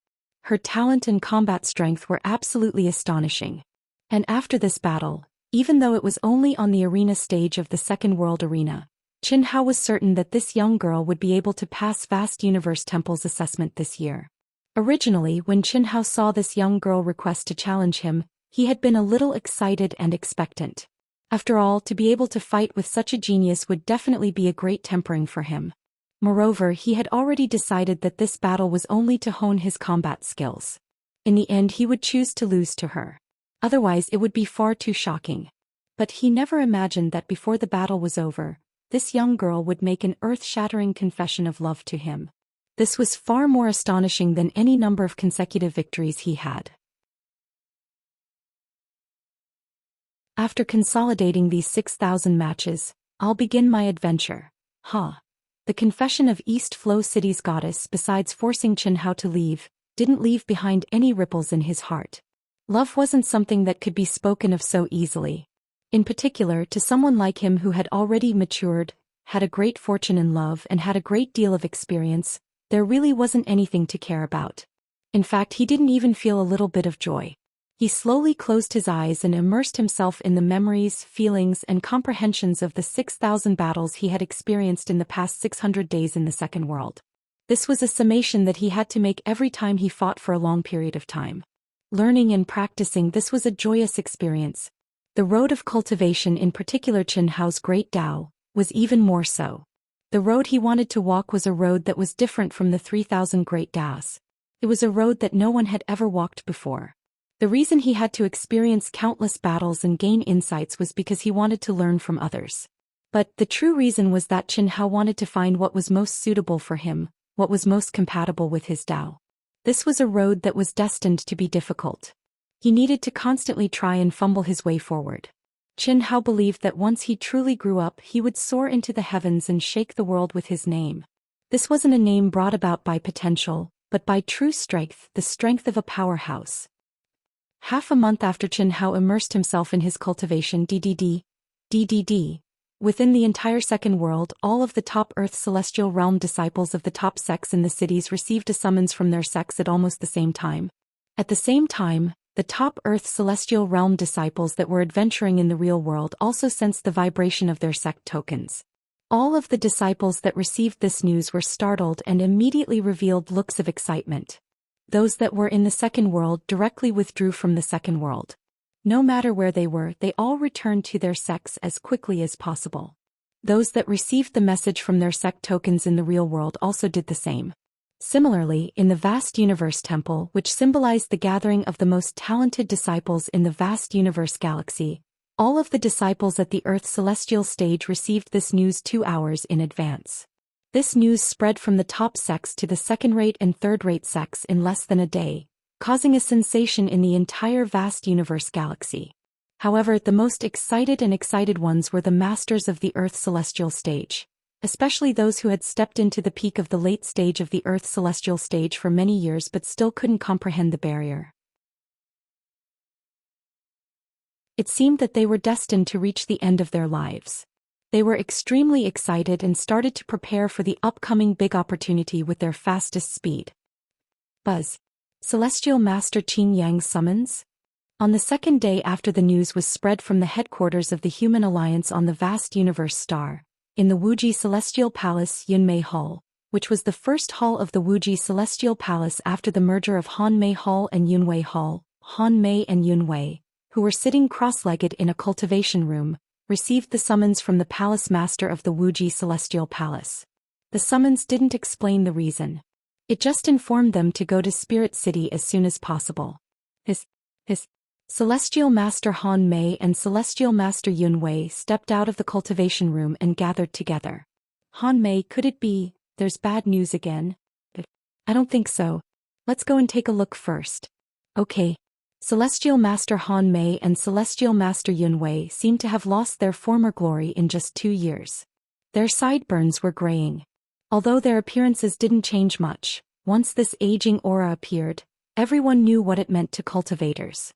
Her talent and combat strength were absolutely astonishing. And after this battle, even though it was only on the arena stage of the Second World Arena, Qin Hao was certain that this young girl would be able to pass Vast Universe Temple's assessment this year. Originally, when Qin Hao saw this young girl request to challenge him, he had been a little excited and expectant. After all, to be able to fight with such a genius would definitely be a great tempering for him. Moreover, he had already decided that this battle was only to hone his combat skills. In the end he would choose to lose to her. Otherwise it would be far too shocking. But he never imagined that before the battle was over, this young girl would make an earth-shattering confession of love to him. This was far more astonishing than any number of consecutive victories he had. After consolidating these 6,000 matches, I'll begin my adventure. The confession of East Flow City's goddess, besides forcing Qin Hao to leave, didn't leave behind any ripples in his heart. Love wasn't something that could be spoken of so easily. In particular, to someone like him who had already matured, had a great fortune in love and had a great deal of experience, there really wasn't anything to care about. In fact, he didn't even feel a little bit of joy. He slowly closed his eyes and immersed himself in the memories, feelings, and comprehensions of the 6,000 battles he had experienced in the past 600 days in the Second World. This was a summation that he had to make every time he fought for a long period of time. Learning and practicing this was a joyous experience. The road of cultivation, in particular Qin Hao's great Tao, was even more so. The road he wanted to walk was a road that was different from the 3,000 great Taos. It was a road that no one had ever walked before. The reason he had to experience countless battles and gain insights was because he wanted to learn from others. But the true reason was that Qin Hao wanted to find what was most suitable for him, what was most compatible with his Tao. This was a road that was destined to be difficult. He needed to constantly try and fumble his way forward. Qin Hao believed that once he truly grew up he would soar into the heavens and shake the world with his name. This wasn't a name brought about by potential, but by true strength, the strength of a powerhouse. Half a month after Qin Hao immersed himself in his cultivation DDD, within the entire Second World, all of the top Earth Celestial Realm disciples of the top sects in the cities received a summons from their sects at almost the same time. At the same time, the top Earth Celestial Realm disciples that were adventuring in the real world also sensed the vibration of their sect tokens. All of the disciples that received this news were startled and immediately revealed looks of excitement. Those that were in the Second World directly withdrew from the Second World. No matter where they were, they all returned to their sects as quickly as possible. Those that received the message from their sect tokens in the real world also did the same. Similarly, in the Vast Universe Temple, which symbolized the gathering of the most talented disciples in the vast universe galaxy, all of the disciples at the Earth Celestial stage received this news 2 hours in advance. This news spread from the top sects to the second-rate and third-rate sects in less than a day, causing a sensation in the entire vast universe galaxy. However, the most excited ones were the masters of the Earth Celestial stage, especially those who had stepped into the peak of the late stage of the Earth Celestial stage for many years but still couldn't comprehend the barrier. It seemed that they were destined to reach the end of their lives. They were extremely excited and started to prepare for the upcoming big opportunity with their fastest speed. Buzz. Celestial Master Qing Yang's summons? On the second day after the news was spread from the headquarters of the Human Alliance on the Vast Universe Star, in the Wuji Celestial Palace Yunmei Hall, which was the first hall of the Wuji Celestial Palace after the merger of Hanmei Hall and Yunwei Hall, Hanmei and Yunwei, who were sitting cross-legged in a cultivation room, received the summons from the Palace Master of the Wuji Celestial Palace. The summons didn't explain the reason. It just informed them to go to Spirit City as soon as possible. His Celestial Master Han Mei and Celestial Master Yun Wei stepped out of the cultivation room and gathered together. Han Mei, could it be, there's bad news again? I don't think so. Let's go and take a look first. Okay. Celestial Master Han Mei and Celestial Master Yun Wei seemed to have lost their former glory in just 2 years. Their sideburns were graying. Although their appearances didn't change much, once this aging aura appeared, everyone knew what it meant to cultivators.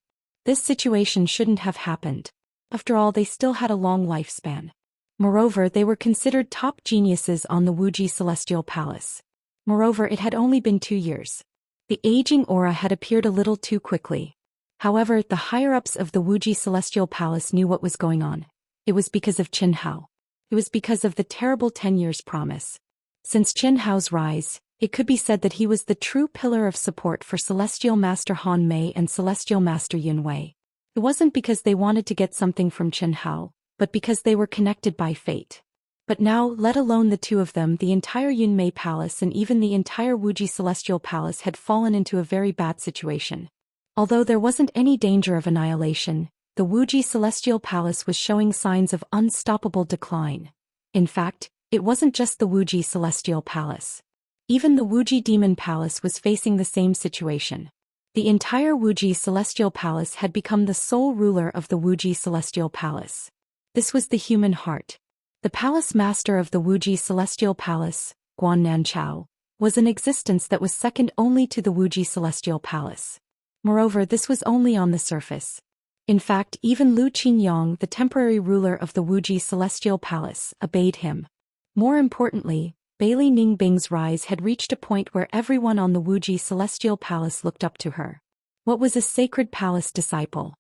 This situation shouldn't have happened. After all, they still had a long lifespan. Moreover, they were considered top geniuses on the Wuxia Celestial Palace. Moreover, it had only been 2 years. The aging aura had appeared a little too quickly. However, the higher-ups of the Wuxia Celestial Palace knew what was going on. It was because of Qin Hao. It was because of the terrible 10 years promise. Since Qin Hao's rise, it could be said that he was the true pillar of support for Celestial Master Han Mei and Celestial Master Yun Wei. It wasn't because they wanted to get something from Qin Hao, but because they were connected by fate. But now, let alone the two of them, the entire Yun Mei Palace and even the entire Wuxia Celestial Palace had fallen into a very bad situation. Although there wasn't any danger of annihilation, the Wuxia Celestial Palace was showing signs of unstoppable decline. In fact, it wasn't just the Wuxia Celestial Palace. Even the Wuxia Demon Palace was facing the same situation. The entire Wuxia Celestial Palace had become the sole ruler of the Wuxia Celestial Palace. This was the human heart. The palace master of the Wuxia Celestial Palace, Guan Nanchao, was an existence that was second only to the Wuxia Celestial Palace. Moreover, this was only on the surface. In fact, even Lu Qinyang, the temporary ruler of the Wuxia Celestial Palace, obeyed him. More importantly, Bailey Ningbing's rise had reached a point where everyone on the Wuxia Celestial Palace looked up to her. What was a sacred palace disciple?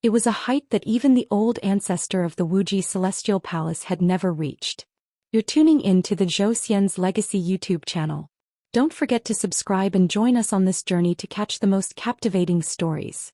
It was a height that even the old ancestor of the Wuxia Celestial Palace had never reached. You're tuning in to the Zhou Xian's Legacy YouTube channel. Don't forget to subscribe and join us on this journey to catch the most captivating stories.